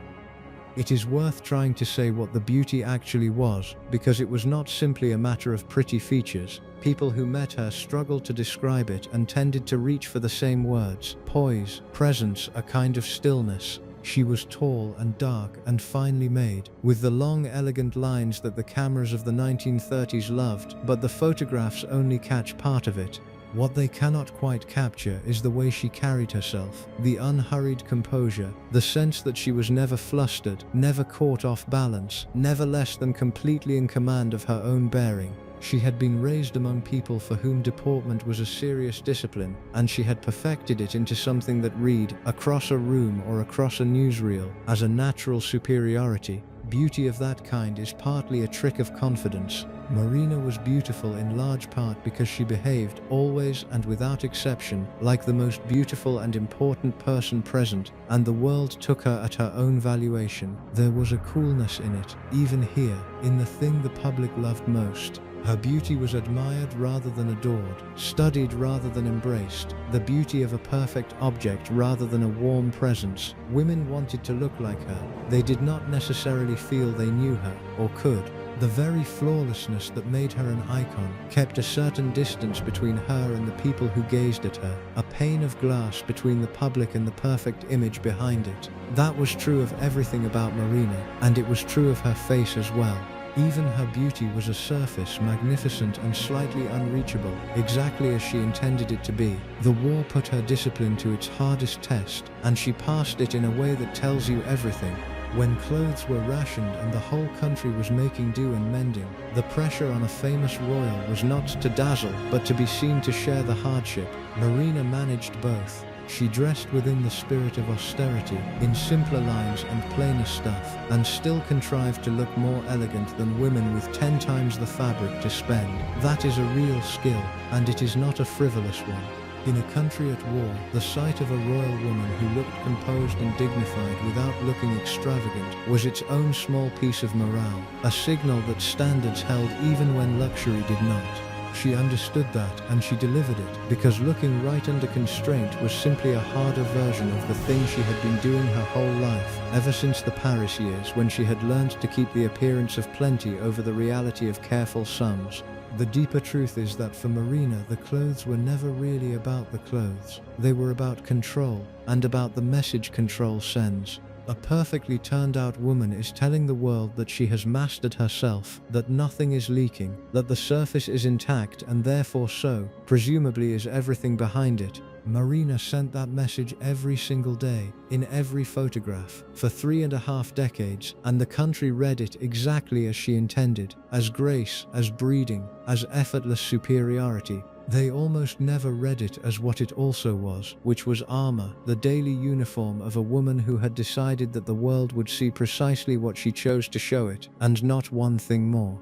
It is worth trying to say what the beauty actually was, because it was not simply a matter of pretty features. People who met her struggled to describe it and tended to reach for the same words: poise, presence, a kind of stillness. She was tall and dark and finely made, with the long, elegant lines that the cameras of the 1930s loved, but the photographs only catch part of it. What they cannot quite capture is the way she carried herself, the unhurried composure, the sense that she was never flustered, never caught off balance, never less than completely in command of her own bearing. She had been raised among people for whom deportment was a serious discipline, and she had perfected it into something that read, across a room or across a newsreel, as a natural superiority. Beauty of that kind is partly a trick of confidence. Marina was beautiful in large part because she behaved, always and without exception, like the most beautiful and important person present, and the world took her at her own valuation. There was a coolness in it, even here, in the thing the public loved most. Her beauty was admired rather than adored, studied rather than embraced, the beauty of a perfect object rather than a warm presence. Women wanted to look like her. They did not necessarily feel they knew her, or could. The very flawlessness that made her an icon kept a certain distance between her and the people who gazed at her, a pane of glass between the public and the perfect image behind it. That was true of everything about Marina, and it was true of her face as well. Even her beauty was a surface, magnificent and slightly unreachable, exactly as she intended it to be. The war put her discipline to its hardest test, and she passed it in a way that tells you everything. When clothes were rationed and the whole country was making do and mending, the pressure on a famous royal was not to dazzle, but to be seen to share the hardship. Marina managed both. She dressed within the spirit of austerity, in simpler lines and plainer stuff, and still contrived to look more elegant than women with 10 times the fabric to spend. That is a real skill, and it is not a frivolous one. In a country at war, the sight of a royal woman who looked composed and dignified without looking extravagant was its own small piece of morale, a signal that standards held even when luxury did not. She understood that, and she delivered it, because looking right under constraint was simply a harder version of the thing she had been doing her whole life, ever since the Paris years when she had learned to keep the appearance of plenty over the reality of careful sums. The deeper truth is that for Marina, the clothes were never really about the clothes. They were about control, and about the message control sends. A perfectly turned-out woman is telling the world that she has mastered herself, that nothing is leaking, that the surface is intact and therefore so, presumably, is everything behind it. Marina sent that message every single day, in every photograph, for 3.5 decades, and the country read it exactly as she intended, as grace, as breeding, as effortless superiority. They almost never read it as what it also was, which was armor, the daily uniform of a woman who had decided that the world would see precisely what she chose to show it, and not one thing more.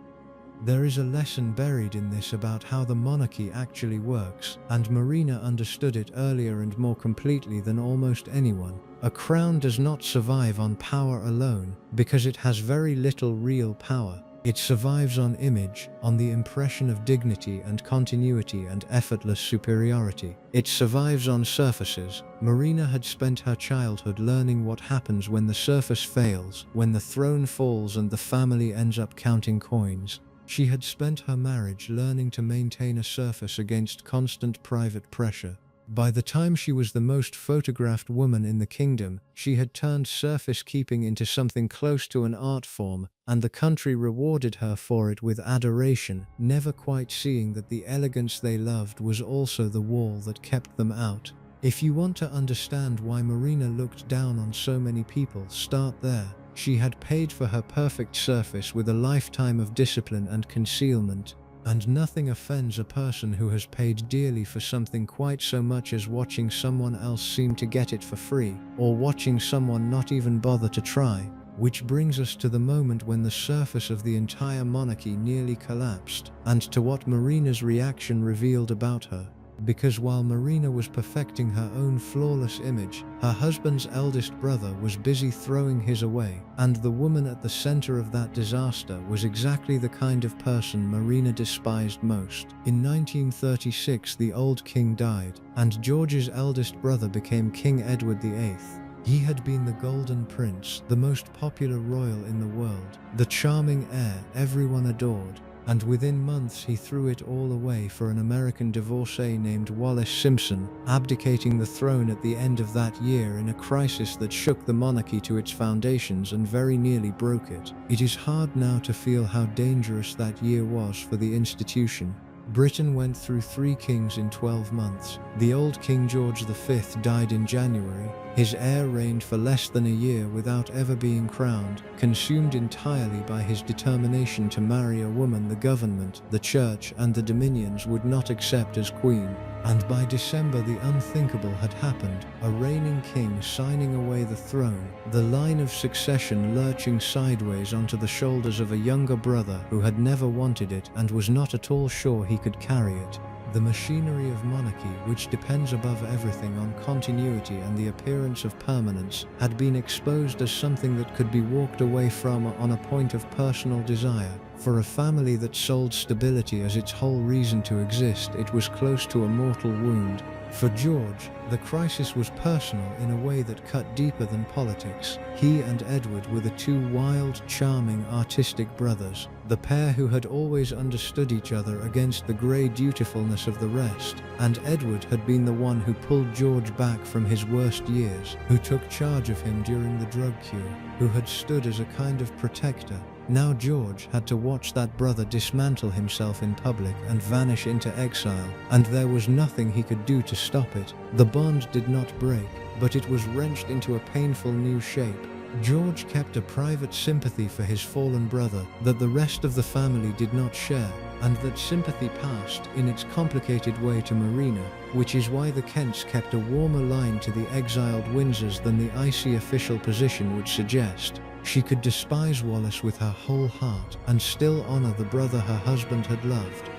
There is a lesson buried in this about how the monarchy actually works, and Marina understood it earlier and more completely than almost anyone. A crown does not survive on power alone, because it has very little real power. It survives on image, on the impression of dignity and continuity and effortless superiority. It survives on surfaces. Marina had spent her childhood learning what happens when the surface fails, when the throne falls and the family ends up counting coins. She had spent her marriage learning to maintain a surface against constant private pressure. By the time she was the most photographed woman in the kingdom, she had turned surface keeping into something close to an art form, and the country rewarded her for it with adoration, never quite seeing that the elegance they loved was also the wall that kept them out. If you want to understand why Marina looked down on so many people, start there. She had paid for her perfect surface with a lifetime of discipline and concealment. And nothing offends a person who has paid dearly for something quite so much as watching someone else seem to get it for free, or watching someone not even bother to try. Which brings us to the moment when the surface of the entire monarchy nearly collapsed, and to what Marina's reaction revealed about her. Because while Marina was perfecting her own flawless image, her husband's eldest brother was busy throwing his away, and the woman at the center of that disaster was exactly the kind of person Marina despised most. In 1936, the old king died, and George's eldest brother became King Edward VIII. He had been the Golden Prince, the most popular royal in the world, the charming heir everyone adored. And within months he threw it all away for an American divorcee named Wallis Simpson, abdicating the throne at the end of that year in a crisis that shook the monarchy to its foundations and very nearly broke it. It is hard now to feel how dangerous that year was for the institution. Britain went through 3 kings in 12 months. The old King George V died in January. His heir reigned for less than a year without ever being crowned, consumed entirely by his determination to marry a woman the government, the church, and the dominions would not accept as queen. And by December the unthinkable had happened, a reigning king signing away the throne, the line of succession lurching sideways onto the shoulders of a younger brother who had never wanted it and was not at all sure he could carry it. The machinery of monarchy, which depends above everything on continuity and the appearance of permanence, had been exposed as something that could be walked away from on a point of personal desire. For a family that sold stability as its whole reason to exist, it was close to a mortal wound. For George, the crisis was personal in a way that cut deeper than politics. He and Edward were the 2 wild, charming, artistic brothers, the pair who had always understood each other against the grey dutifulness of the rest. And Edward had been the one who pulled George back from his worst years, who took charge of him during the drug cure, who had stood as a kind of protector. Now George had to watch that brother dismantle himself in public and vanish into exile, and there was nothing he could do to stop it. The bond did not break, but it was wrenched into a painful new shape. George kept a private sympathy for his fallen brother that the rest of the family did not share, and that sympathy passed in its complicated way to Marina, which is why the Kents kept a warmer line to the exiled Windsors than the icy official position would suggest. She could despise Wallis with her whole heart and still honor the brother her husband had loved.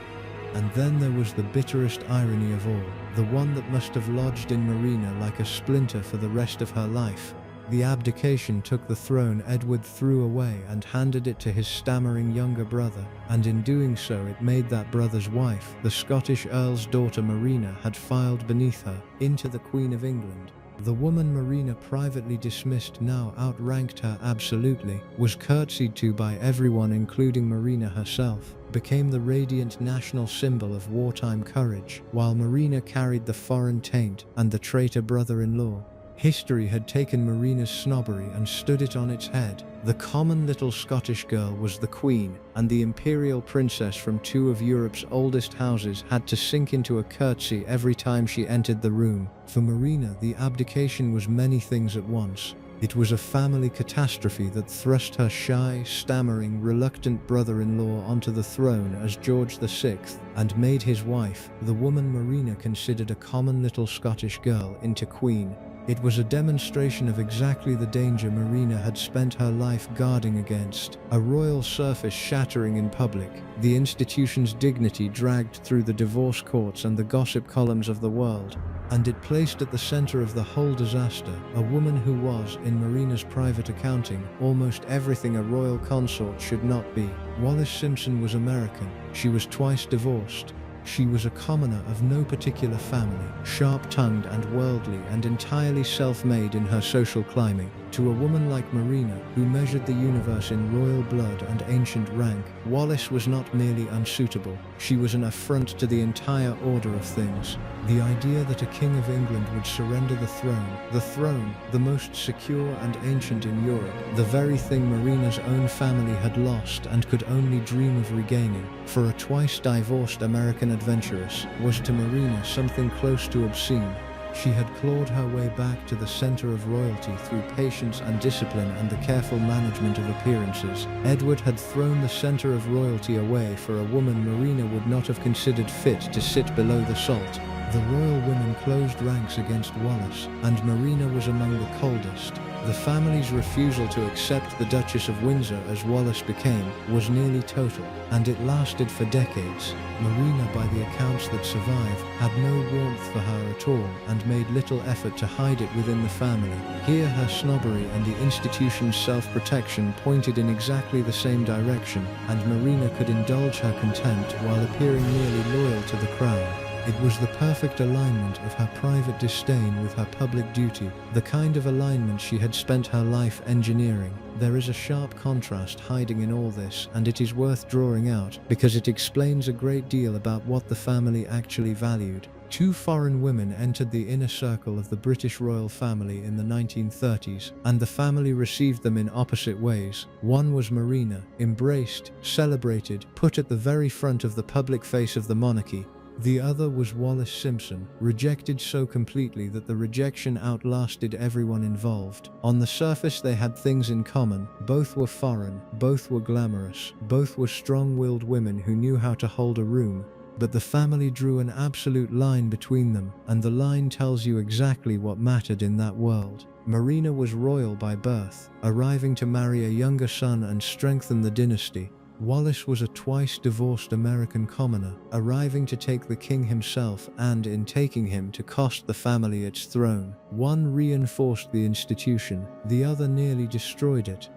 And then there was the bitterest irony of all, the one that must have lodged in Marina like a splinter for the rest of her life. The abdication took the throne Edward threw away and handed it to his stammering younger brother, and in doing so it made that brother's wife, the Scottish Earl's daughter Marina, had filed beneath her, into the Queen of England. The woman Marina privately dismissed now outranked her absolutely, was curtsied to by everyone including Marina herself, became the radiant national symbol of wartime courage, while Marina carried the foreign taint and the traitor brother-in-law. History had taken Marina's snobbery and stood it on its head. The common little Scottish girl was the queen, and the imperial princess from 2 of Europe's oldest houses had to sink into a curtsy every time she entered the room. For Marina, the abdication was many things at once. It was a family catastrophe that thrust her shy, stammering, reluctant brother-in-law onto the throne as George VI, and made his wife, the woman Marina considered a common little Scottish girl, into queen. It was a demonstration of exactly the danger Marina had spent her life guarding against, a royal surface shattering in public, the institution's dignity dragged through the divorce courts and the gossip columns of the world. And it placed at the center of the whole disaster a woman who was, in Marina's private accounting, almost everything a royal consort should not be. Wallis Simpson was American. She was twice divorced. She was a commoner of no particular family, sharp-tongued and worldly and entirely self-made in her social climbing. To a woman like Marina, who measured the universe in royal blood and ancient rank, Wallis was not merely unsuitable, she was an affront to the entire order of things. The idea that a king of England would surrender the throne, the most secure and ancient in Europe, the very thing Marina's own family had lost and could only dream of regaining, for a twice-divorced American adventuress, was to Marina something close to obscene. She had clawed her way back to the center of royalty through patience and discipline and the careful management of appearances. Edward had thrown the center of royalty away for a woman Marina would not have considered fit to sit below the salt. The royal women closed ranks against Wallace, and Marina was among the coldest. The family's refusal to accept the Duchess of Windsor as Wallace became was nearly total, and it lasted for decades. Marina, by the accounts that survive, had no warmth for her at all and made little effort to hide it within the family. Here her snobbery and the institution's self-protection pointed in exactly the same direction, and Marina could indulge her contempt while appearing nearly loyal to the crown. It was the perfect alignment of her private disdain with her public duty, the kind of alignment she had spent her life engineering. There is a sharp contrast hiding in all this, and it is worth drawing out, because it explains a great deal about what the family actually valued. Two foreign women entered the inner circle of the British royal family in the 1930s, and the family received them in opposite ways. One was Marina, embraced, celebrated, put at the very front of the public face of the monarchy. The other was Wallis Simpson, rejected so completely that the rejection outlasted everyone involved. On the surface they had things in common. Both were foreign, both were glamorous, both were strong-willed women who knew how to hold a room. But the family drew an absolute line between them, and the line tells you exactly what mattered in that world. Marina was royal by birth, arriving to marry a younger son and strengthen the dynasty. Wallace was a twice-divorced American commoner, arriving to take the king himself and, in taking him, to cost the family its throne. One reinforced the institution, the other nearly destroyed it.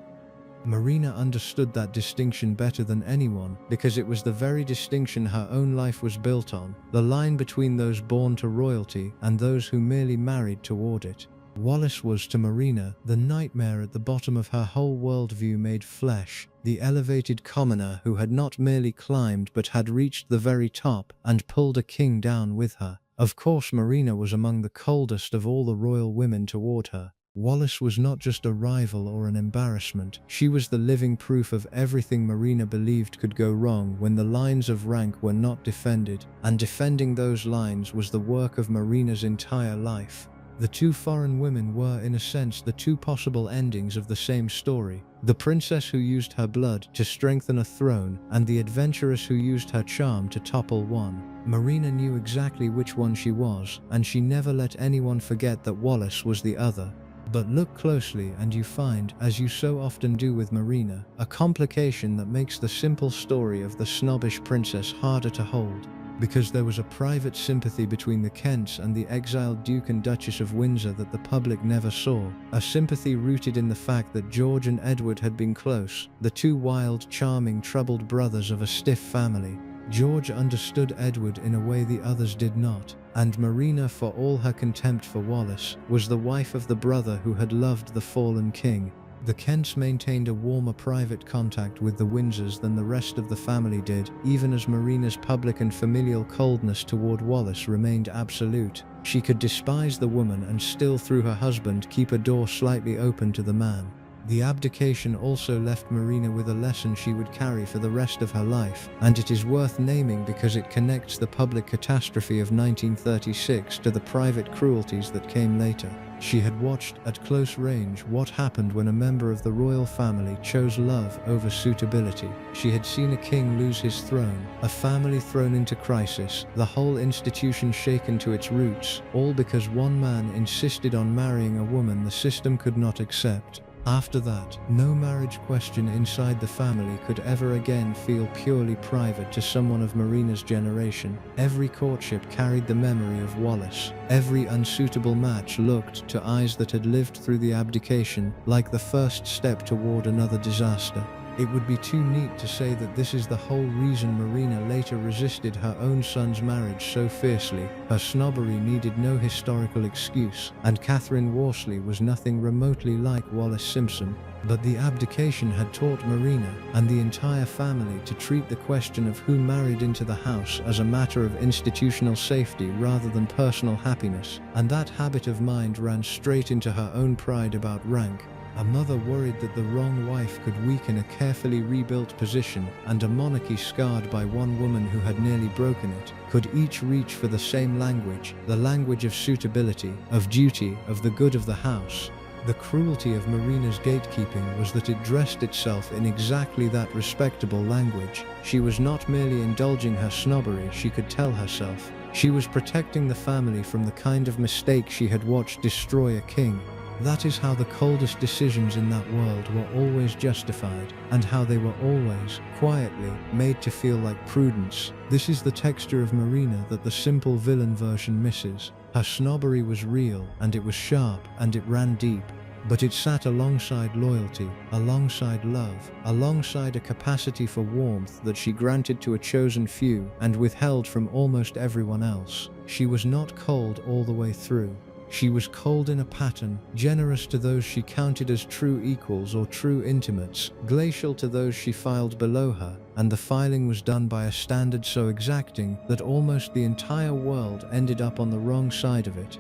Marina understood that distinction better than anyone, because it was the very distinction her own life was built on, the line between those born to royalty and those who merely married toward it. Wallace was to Marina the nightmare at the bottom of her whole worldview made flesh, the elevated commoner who had not merely climbed but had reached the very top and pulled a king down with her. Of course, Marina was among the coldest of all the royal women toward her. Wallace was not just a rival or an embarrassment, she was the living proof of everything Marina believed could go wrong when the lines of rank were not defended, and defending those lines was the work of Marina's entire life. The two foreign women were, in a sense, the two possible endings of the same story. The princess who used her blood to strengthen a throne, and the adventuress who used her charm to topple one. Marina knew exactly which one she was, and she never let anyone forget that Wallace was the other. But look closely and you find, as you so often do with Marina, a complication that makes the simple story of the snobbish princess harder to hold. Because there was a private sympathy between the Kents and the exiled Duke and Duchess of Windsor that the public never saw, a sympathy rooted in the fact that George and Edward had been close, the two wild, charming, troubled brothers of a stiff family. George understood Edward in a way the others did not, and Marina, for all her contempt for Wallace, was the wife of the brother who had loved the fallen king. The Kents maintained a warmer private contact with the Windsors than the rest of the family did, even as Marina's public and familial coldness toward Wallace remained absolute. She could despise the woman and still, through her husband, keep a door slightly open to the man. The abdication also left Marina with a lesson she would carry for the rest of her life, and it is worth naming because it connects the public catastrophe of 1936 to the private cruelties that came later. She had watched, at close range, what happened when a member of the royal family chose love over suitability. She had seen a king lose his throne, a family thrown into crisis, the whole institution shaken to its roots, all because one man insisted on marrying a woman the system could not accept. After that, no marriage question inside the family could ever again feel purely private to someone of Marina's generation. Every courtship carried the memory of Wallace. Every unsuitable match looked, to eyes that had lived through the abdication, like the first step toward another disaster. It would be too neat to say that this is the whole reason Marina later resisted her own son's marriage so fiercely. Her snobbery needed no historical excuse, and Catherine Worsley was nothing remotely like Wallis Simpson. But the abdication had taught Marina and the entire family to treat the question of who married into the house as a matter of institutional safety rather than personal happiness, and that habit of mind ran straight into her own pride about rank. A mother worried that the wrong wife could weaken a carefully rebuilt position, and a monarchy scarred by one woman who had nearly broken it, could each reach for the same language, the language of suitability, of duty, of the good of the house. The cruelty of Marina's gatekeeping was that it dressed itself in exactly that respectable language. She was not merely indulging her snobbery, she could tell herself. She was protecting the family from the kind of mistake she had watched destroy a king. That is how the coldest decisions in that world were always justified, and how they were always, quietly, made to feel like prudence. This is the texture of Marina that the simple villain version misses. Her snobbery was real, and it was sharp, and it ran deep. But it sat alongside loyalty, alongside love, alongside a capacity for warmth that she granted to a chosen few and withheld from almost everyone else. She was not cold all the way through. She was cold in a pattern, generous to those she counted as true equals or true intimates, glacial to those she filed below her, and the filing was done by a standard so exacting that almost the entire world ended up on the wrong side of it.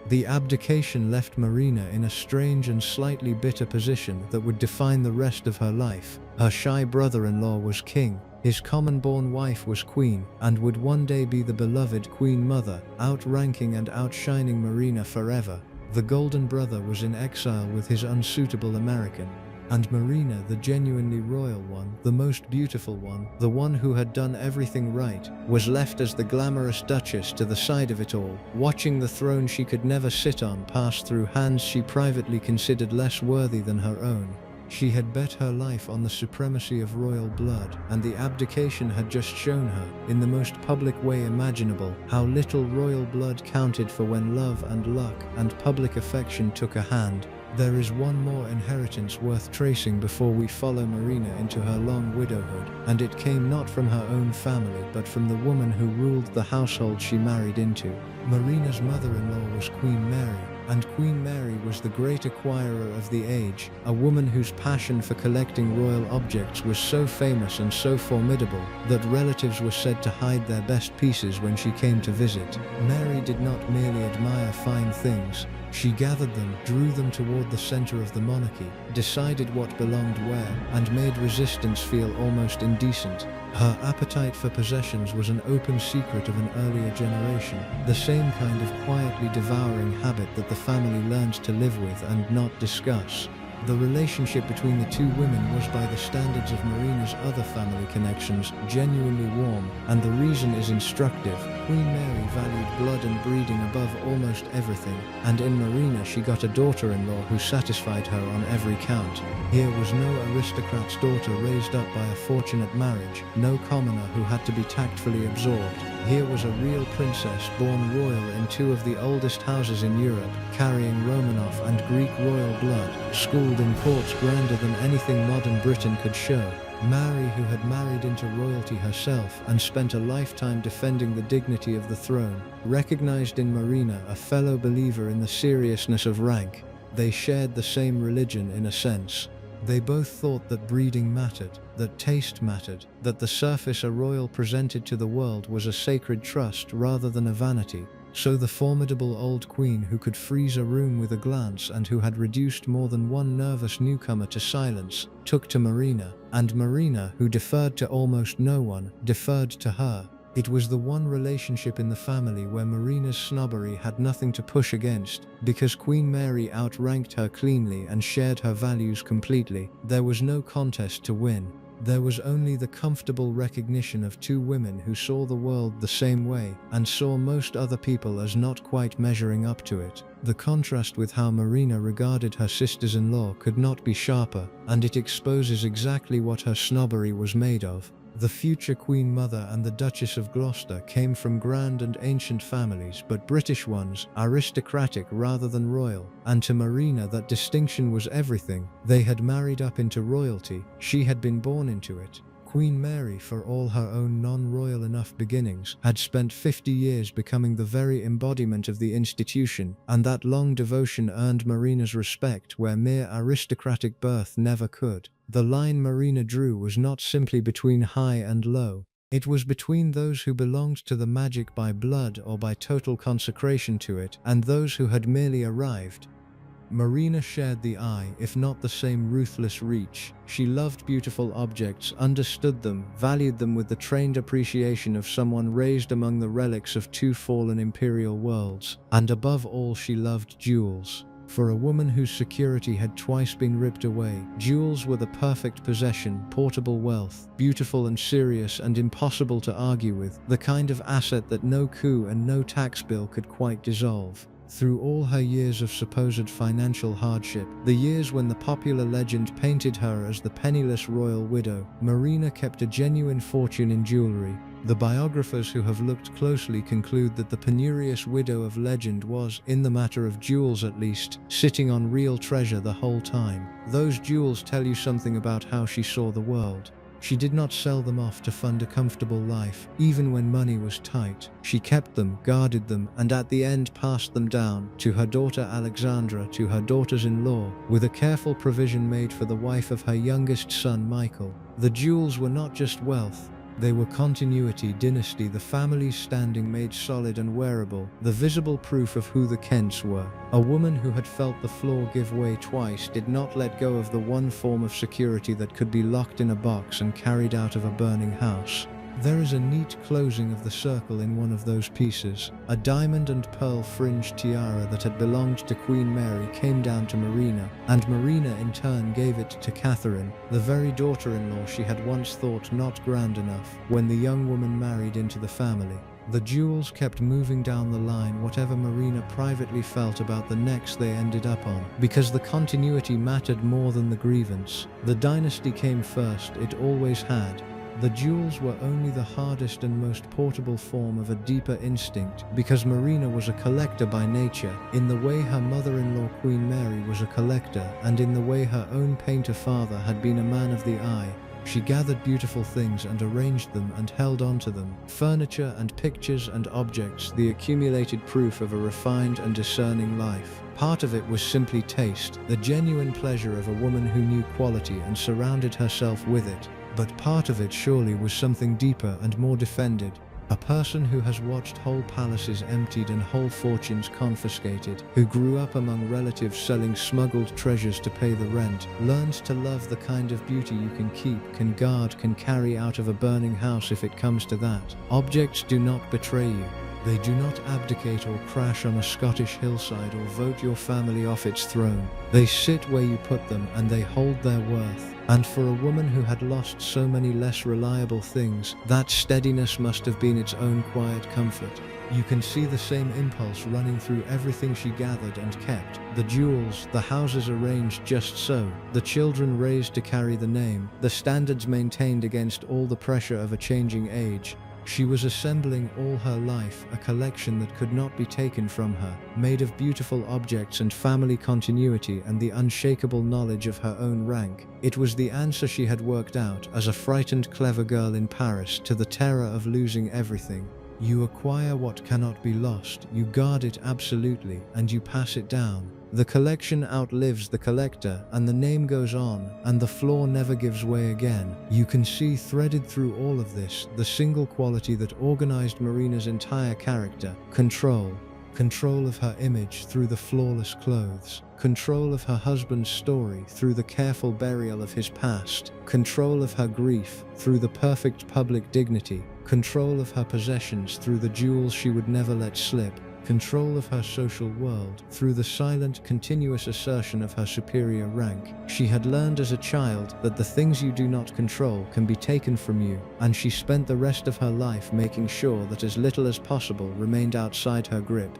The abdication left Marina in a strange and slightly bitter position that would define the rest of her life. Her shy brother-in-law was king, his common-born wife was queen, and would one day be the beloved queen mother, outranking and outshining Marina forever. The golden brother was in exile with his unsuitable American. And Marina, the genuinely royal one, the most beautiful one, the one who had done everything right, was left as the glamorous duchess to the side of it all, watching the throne she could never sit on pass through hands she privately considered less worthy than her own. She had bet her life on the supremacy of royal blood, and the abdication had just shown her, in the most public way imaginable, how little royal blood counted for when love and luck and public affection took a hand. There is one more inheritance worth tracing before we follow Marina into her long widowhood, and it came not from her own family but from the woman who ruled the household she married into. Marina's mother-in-law was Queen Mary, and Queen Mary was the great acquirer of the age, a woman whose passion for collecting royal objects was so famous and so formidable that relatives were said to hide their best pieces when she came to visit. Mary did not merely admire fine things. She gathered them, drew them toward the center of the monarchy, decided what belonged where, and made resistance feel almost indecent. Her appetite for possessions was an open secret of an earlier generation, the same kind of quietly devouring habit that the family learned to live with and not discuss. The relationship between the two women was, by the standards of Marina's other family connections, genuinely warm, and the reason is instructive. Queen Mary valued blood and breeding above almost everything, and in Marina she got a daughter-in-law who satisfied her on every count. Here was no aristocrat's daughter raised up by a fortunate marriage, no commoner who had to be tactfully absorbed. Here was a real princess born royal in two of the oldest houses in Europe, carrying Romanov and Greek royal blood, schooled in courts grander than anything modern Britain could show. Mary, who had married into royalty herself and spent a lifetime defending the dignity of the throne, recognized in Marina a fellow believer in the seriousness of rank. They shared the same religion in a sense. They both thought that breeding mattered, that taste mattered, that the surface a royal presented to the world was a sacred trust rather than a vanity. So the formidable old queen who could freeze a room with a glance and who had reduced more than one nervous newcomer to silence, took to Marina, and Marina, who deferred to almost no one, deferred to her. It was the one relationship in the family where Marina's snobbery had nothing to push against, because Queen Mary outranked her cleanly and shared her values completely. There was no contest to win. There was only the comfortable recognition of two women who saw the world the same way, and saw most other people as not quite measuring up to it. The contrast with how Marina regarded her sisters-in-law could not be sharper, and it exposes exactly what her snobbery was made of. The future Queen Mother and the Duchess of Gloucester came from grand and ancient families, but British ones, aristocratic rather than royal, and to Marina that distinction was everything. They had married up into royalty, she had been born into it. Queen Mary, for all her own non-royal enough beginnings, had spent 50 years becoming the very embodiment of the institution, and that long devotion earned Marina's respect where mere aristocratic birth never could. The line Marina drew was not simply between high and low. It was between those who belonged to the magic by blood or by total consecration to it, and those who had merely arrived. Marina shared the eye, if not the same ruthless reach. She loved beautiful objects, understood them, valued them with the trained appreciation of someone raised among the relics of two fallen imperial worlds, and above all she loved jewels. For a woman whose security had twice been ripped away, jewels were the perfect possession, portable wealth, beautiful and serious and impossible to argue with, the kind of asset that no coup and no tax bill could quite dissolve. Through all her years of supposed financial hardship, the years when the popular legend painted her as the penniless royal widow, Marina kept a genuine fortune in jewelry. The biographers who have looked closely conclude that the penurious widow of legend was, in the matter of jewels at least, sitting on real treasure the whole time. Those jewels tell you something about how she saw the world. She did not sell them off to fund a comfortable life, even when money was tight. She kept them, guarded them, and at the end passed them down to her daughter Alexandra, to her daughters-in-law, with a careful provision made for the wife of her youngest son Michael. The jewels were not just wealth. They were continuity, dynasty, the family's standing made solid and wearable, the visible proof of who the Kents were. A woman who had felt the floor give way twice did not let go of the one form of security that could be locked in a box and carried out of a burning house. There is a neat closing of the circle in one of those pieces. A diamond and pearl fringed tiara that had belonged to Queen Mary came down to Marina, and Marina in turn gave it to Catherine, the very daughter-in-law she had once thought not grand enough, when the young woman married into the family. The jewels kept moving down the line whatever Marina privately felt about the necks they ended up on, because the continuity mattered more than the grievance. The dynasty came first, it always had. The jewels were only the hardest and most portable form of a deeper instinct, because Marina was a collector by nature, in the way her mother-in-law Queen Mary was a collector, and in the way her own painter father had been a man of the eye. She gathered beautiful things and arranged them and held on to them. Furniture and pictures and objects, the accumulated proof of a refined and discerning life. Part of it was simply taste, the genuine pleasure of a woman who knew quality and surrounded herself with it. But part of it surely was something deeper and more defended. A person who has watched whole palaces emptied and whole fortunes confiscated, who grew up among relatives selling smuggled treasures to pay the rent, learns to love the kind of beauty you can keep, can guard, can carry out of a burning house if it comes to that. Objects do not betray you. They do not abdicate or crash on a Scottish hillside or vote your family off its throne. They sit where you put them and they hold their worth. And for a woman who had lost so many less reliable things, that steadiness must have been its own quiet comfort. You can see the same impulse running through everything she gathered and kept. The jewels, the houses arranged just so, the children raised to carry the name, the standards maintained against all the pressure of a changing age. She was assembling all her life, a collection that could not be taken from her, made of beautiful objects and family continuity and the unshakable knowledge of her own rank. It was the answer she had worked out, as a frightened clever girl in Paris, to the terror of losing everything. You acquire what cannot be lost, you guard it absolutely, and you pass it down. The collection outlives the collector, and the name goes on, and the floor never gives way again. You can see threaded through all of this, the single quality that organized Marina's entire character: control. Control of her image through the flawless clothes. Control of her husband's story through the careful burial of his past. Control of her grief through the perfect public dignity. Control of her possessions through the jewels she would never let slip. Control of her social world through the silent, continuous assertion of her superior rank. She had learned as a child that the things you do not control can be taken from you, and she spent the rest of her life making sure that as little as possible remained outside her grip.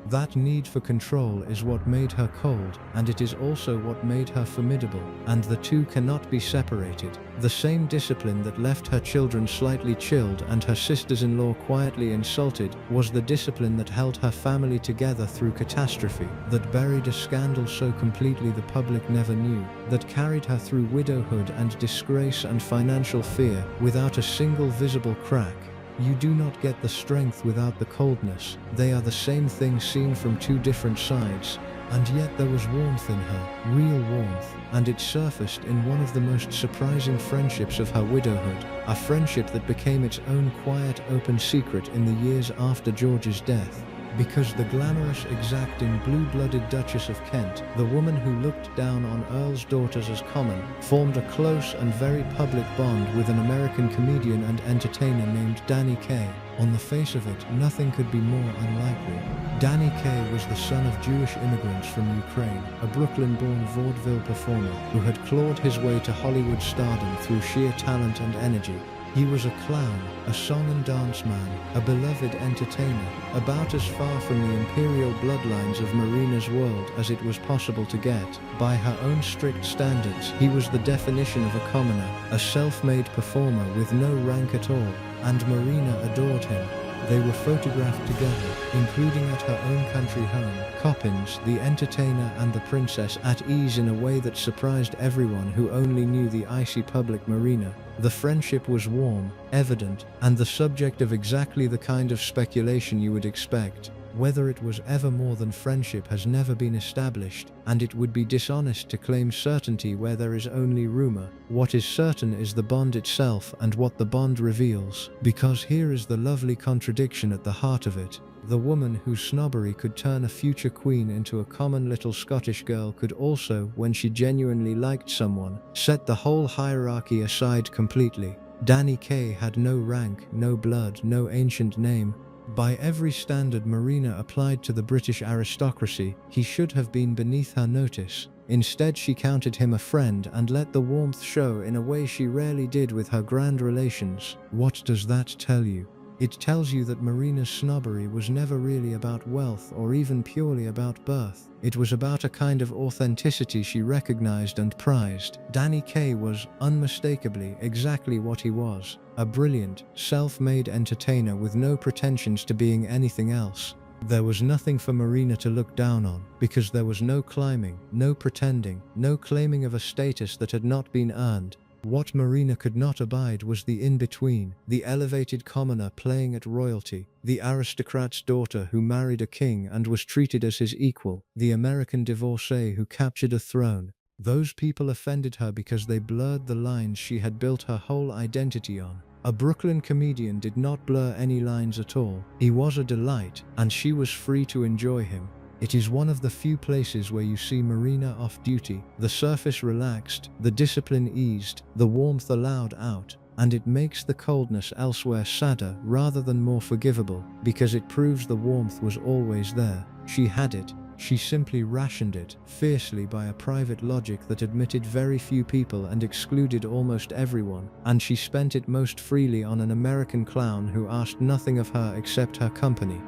That need for control is what made her cold, and it is also what made her formidable, and the two cannot be separated. The same discipline that left her children slightly chilled and her sisters-in-law quietly insulted was the discipline that held her family together through catastrophe, that buried a scandal so completely the public never knew, that carried her through widowhood and disgrace and financial fear without a single visible crack. You do not get the strength without the coldness. They are the same thing seen from two different sides. And yet there was warmth in her, real warmth, and it surfaced in one of the most surprising friendships of her widowhood, a friendship that became its own quiet, open secret in the years after George's death. Because the glamorous, exacting, blue-blooded Duchess of Kent, the woman who looked down on Earl's daughters as common, formed a close and very public bond with an American comedian and entertainer named Danny Kaye. On the face of it, nothing could be more unlikely. Danny Kaye was the son of Jewish immigrants from Ukraine, a Brooklyn-born vaudeville performer who had clawed his way to Hollywood stardom through sheer talent and energy. He was a clown, a song and dance man, a beloved entertainer, about as far from the imperial bloodlines of Marina's world as it was possible to get. By her own strict standards, he was the definition of a commoner, a self-made performer with no rank at all, and Marina adored him. They were photographed together, including at her own country home, Coppins, the entertainer and the princess at ease in a way that surprised everyone who only knew the icy public Marina. The friendship was warm, evident, and the subject of exactly the kind of speculation you would expect. Whether it was ever more than friendship has never been established, and it would be dishonest to claim certainty where there is only rumor. What is certain is the bond itself and what the bond reveals, because here is the lovely contradiction at the heart of it. The woman whose snobbery could turn a future queen into a common little Scottish girl could also, when she genuinely liked someone, set the whole hierarchy aside completely. Danny Kaye had no rank, no blood, no ancient name. By every standard Marina applied to the British aristocracy, he should have been beneath her notice. Instead, she counted him a friend and let the warmth show in a way she rarely did with her grand relations. What does that tell you? It tells you that Marina's snobbery was never really about wealth or even purely about birth. It was about a kind of authenticity she recognized and prized. Danny Kaye was, unmistakably, exactly what he was. A brilliant, self-made entertainer with no pretensions to being anything else. There was nothing for Marina to look down on, because there was no climbing, no pretending, no claiming of a status that had not been earned. What Marina could not abide was the in-between, the elevated commoner playing at royalty, the aristocrat's daughter who married a king and was treated as his equal, the American divorcee who captured a throne. Those people offended her because they blurred the lines she had built her whole identity on. A Brooklyn comedian did not blur any lines at all. He was a delight, and she was free to enjoy him. It is one of the few places where you see Marina off duty, the surface relaxed, the discipline eased, the warmth allowed out, and it makes the coldness elsewhere sadder rather than more forgivable, because it proves the warmth was always there. She had it. She simply rationed it, fiercely by a private logic that admitted very few people and excluded almost everyone, and she spent it most freely on an American clown who asked nothing of her except her company.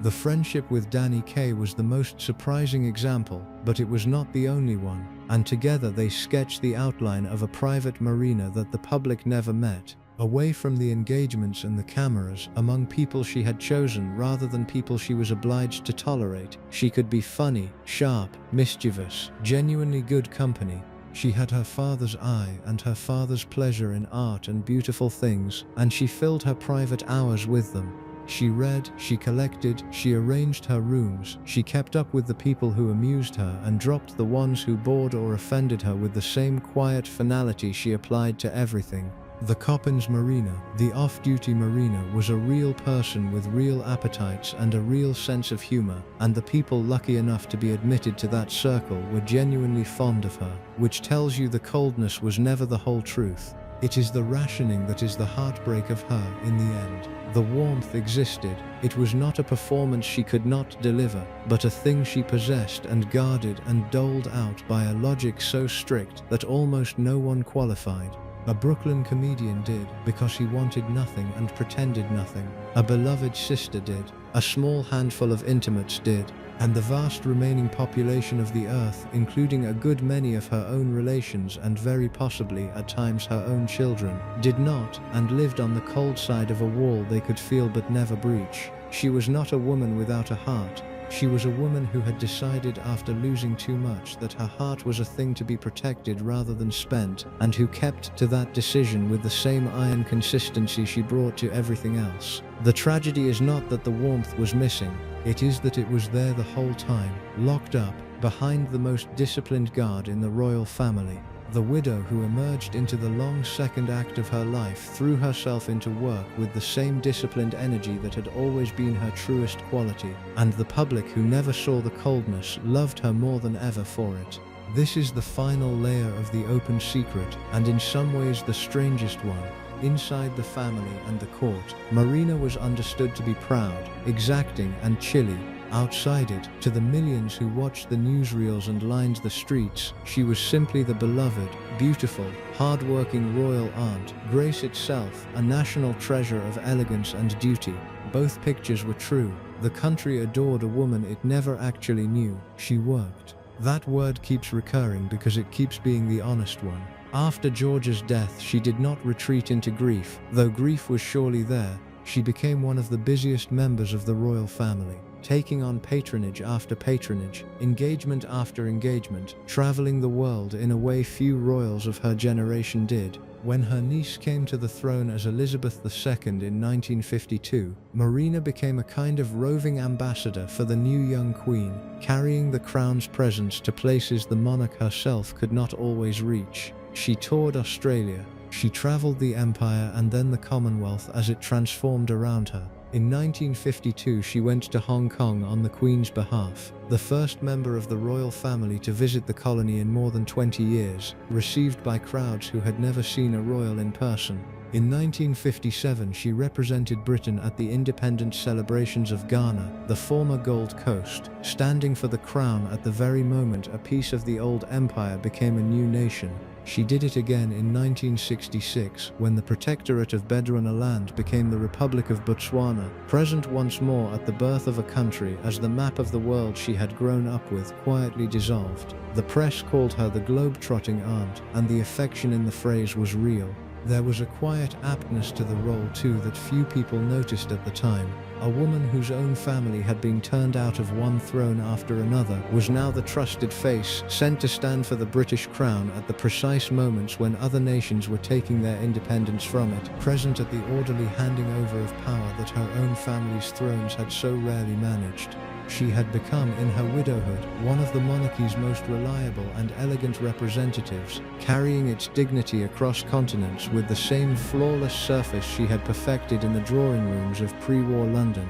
The friendship with Danny Kaye was the most surprising example, but it was not the only one, and together they sketched the outline of a private Marina that the public never met. Away from the engagements and the cameras, among people she had chosen rather than people she was obliged to tolerate, she could be funny, sharp, mischievous, genuinely good company. She had her father's eye and her father's pleasure in art and beautiful things, and she filled her private hours with them. She read, she collected, she arranged her rooms, she kept up with the people who amused her and dropped the ones who bored or offended her with the same quiet finality she applied to everything. The Coppins Marina, the off-duty Marina, was a real person with real appetites and a real sense of humor, and the people lucky enough to be admitted to that circle were genuinely fond of her, which tells you the coldness was never the whole truth. It is the rationing that is the heartbreak of her in the end. The warmth existed. It was not a performance she could not deliver, but a thing she possessed and guarded and doled out by a logic so strict that almost no one qualified. A Brooklyn comedian did, because he wanted nothing and pretended nothing. A beloved sister did. A small handful of intimates did. And the vast remaining population of the earth, including a good many of her own relations and very possibly at times her own children, did not, and lived on the cold side of a wall they could feel but never breach. She was not a woman without a heart. She was a woman who had decided after losing too much that her heart was a thing to be protected rather than spent, and who kept to that decision with the same iron consistency she brought to everything else. The tragedy is not that the warmth was missing, it is that it was there the whole time, locked up, behind the most disciplined guard in the royal family. The widow who emerged into the long second act of her life threw herself into work with the same disciplined energy that had always been her truest quality, and the public who never saw the coldness loved her more than ever for it. This is the final layer of the open secret, and in some ways the strangest one. Inside the family and the court, Marina was understood to be proud, exacting and chilly. Outside it, to the millions who watched the newsreels and lined the streets, she was simply the beloved, beautiful, hard-working royal aunt, grace itself, a national treasure of elegance and duty. Both pictures were true. The country adored a woman it never actually knew. She worked. That word keeps recurring because it keeps being the honest one. After George's death, she did not retreat into grief, though grief was surely there. She became one of the busiest members of the royal family, taking on patronage after patronage, engagement after engagement, traveling the world in a way few royals of her generation did. When her niece came to the throne as Elizabeth II in 1952, Marina became a kind of roving ambassador for the new young queen, carrying the crown's presence to places the monarch herself could not always reach. She toured Australia. She traveled the empire and then the Commonwealth as it transformed around her. In 1952, she went to Hong Kong on the Queen's behalf, the first member of the royal family to visit the colony in more than 20 years, received by crowds who had never seen a royal in person. In 1957, she represented Britain at the independence celebrations of Ghana, the former Gold Coast, standing for the crown at the very moment a piece of the old empire became a new nation. She did it again in 1966, when the Protectorate of Bechuanaland became the Republic of Botswana, present once more at the birth of a country as the map of the world she had grown up with quietly dissolved. The press called her the globe-trotting aunt, and the affection in the phrase was real. There was a quiet aptness to the role too that few people noticed at the time. A woman whose own family had been turned out of one throne after another was now the trusted face sent to stand for the British crown at the precise moments when other nations were taking their independence from it, present at the orderly handing over of power that her own family's thrones had so rarely managed. She had become, in her widowhood, one of the monarchy's most reliable and elegant representatives, carrying its dignity across continents with the same flawless surface she had perfected in the drawing rooms of pre-war London.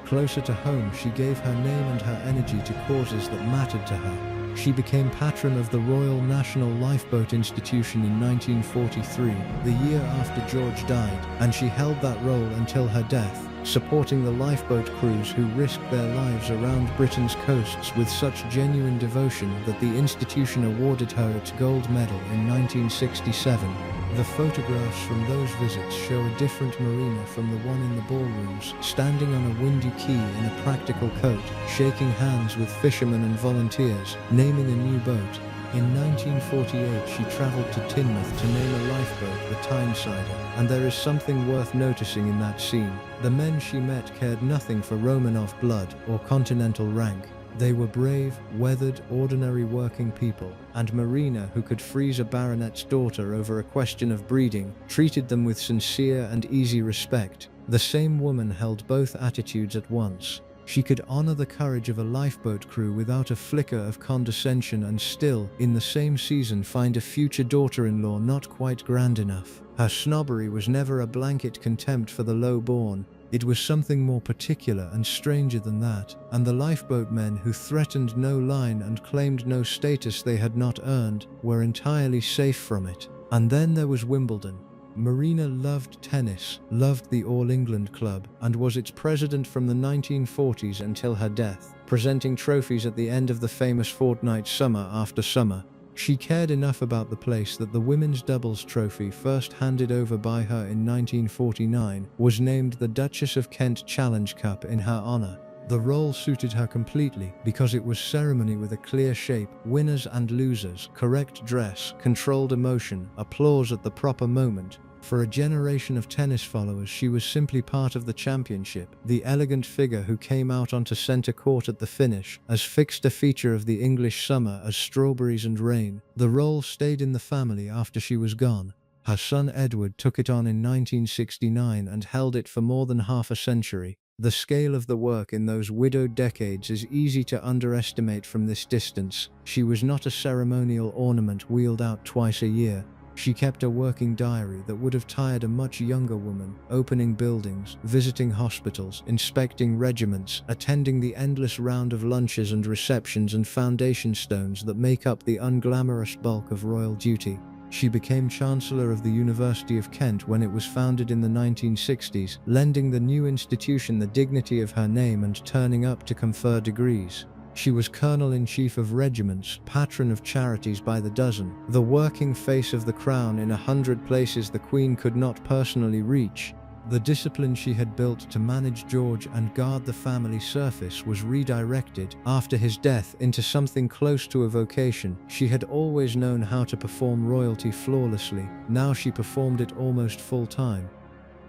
Closer to home, she gave her name and her energy to causes that mattered to her. She became patron of the Royal National Lifeboat Institution in 1943, the year after George died, and she held that role until her death, supporting the lifeboat crews who risked their lives around Britain's coasts with such genuine devotion that the institution awarded her its gold medal in 1967. The photographs from those visits show a different Marina from the one in the ballrooms, standing on a windy quay in a practical coat, shaking hands with fishermen and volunteers, naming a new boat. In 1948, she travelled to Teignmouth to name a lifeboat the Tynesider, and there is something worth noticing in that scene. The men she met cared nothing for Romanov blood or continental rank. They were brave, weathered, ordinary working people, and Marina, who could freeze a baronet's daughter over a question of breeding, treated them with sincere and easy respect. The same woman held both attitudes at once. She could honor the courage of a lifeboat crew without a flicker of condescension and still, in the same season, find a future daughter-in-law not quite grand enough. Her snobbery was never a blanket contempt for the low-born. It was something more particular and stranger than that, and the lifeboat men who threatened no line and claimed no status they had not earned were entirely safe from it. And then there was Wimbledon. Marina loved tennis, loved the All England Club, and was its president from the 1940s until her death, presenting trophies at the end of the famous fortnight summer after summer. She cared enough about the place that the women's doubles trophy, first handed over by her in 1949, was named the Duchess of Kent Challenge Cup in her honor. The role suited her completely because it was ceremony with a clear shape, winners and losers, correct dress, controlled emotion, applause at the proper moment. For a generation of tennis followers, she was simply part of the championship, the elegant figure who came out onto center court at the finish, as fixed a feature of the English summer as strawberries and rain. The role stayed in the family after she was gone. Her son Edward took it on in 1969 and held it for more than half a century. The scale of the work in those widowed decades is easy to underestimate from this distance. She was not a ceremonial ornament wheeled out twice a year. She kept a working diary that would have tired a much younger woman, opening buildings, visiting hospitals, inspecting regiments, attending the endless round of lunches and receptions and foundation stones that make up the unglamorous bulk of royal duty. She became Chancellor of the University of Kent when it was founded in the 1960s, lending the new institution the dignity of her name and turning up to confer degrees. She was Colonel-in-Chief of regiments, patron of charities by the dozen, the working face of the crown in 100 places the Queen could not personally reach. The discipline she had built to manage George and guard the family surface was redirected, after his death, into something close to a vocation. She had always known how to perform royalty flawlessly. Now she performed it almost full-time.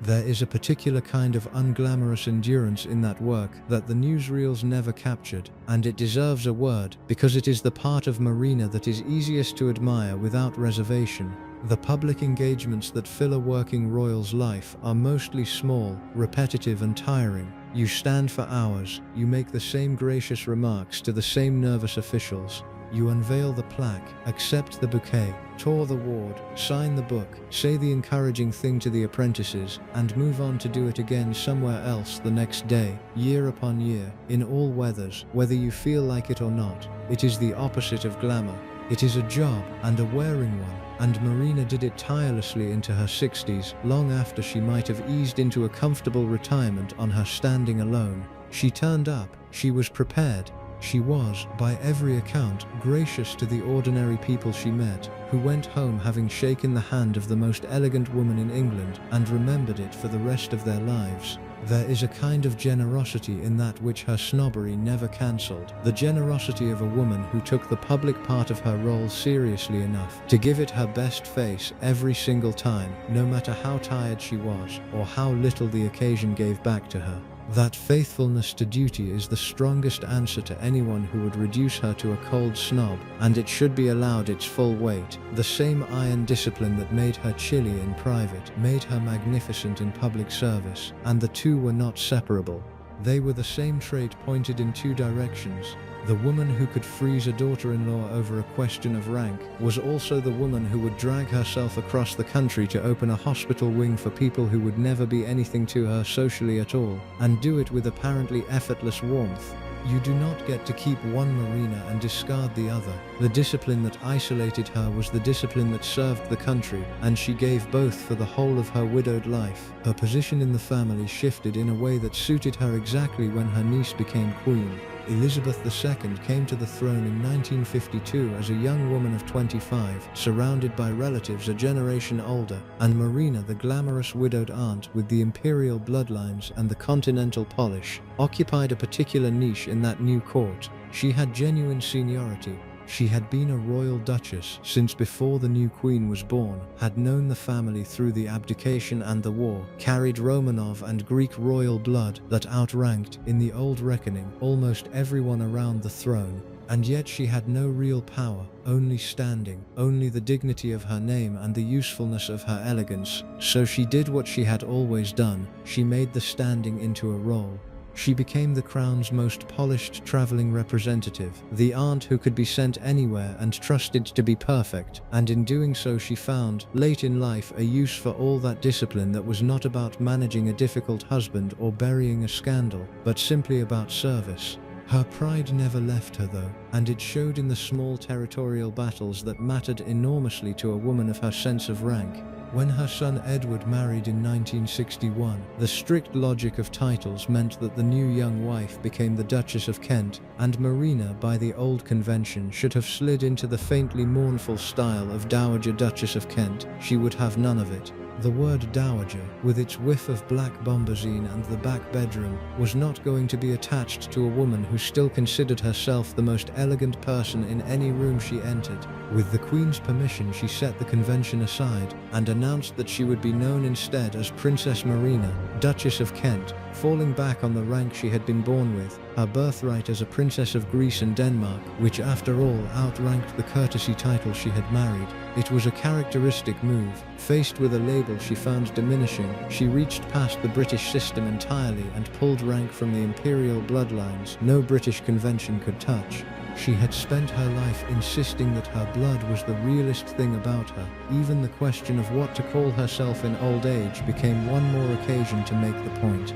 There is a particular kind of unglamorous endurance in that work that the newsreels never captured, and it deserves a word because it is the part of Marina that is easiest to admire without reservation. The public engagements that fill a working royal's life are mostly small, repetitive and tiring. You stand for hours, you make the same gracious remarks to the same nervous officials. You unveil the plaque, accept the bouquet, tour the ward, sign the book, say the encouraging thing to the apprentices, and move on to do it again somewhere else the next day, year upon year, in all weathers, whether you feel like it or not. It is the opposite of glamour. It is a job, and a wearing one, and Marina did it tirelessly into her 60s, long after she might have eased into a comfortable retirement on her standing alone. She turned up, she was prepared. She was, by every account, gracious to the ordinary people she met, who went home having shaken the hand of the most elegant woman in England and remembered it for the rest of their lives. There is a kind of generosity in that which her snobbery never cancelled, the generosity of a woman who took the public part of her role seriously enough to give it her best face every single time, no matter how tired she was or how little the occasion gave back to her. That faithfulness to duty is the strongest answer to anyone who would reduce her to a cold snob, and it should be allowed its full weight. The same iron discipline that made her chilly in private made her magnificent in public service, and the two were not separable. They were the same trait pointed in two directions. The woman who could freeze a daughter-in-law over a question of rank was also the woman who would drag herself across the country to open a hospital wing for people who would never be anything to her socially at all, and do it with apparently effortless warmth. You do not get to keep one Marina and discard the other. The discipline that isolated her was the discipline that served the country, and she gave both for the whole of her widowed life. Her position in the family shifted in a way that suited her exactly when her niece became queen. Elizabeth II came to the throne in 1952 as a young woman of 25, surrounded by relatives a generation older, and Marina, the glamorous widowed aunt with the imperial bloodlines and the continental polish, occupied a particular niche in that new court. She had genuine seniority. She had been a royal duchess since before the new queen was born, had known the family through the abdication and the war, carried Romanov and Greek royal blood that outranked, in the old reckoning, almost everyone around the throne. And yet she had no real power, only standing, only the dignity of her name and the usefulness of her elegance. So she did what she had always done. She made the standing into a role. She became the crown's most polished traveling representative, the aunt who could be sent anywhere and trusted to be perfect, and in doing so she found, late in life, a use for all that discipline that was not about managing a difficult husband or burying a scandal, but simply about service. Her pride never left her though, and it showed in the small territorial battles that mattered enormously to a woman of her sense of rank. When her son Edward married in 1961, the strict logic of titles meant that the new young wife became the Duchess of Kent, and Marina, by the old convention, should have slid into the faintly mournful style of Dowager Duchess of Kent. She would have none of it. The word dowager, with its whiff of black bombazine and the back bedroom, was not going to be attached to a woman who still considered herself the most elegant person in any room she entered. With the Queen's permission, she set the convention aside and announced that she would be known instead as Princess Marina, Duchess of Kent, falling back on the rank she had been born with, her birthright as a princess of Greece and Denmark, which after all outranked the courtesy title she had married. It was a characteristic move. Faced with a label she found diminishing, she reached past the British system entirely and pulled rank from the imperial bloodlines no British convention could touch. She had spent her life insisting that her blood was the realest thing about her. Even the question of what to call herself in old age became one more occasion to make the point.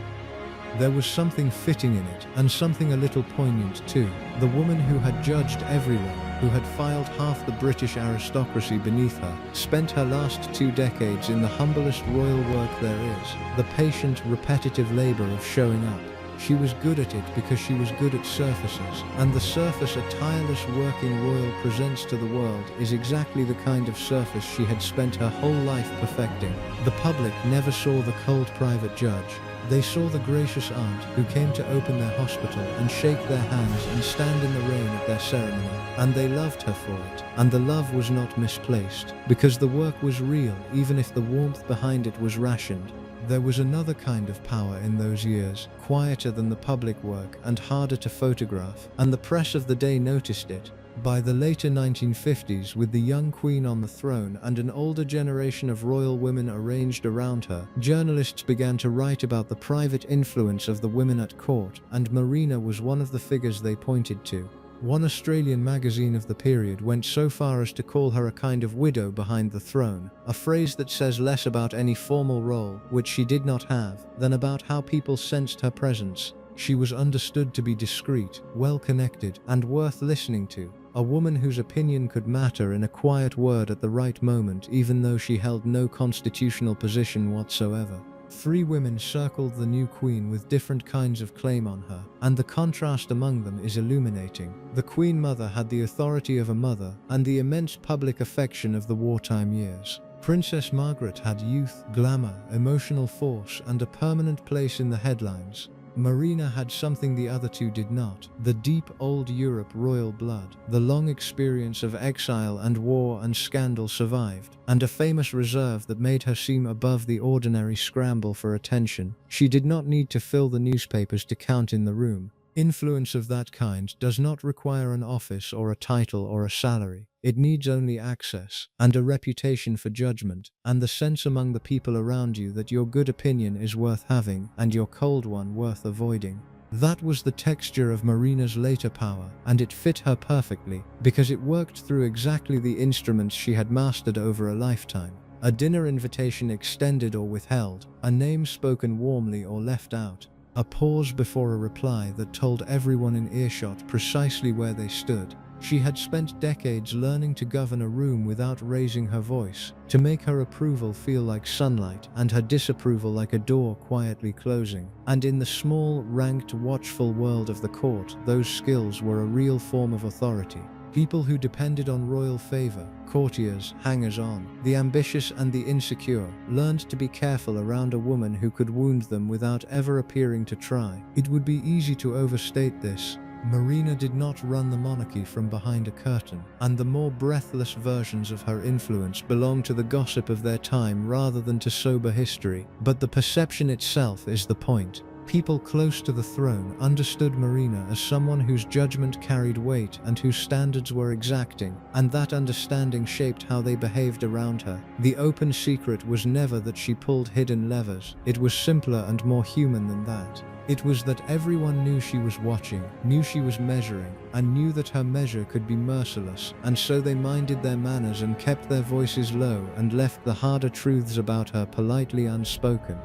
There was something fitting in it, and something a little poignant too. The woman who had judged everyone, who had filed half the British aristocracy beneath her, spent her last 2 decades in the humblest royal work there is, the patient, repetitive labor of showing up. She was good at it because she was good at surfaces, and the surface a tireless working royal presents to the world is exactly the kind of surface she had spent her whole life perfecting. The public never saw the cold private judge. They saw the gracious aunt who came to open their hospital and shake their hands and stand in the rain at their ceremony, and they loved her for it. And the love was not misplaced, because the work was real even if the warmth behind it was rationed. There was another kind of power in those years, quieter than the public work and harder to photograph, and the press of the day noticed it. By the later 1950s, with the young queen on the throne and an older generation of royal women arranged around her, journalists began to write about the private influence of the women at court, and Marina was one of the figures they pointed to. One Australian magazine of the period went so far as to call her a kind of widow behind the throne, a phrase that says less about any formal role, which she did not have, than about how people sensed her presence. She was understood to be discreet, well-connected, and worth listening to. A woman whose opinion could matter in a quiet word at the right moment, even though she held no constitutional position whatsoever. 3 women circled the new queen with different kinds of claim on her, and the contrast among them is illuminating. The Queen Mother had the authority of a mother and the immense public affection of the wartime years. Princess Margaret had youth, glamour, emotional force, and a permanent place in the headlines. Marina had something the other 2 did not: the deep old Europe royal blood. The long experience of exile and war and scandal survived, and a famous reserve that made her seem above the ordinary scramble for attention. She did not need to fill the newspapers to count in the room. Influence of that kind does not require an office or a title or a salary. It needs only access, and a reputation for judgment, and the sense among the people around you that your good opinion is worth having and your cold one worth avoiding. That was the texture of Marina's later power, and it fit her perfectly, because it worked through exactly the instruments she had mastered over a lifetime. A dinner invitation extended or withheld, a name spoken warmly or left out, a pause before a reply that told everyone in earshot precisely where they stood. She had spent decades learning to govern a room without raising her voice, to make her approval feel like sunlight and her disapproval like a door quietly closing. And in the small, ranked, watchful world of the court, those skills were a real form of authority. People who depended on royal favor, courtiers, hangers-on, the ambitious and the insecure, learned to be careful around a woman who could wound them without ever appearing to try. It would be easy to overstate this. Marina did not run the monarchy from behind a curtain, and the more breathless versions of her influence belong to the gossip of their time rather than to sober history. But the perception itself is the point. People close to the throne understood Marina as someone whose judgment carried weight and whose standards were exacting, and that understanding shaped how they behaved around her. The open secret was never that she pulled hidden levers. It was simpler and more human than that. It was that everyone knew she was watching, knew she was measuring, and knew that her measure could be merciless, and so they minded their manners and kept their voices low and left the harder truths about her politely unspoken.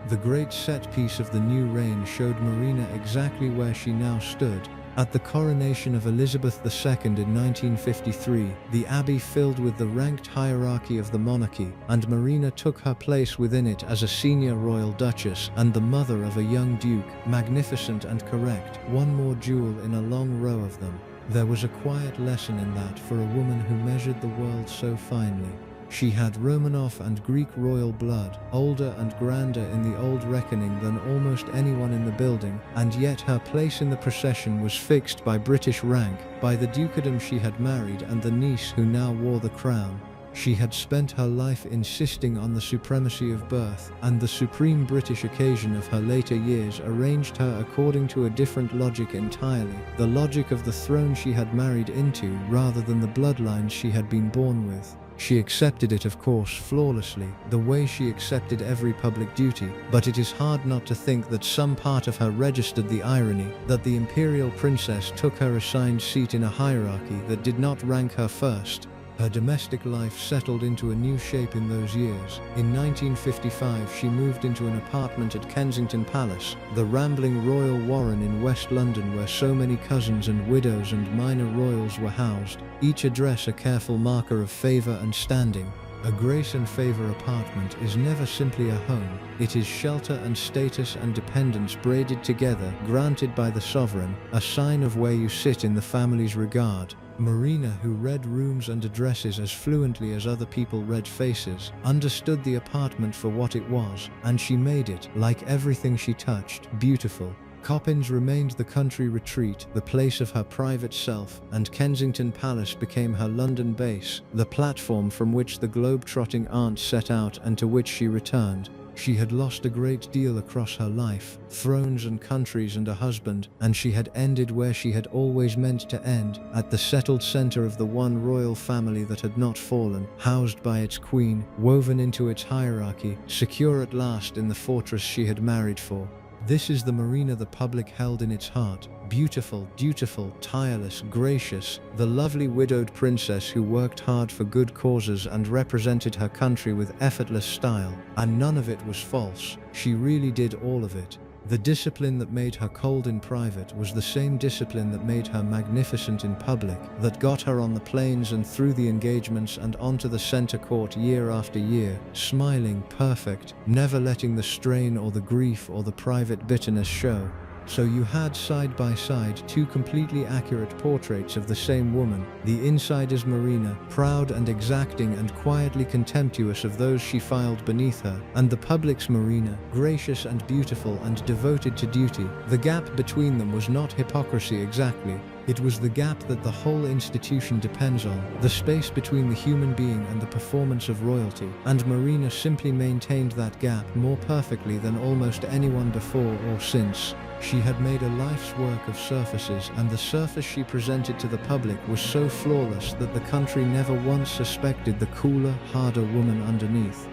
The great set piece of the new reign showed Marina exactly where she now stood. At the coronation of Elizabeth II in 1953, the abbey filled with the ranked hierarchy of the monarchy, and Marina took her place within it as a senior royal duchess and the mother of a young duke, magnificent and correct, one more jewel in a long row of them. There was a quiet lesson in that for a woman who measured the world so finely. She had Romanov and Greek royal blood, older and grander in the old reckoning than almost anyone in the building, and yet her place in the procession was fixed by British rank, by the dukedom she had married and the niece who now wore the crown. She had spent her life insisting on the supremacy of birth, and the supreme British occasion of her later years arranged her according to a different logic entirely, the logic of the throne she had married into rather than the bloodlines she had been born with. She accepted it, of course, flawlessly, the way she accepted every public duty, but it is hard not to think that some part of her registered the irony that the imperial princess took her assigned seat in a hierarchy that did not rank her first. Her domestic life settled into a new shape in those years. In 1955, she moved into an apartment at Kensington Palace, the rambling royal warren in West London where so many cousins and widows and minor royals were housed, each address a careful marker of favour and standing. A grace and favour apartment is never simply a home, it is shelter and status and dependence braided together, granted by the sovereign, a sign of where you sit in the family's regard. Marina, who read rooms and addresses as fluently as other people read faces, understood the apartment for what it was, and she made it, like everything she touched, beautiful. Coppins remained the country retreat, the place of her private self, and Kensington Palace became her London base, the platform from which the globe-trotting aunt set out and to which she returned. She had lost a great deal across her life, thrones and countries and a husband, and she had ended where she had always meant to end, at the settled center of the one royal family that had not fallen, housed by its queen, woven into its hierarchy, secure at last in the fortress she had married for. This is the Marina the public held in its heart, beautiful, dutiful, tireless, gracious, the lovely widowed princess who worked hard for good causes and represented her country with effortless style, and none of it was false. She really did all of it. The discipline that made her cold in private was the same discipline that made her magnificent in public, that got her on the planes and through the engagements and onto the center court year after year, smiling, perfect, never letting the strain or the grief or the private bitterness show. So you had side by side two completely accurate portraits of the same woman. The insider's Marina, proud and exacting and quietly contemptuous of those she filed beneath her, and the public's Marina, gracious and beautiful and devoted to duty. The gap between them was not hypocrisy exactly. It was the gap that the whole institution depends on, the space between the human being and the performance of royalty, and Marina simply maintained that gap more perfectly than almost anyone before or since. She had made a life's work of surfaces, and the surface she presented to the public was so flawless that the country never once suspected the cooler, harder woman underneath.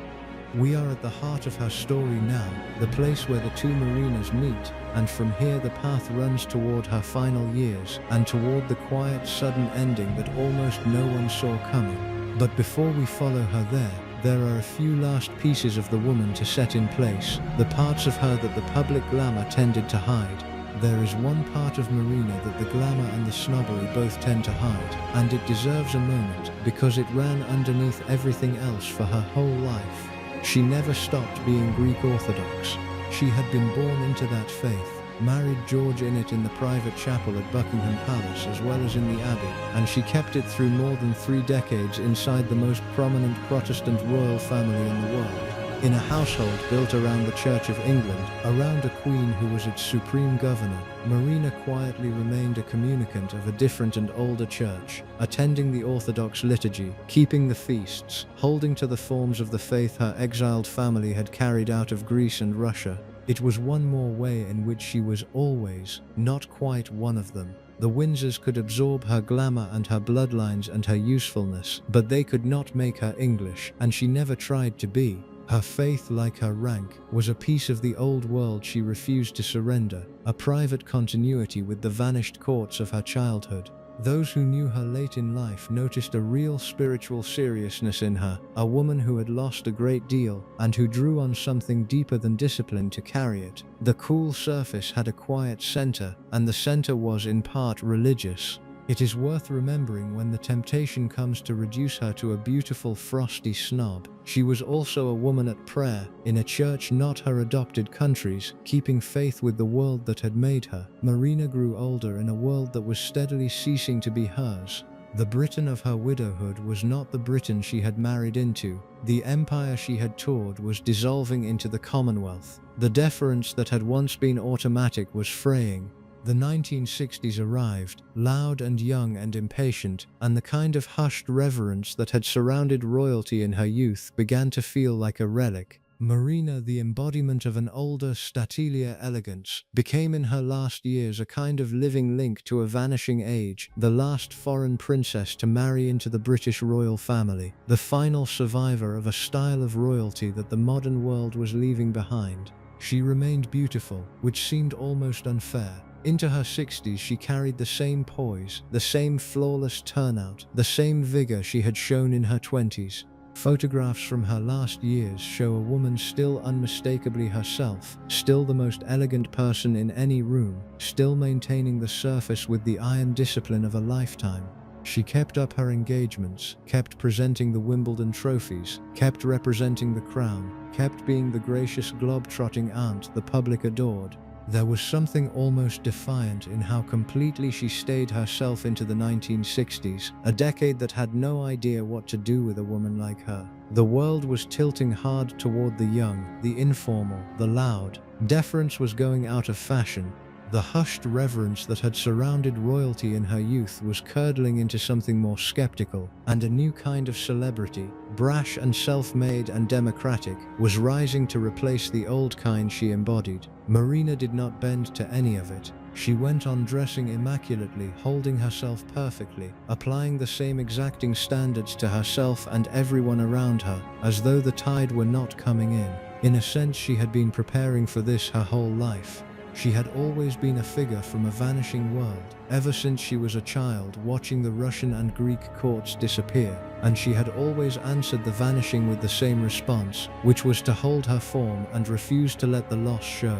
We are at the heart of her story now, the place where the two Marinas meet, and from here the path runs toward her final years, and toward the quiet, sudden ending that almost no one saw coming. But before we follow her there are a few last pieces of the woman to set in place, the parts of her that the public glamour tended to hide. There is one part of Marina that the glamour and the snobbery both tend to hide, and it deserves a moment, because it ran underneath everything else for her whole life. She never stopped being Greek Orthodox. She had been born into that faith, married George in it in the private chapel at Buckingham Palace as well as in the Abbey, and she kept it through more than 3 decades inside the most prominent Protestant royal family in the world. In a household built around the Church of England, around a queen who was its supreme governor, Marina quietly remained a communicant of a different and older church, attending the Orthodox liturgy, keeping the feasts, holding to the forms of the faith her exiled family had carried out of Greece and Russia. It was one more way in which she was always, not quite one of them. The Windsors could absorb her glamour and her bloodlines and her usefulness, but they could not make her English, and she never tried to be. Her faith, like her rank, was a piece of the old world she refused to surrender, a private continuity with the vanished courts of her childhood. Those who knew her late in life noticed a real spiritual seriousness in her, a woman who had lost a great deal and who drew on something deeper than discipline to carry it. The cool surface had a quiet center, and the center was in part religious. It is worth remembering when the temptation comes to reduce her to a beautiful frosty snob. She was also a woman at prayer, in a church not her adopted country's, keeping faith with the world that had made her. Marina grew older in a world that was steadily ceasing to be hers. The Britain of her widowhood was not the Britain she had married into. The empire she had toured was dissolving into the Commonwealth. The deference that had once been automatic was fraying. The 1960s arrived, loud and young and impatient, and the kind of hushed reverence that had surrounded royalty in her youth began to feel like a relic. Marina, the embodiment of an older, statelier elegance, became in her last years a kind of living link to a vanishing age, the last foreign princess to marry into the British royal family, the final survivor of a style of royalty that the modern world was leaving behind. She remained beautiful, which seemed almost unfair. Into her 60s she carried the same poise, the same flawless turnout, the same vigor she had shown in her 20s. Photographs from her last years show a woman still unmistakably herself, still the most elegant person in any room, still maintaining the surface with the iron discipline of a lifetime. She kept up her engagements, kept presenting the Wimbledon trophies, kept representing the crown, kept being the gracious globe-trotting aunt the public adored. There was something almost defiant in how completely she stayed herself into the 1960s, a decade that had no idea what to do with a woman like her. The world was tilting hard toward the young, the informal, the loud. Deference was going out of fashion. The hushed reverence that had surrounded royalty in her youth was curdling into something more skeptical, and a new kind of celebrity, brash and self-made and democratic, was rising to replace the old kind she embodied. Marina did not bend to any of it. She went on dressing immaculately, holding herself perfectly, applying the same exacting standards to herself and everyone around her, as though the tide were not coming in. In a sense, she had been preparing for this her whole life. She had always been a figure from a vanishing world, ever since she was a child watching the Russian and Greek courts disappear, and she had always answered the vanishing with the same response, which was to hold her form and refuse to let the loss show.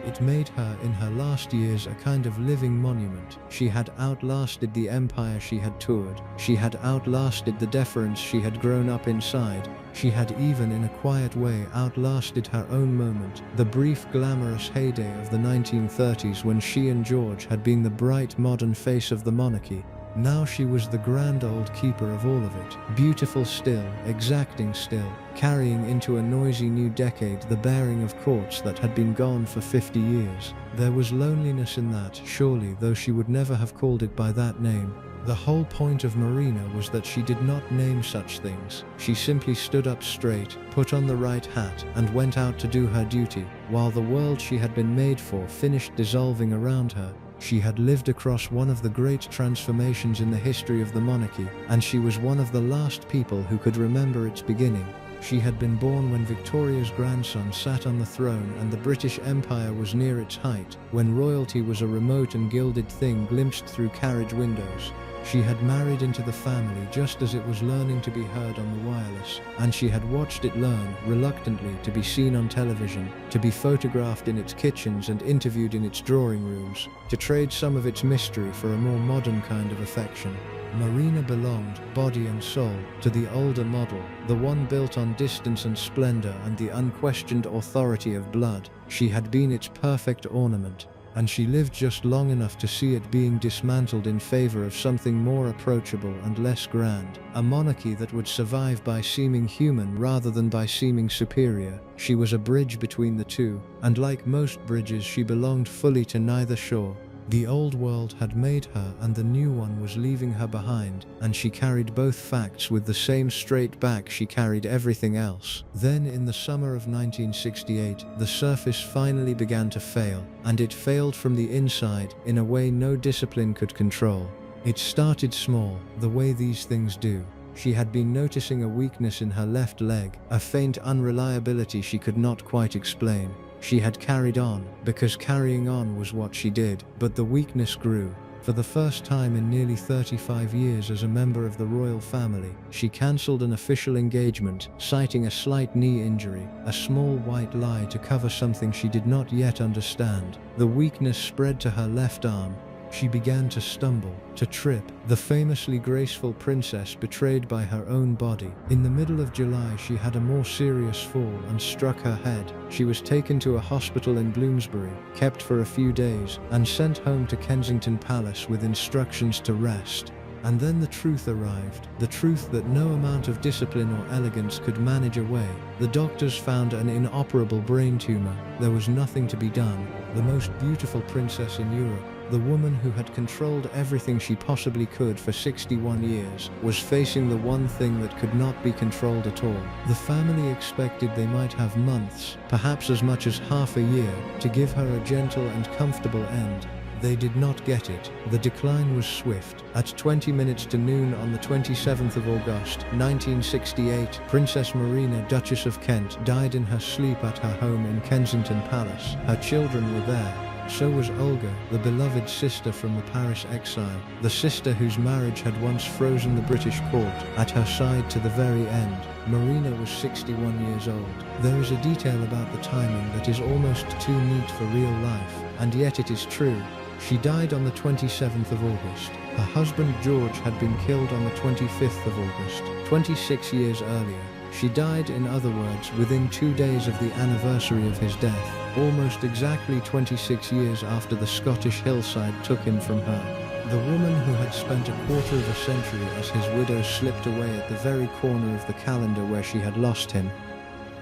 It made her, in her last years, a kind of living monument. She had outlasted the empire she had toured. She had outlasted the deference she had grown up inside. She had even, in a quiet way, outlasted her own moment, the brief glamorous heyday of the 1930s when she and George had been the bright modern face of the monarchy. Now she was the grand old keeper of all of it, beautiful still, exacting still, carrying into a noisy new decade the bearing of courts that had been gone for 50 years. There was loneliness in that, surely, though she would never have called it by that name. The whole point of Marina was that she did not name such things. She simply stood up straight, put on the right hat, and went out to do her duty, while the world she had been made for finished dissolving around her. She had lived across one of the great transformations in the history of the monarchy, and she was one of the last people who could remember its beginning. She had been born when Victoria's grandson sat on the throne and the British Empire was near its height, when royalty was a remote and gilded thing glimpsed through carriage windows. She had married into the family just as it was learning to be heard on the wireless, and she had watched it learn, reluctantly, to be seen on television, to be photographed in its kitchens and interviewed in its drawing rooms, to trade some of its mystery for a more modern kind of affection. Marina belonged, body and soul, to the older model, the one built on distance and splendor and the unquestioned authority of blood. She had been its perfect ornament, and she lived just long enough to see it being dismantled in favor of something more approachable and less grand, a monarchy that would survive by seeming human rather than by seeming superior. She was a bridge between the two, and like most bridges she belonged fully to neither shore. The old world had made her and the new one was leaving her behind, and she carried both facts with the same straight back she carried everything else. Then in the summer of 1968, the surface finally began to fail, and it failed from the inside in a way no discipline could control. It started small, the way these things do. She had been noticing a weakness in her left leg, a faint unreliability she could not quite explain. She had carried on, because carrying on was what she did, but the weakness grew. For the first time in nearly 35 years as a member of the royal family, she cancelled an official engagement, citing a slight knee injury, a small white lie to cover something she did not yet understand. The weakness spread to her left arm. She began to stumble, to trip, the famously graceful princess betrayed by her own body. In the middle of July, she had a more serious fall and struck her head. She was taken to a hospital in Bloomsbury, kept for a few days, and sent home to Kensington Palace with instructions to rest. And then the truth arrived, the truth that no amount of discipline or elegance could manage away. The doctors found an inoperable brain tumor. There was nothing to be done. The most beautiful princess in Europe, the woman who had controlled everything she possibly could for 61 years, was facing the one thing that could not be controlled at all. The family expected they might have months, perhaps as much as half a year, to give her a gentle and comfortable end. They did not get it. The decline was swift. At 20 minutes to noon on the 27th of August, 1968, Princess Marina, Duchess of Kent, died in her sleep at her home in Kensington Palace. Her children were there. So was Olga, the beloved sister from the Paris exile, the sister whose marriage had once frozen the British court, at her side to the very end. Marina was 61 years old. There is a detail about the timing that is almost too neat for real life, and yet it is true. She died on the 27th of August. Her husband George had been killed on the 25th of August, 26 years earlier. She died, in other words, within 2 days of the anniversary of his death, almost exactly 26 years after the Scottish hillside took him from her. The woman who had spent a quarter of a century as his widow slipped away at the very corner of the calendar where she had lost him.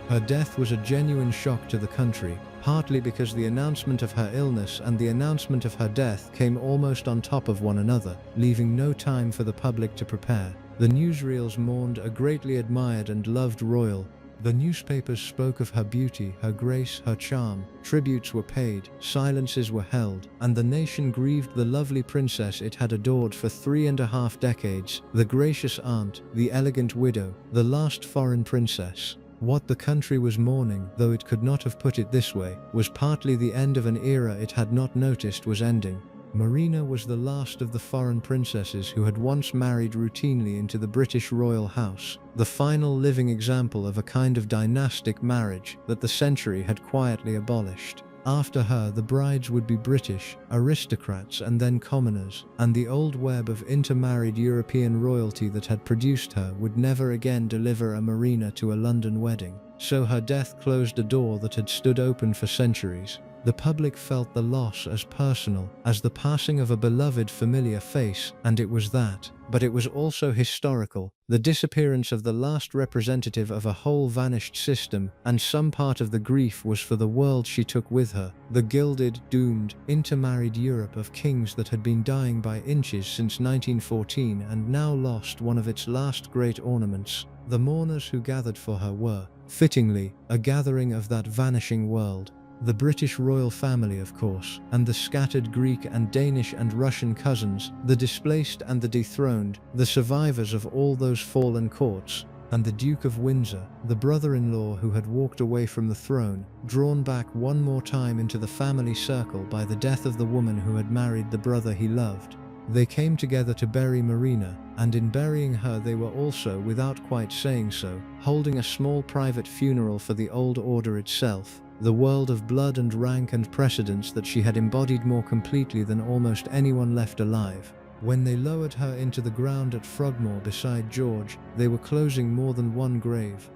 Her death was a genuine shock to the country, partly because the announcement of her illness and the announcement of her death came almost on top of one another, leaving no time for the public to prepare. The newsreels mourned a greatly admired and loved royal. The newspapers spoke of her beauty, her grace, her charm. Tributes were paid, silences were held, and the nation grieved the lovely princess it had adored for 3.5 decades, the gracious aunt, the elegant widow, the last foreign princess. What the country was mourning, though it could not have put it this way, was partly the end of an era it had not noticed was ending. Marina was the last of the foreign princesses who had once married routinely into the British royal house, the final living example of a kind of dynastic marriage that the century had quietly abolished. After her, the brides would be British, aristocrats and then commoners, and the old web of intermarried European royalty that had produced her would never again deliver a Marina to a London wedding. So her death closed a door that had stood open for centuries. The public felt the loss as personal as the passing of a beloved familiar face, and it was that. But it was also historical, the disappearance of the last representative of a whole vanished system, and some part of the grief was for the world she took with her, the gilded, doomed, intermarried Europe of kings that had been dying by inches since 1914 and now lost one of its last great ornaments. The mourners who gathered for her were, fittingly, a gathering of that vanishing world. The British royal family, of course, and the scattered Greek and Danish and Russian cousins, the displaced and the dethroned, the survivors of all those fallen courts, and the Duke of Windsor, the brother-in-law who had walked away from the throne, drawn back one more time into the family circle by the death of the woman who had married the brother he loved. They came together to bury Marina, and in burying her they were also, without quite saying so, holding a small private funeral for the old order itself, the world of blood and rank and precedence that she had embodied more completely than almost anyone left alive. When they lowered her into the ground at Frogmore beside George, they were closing more than one grave.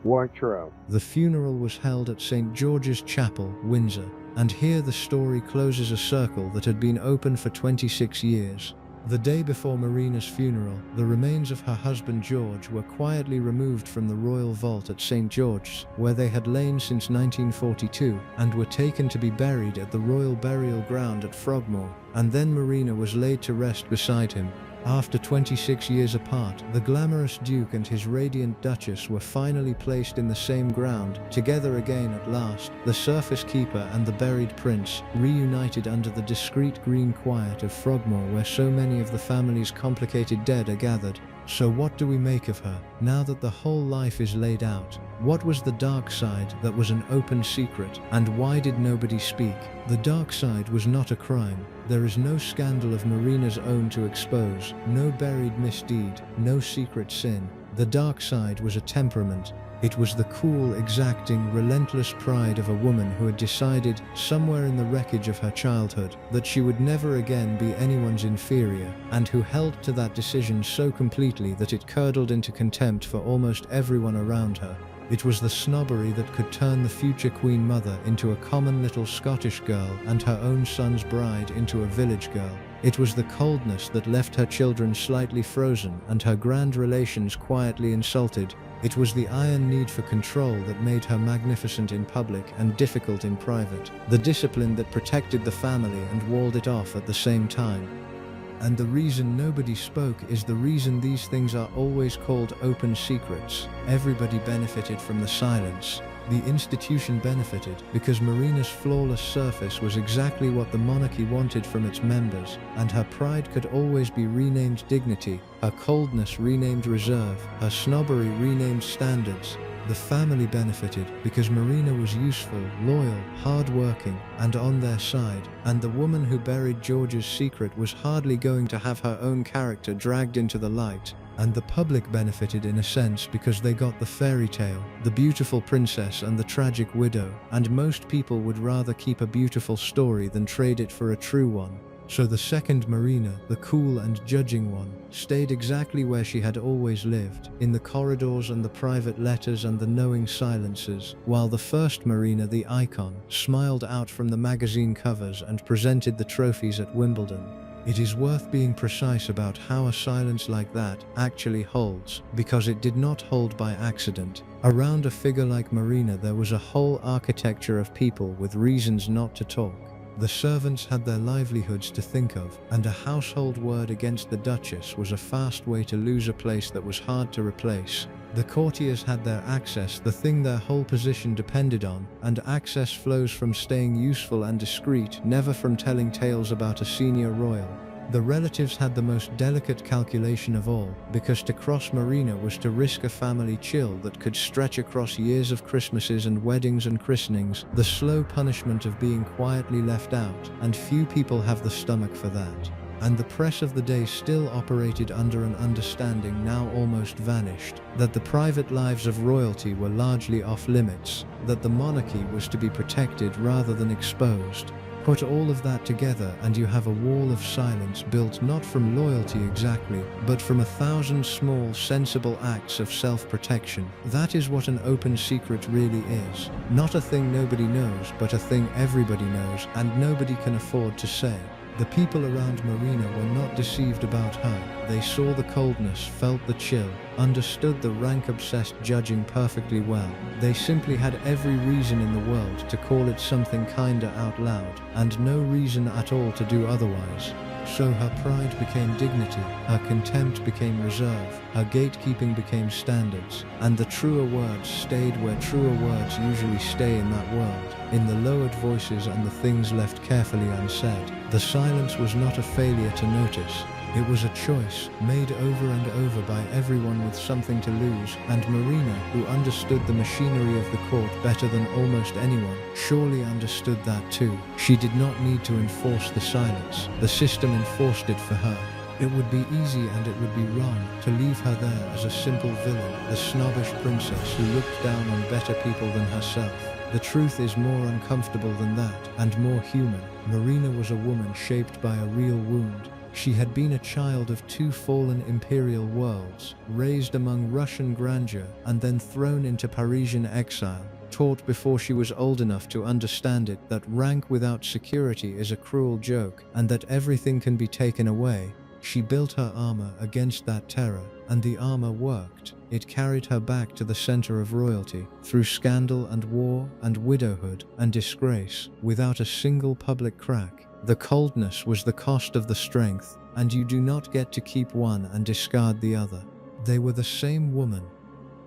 Wardrobe. The funeral was held at St. George's Chapel, Windsor, and here the story closes a circle that had been open for 26 years. The day before Marina's funeral, the remains of her husband George were quietly removed from the royal vault at St. George's, where they had lain since 1942, and were taken to be buried at the Royal Burial Ground at Frogmore, and then Marina was laid to rest beside him. After 26 years apart, the glamorous Duke and his radiant Duchess were finally placed in the same ground, together again at last, the surface keeper and the buried prince, reunited under the discreet green quiet of Frogmore where so many of the family's complicated dead are gathered. So what do we make of her, now that the whole life is laid out? What was the dark side that was an open secret, and why did nobody speak? The dark side was not a crime. There is no scandal of Marina's own to expose, no buried misdeed, no secret sin. The dark side was a temperament. It was the cool, exacting, relentless pride of a woman who had decided, somewhere in the wreckage of her childhood, that she would never again be anyone's inferior, and who held to that decision so completely that it curdled into contempt for almost everyone around her. It was the snobbery that could turn the future Queen Mother into a common little Scottish girl and her own son's bride into a village girl. It was the coldness that left her children slightly frozen and her grand relations quietly insulted. It was the iron need for control that made her magnificent in public and difficult in private. The discipline that protected the family and walled it off at the same time. And the reason nobody spoke is the reason these things are always called open secrets. Everybody benefited from the silence. The institution benefited because Marina's flawless surface was exactly what the monarchy wanted from its members, and her pride could always be renamed dignity, her coldness renamed reserve, her snobbery renamed standards. The family benefited because Marina was useful, loyal, hard-working, and on their side, and the woman who buried George's secret was hardly going to have her own character dragged into the light. And the public benefited in a sense because they got the fairy tale, the beautiful princess and the tragic widow, and most people would rather keep a beautiful story than trade it for a true one. So the second Marina, the cool and judging one, stayed exactly where she had always lived, in the corridors and the private letters and the knowing silences, while the first Marina, the icon, smiled out from the magazine covers and presented the trophies at Wimbledon. It is worth being precise about how a silence like that actually holds, because it did not hold by accident. Around a figure like Marina there was a whole architecture of people with reasons not to talk. The servants had their livelihoods to think of, and a household word against the Duchess was a fast way to lose a place that was hard to replace. The courtiers had their access, the thing their whole position depended on, and access flows from staying useful and discreet, never from telling tales about a senior royal. The relatives had the most delicate calculation of all, because to cross Marina was to risk a family chill that could stretch across years of Christmases and weddings and christenings, the slow punishment of being quietly left out, and few people have the stomach for that. And the press of the day still operated under an understanding now almost vanished, that the private lives of royalty were largely off limits, that the monarchy was to be protected rather than exposed. Put all of that together and you have a wall of silence built not from loyalty exactly, but from 1,000 small, sensible acts of self-protection. That is what an open secret really is. Not a thing nobody knows, but a thing everybody knows and nobody can afford to say. The people around Marina were not deceived about her. They saw the coldness, felt the chill, understood the rank-obsessed judging perfectly well. They simply had every reason in the world to call it something kinder out loud, and no reason at all to do otherwise. So her pride became dignity, her contempt became reserve, her gatekeeping became standards, and the truer words stayed where truer words usually stay in that world, in the lowered voices and the things left carefully unsaid. The silence was not a failure to notice. It was a choice, made over and over by everyone with something to lose, and Marina, who understood the machinery of the court better than almost anyone, surely understood that too. She did not need to enforce the silence. The system enforced it for her. It would be easy and it would be wrong to leave her there as a simple villain, the snobbish princess who looked down on better people than herself. The truth is more uncomfortable than that, and more human. Marina was a woman shaped by a real wound. She had been a child of two fallen imperial worlds, raised among Russian grandeur and then thrown into Parisian exile, taught before she was old enough to understand it that rank without security is a cruel joke and that everything can be taken away. She built her armor against that terror, and the armor worked. It carried her back to the center of royalty, through scandal and war and widowhood and disgrace, without a single public crack. The coldness was the cost of the strength, and you do not get to keep one and discard the other. They were the same woman.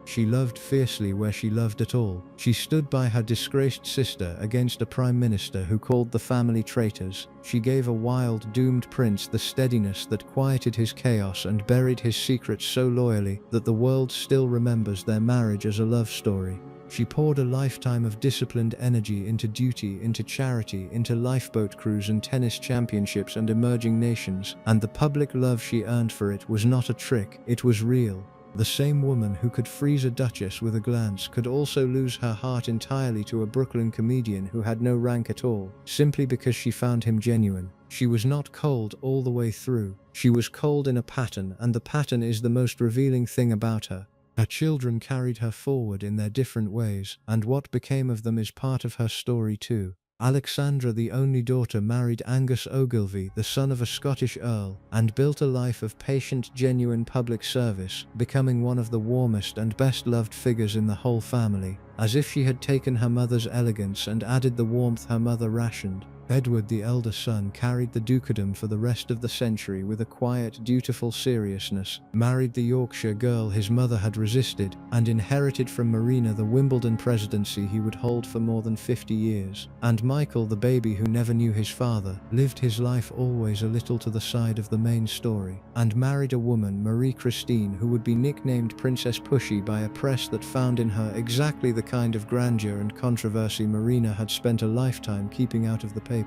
She loved fiercely where she loved at all. She stood by her disgraced sister against a prime minister who called the family traitors. She gave a wild, doomed prince the steadiness that quieted his chaos and buried his secrets so loyally that the world still remembers their marriage as a love story. She poured a lifetime of disciplined energy into duty, into charity, into lifeboat crews and tennis championships and emerging nations, and the public love she earned for it was not a trick, it was real. The same woman who could freeze a duchess with a glance could also lose her heart entirely to a Brooklyn comedian who had no rank at all, simply because she found him genuine. She was not cold all the way through. She was cold in a pattern, and the pattern is the most revealing thing about her. Her children carried her forward in their different ways, and what became of them is part of her story too. Alexandra, the only daughter, married Angus Ogilvy, the son of a Scottish earl, and built a life of patient, genuine public service, becoming one of the warmest and best-loved figures in the whole family, as if she had taken her mother's elegance and added the warmth her mother rationed. Edward, the elder son, carried the dukedom for the rest of the century with a quiet, dutiful seriousness, married the Yorkshire girl his mother had resisted, and inherited from Marina the Wimbledon presidency he would hold for more than 50 years. And Michael, the baby who never knew his father, lived his life always a little to the side of the main story, and married a woman, Marie Christine, who would be nicknamed Princess Pushy by a press that found in her exactly the kind of grandeur and controversy Marina had spent a lifetime keeping out of the papers.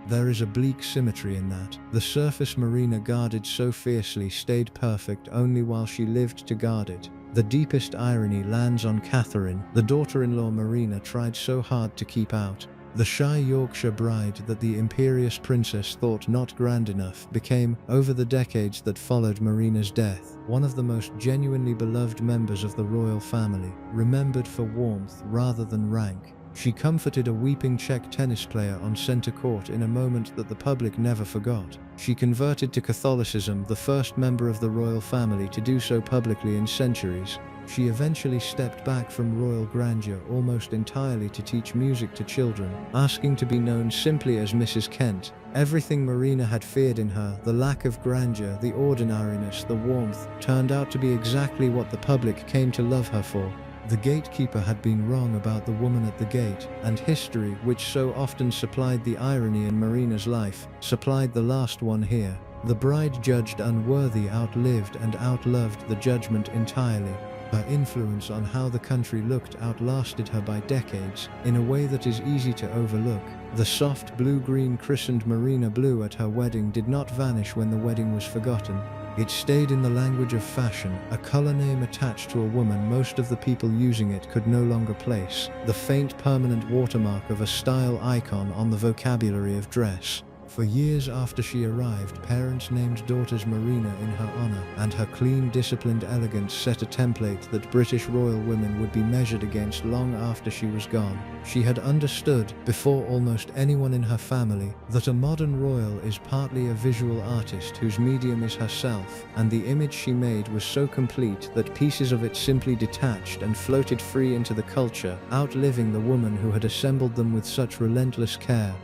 There is a bleak symmetry in that. The surface Marina guarded so fiercely stayed perfect only while she lived to guard it. The deepest irony lands on Catherine, the daughter-in-law Marina tried so hard to keep out. The shy Yorkshire bride that the imperious princess thought not grand enough became, over the decades that followed Marina's death, one of the most genuinely beloved members of the royal family, remembered for warmth rather than rank. She comforted a weeping Czech tennis player on center court in a moment that the public never forgot. She converted to Catholicism, the first member of the royal family to do so publicly in centuries. She eventually stepped back from royal grandeur almost entirely to teach music to children, asking to be known simply as Mrs. Kent. Everything Marina had feared in her, the lack of grandeur, the ordinariness, the warmth, turned out to be exactly what the public came to love her for. The gatekeeper had been wrong about the woman at the gate, and history, which so often supplied the irony in Marina's life, supplied the last one here. The bride judged unworthy outlived and outloved the judgment entirely. Her influence on how the country looked outlasted her by decades, in a way that is easy to overlook. The soft blue-green christened Marina blue at her wedding did not vanish when the wedding was forgotten. It stayed in the language of fashion, a color name attached to a woman most of the people using it could no longer place, the faint permanent watermark of a style icon on the vocabulary of dress. For years after she arrived, parents named daughters Marina in her honor, and her clean, disciplined elegance set a template that British royal women would be measured against long after she was gone. She had understood, before almost anyone in her family, that a modern royal is partly a visual artist whose medium is herself, and the image she made was so complete that pieces of it simply detached and floated free into the culture, outliving the woman who had assembled them with such relentless care.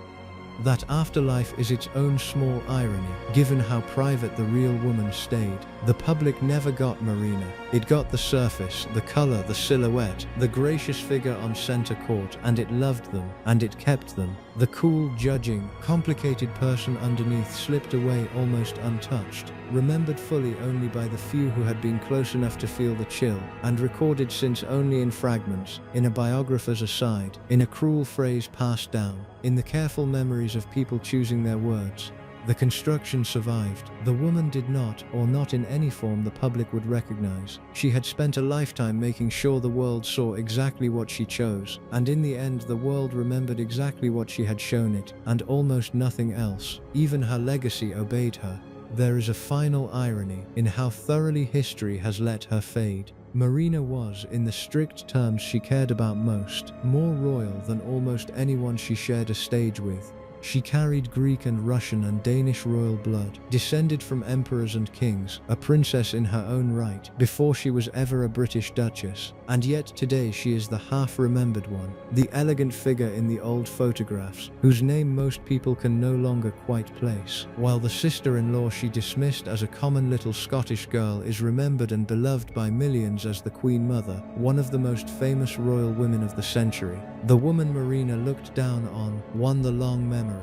That afterlife is its own small irony, given how private the real woman stayed. The public never got Marina. It got the surface, the color, the silhouette, the gracious figure on center court, and it loved them, and it kept them. The cool, judging, complicated person underneath slipped away almost untouched, remembered fully only by the few who had been close enough to feel the chill, and recorded since only in fragments, in a biographer's aside, in a cruel phrase passed down, in the careful memories of people choosing their words. The construction survived. The woman did not, or not in any form the public would recognize. She had spent a lifetime making sure the world saw exactly what she chose, and in the end the world remembered exactly what she had shown it, and almost nothing else. Even her legacy obeyed her. There is a final irony in how thoroughly history has let her fade. Marina was, in the strict terms she cared about most, more royal than almost anyone she shared a stage with. She carried Greek and Russian and Danish royal blood, descended from emperors and kings, a princess in her own right, before she was ever a British duchess. And yet today she is the half-remembered one, the elegant figure in the old photographs, whose name most people can no longer quite place, while the sister-in-law she dismissed as a common little Scottish girl is remembered and beloved by millions as the Queen Mother, one of the most famous royal women of the century. The woman Marina looked down on won the long memory.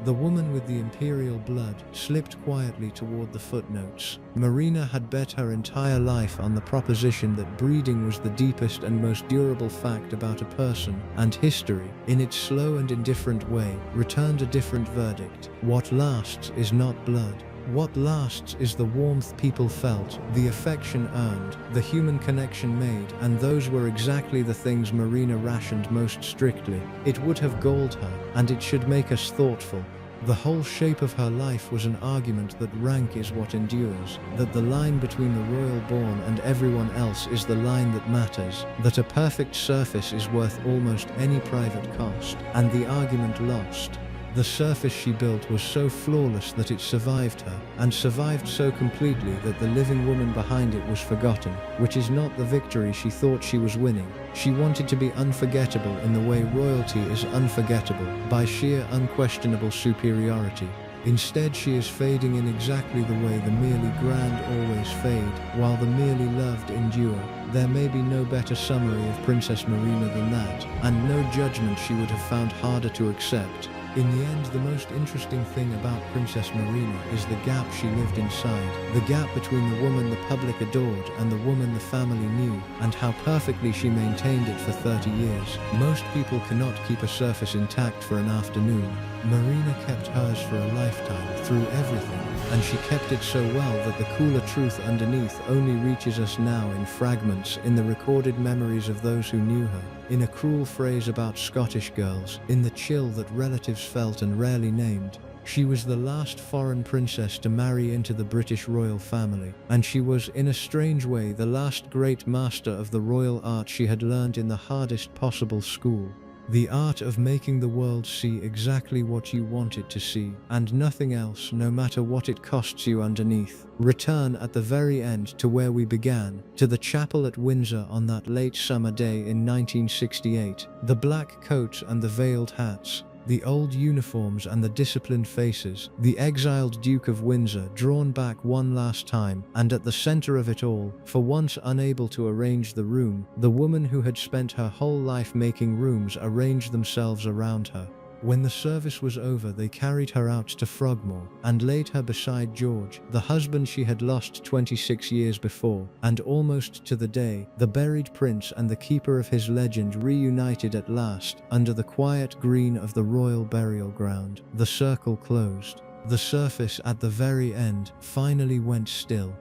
The woman with the imperial blood slipped quietly toward the footnotes. Marina had bet her entire life on the proposition that breeding was the deepest and most durable fact about a person, and history, in its slow and indifferent way, returned a different verdict. What lasts is not blood. What lasts is the warmth people felt, the affection earned, the human connection made, and those were exactly the things Marina rationed most strictly. It would have galled her, and it should make us thoughtful. The whole shape of her life was an argument that rank is what endures, that the line between the royal born and everyone else is the line that matters, that a perfect surface is worth almost any private cost, and the argument lost. The surface she built was so flawless that it survived her, and survived so completely that the living woman behind it was forgotten, which is not the victory she thought she was winning. She wanted to be unforgettable in the way royalty is unforgettable, by sheer unquestionable superiority. Instead, she is fading in exactly the way the merely grand always fade, while the merely loved endure. There may be no better summary of Princess Marina than that, and no judgment she would have found harder to accept. In the end, the most interesting thing about Princess Marina is the gap she lived inside, the gap between the woman the public adored and the woman the family knew, and how perfectly she maintained it for 30 years. Most people cannot keep a surface intact for an afternoon. Marina kept hers for a lifetime, through everything, and she kept it so well that the cooler truth underneath only reaches us now in fragments, in the recorded memories of those who knew her, in a cruel phrase about Scottish girls, in the chill that relatives felt and rarely named. She was the last foreign princess to marry into the British royal family, and she was, in a strange way, the last great master of the royal art she had learned in the hardest possible school. The art of making the world see exactly what you want it to see, and nothing else, no matter what it costs you underneath. Return at the very end to where we began, to the chapel at Windsor on that late summer day in 1968. The black coats and the veiled hats, the old uniforms and the disciplined faces, the exiled Duke of Windsor drawn back one last time, and at the center of it all, for once unable to arrange the room, the woman who had spent her whole life making rooms arranged themselves around her. When the service was over, they carried her out to Frogmore and laid her beside George, the husband she had lost 26 years before, and almost to the day, the buried prince and the keeper of his legend reunited at last under the quiet green of the royal burial ground. The circle closed. The surface at the very end finally went still.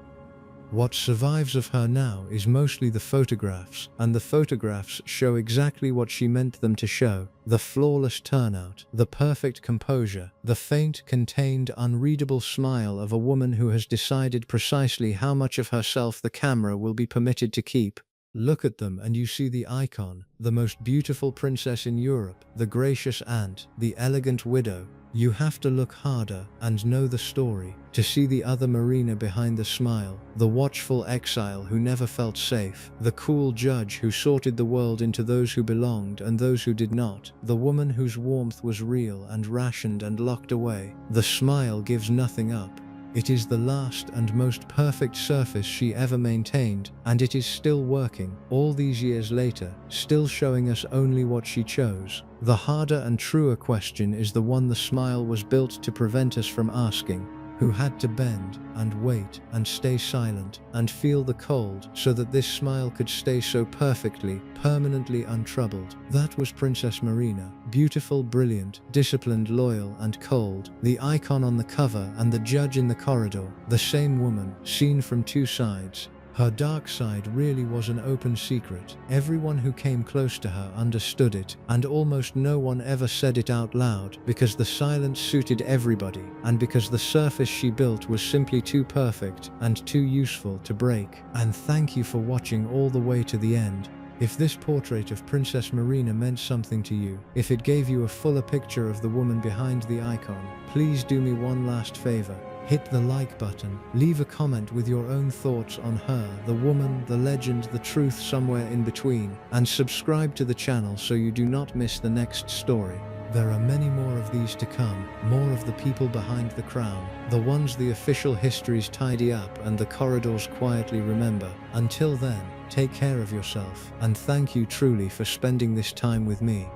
What survives of her now is mostly the photographs, and the photographs show exactly what she meant them to show: the flawless turnout, the perfect composure, the faint, contained, unreadable smile of a woman who has decided precisely how much of herself the camera will be permitted to keep. Look at them and you see the icon, the most beautiful princess in Europe, the gracious aunt, the elegant widow. You have to look harder and know the story to see the other Marina behind the smile, the watchful exile who never felt safe, the cool judge who sorted the world into those who belonged and those who did not, the woman whose warmth was real and rationed and locked away. The smile gives nothing up. It is the last and most perfect surface she ever maintained, and it is still working, all these years later, still showing us only what she chose. The harder and truer question is the one the smile was built to prevent us from asking: who had to bend and wait and stay silent and feel the cold so that this smile could stay so perfectly, permanently untroubled? That was Princess Marina, beautiful, brilliant, disciplined, loyal, and cold, the icon on the cover and the judge in the corridor, the same woman, seen from two sides. Her dark side really was an open secret. Everyone who came close to her understood it, and almost no one ever said it out loud, because the silence suited everybody, and because the surface she built was simply too perfect and too useful to break. And thank you for watching all the way to the end. If this portrait of Princess Marina meant something to you, if it gave you a fuller picture of the woman behind the icon, please do me one last favor. Hit the like button, leave a comment with your own thoughts on her, the woman, the legend, the truth somewhere in between, and subscribe to the channel so you do not miss the next story. There are many more of these to come, more of the people behind the crown, the ones the official histories tidy up and the corridors quietly remember. Until then, take care of yourself, and thank you truly for spending this time with me.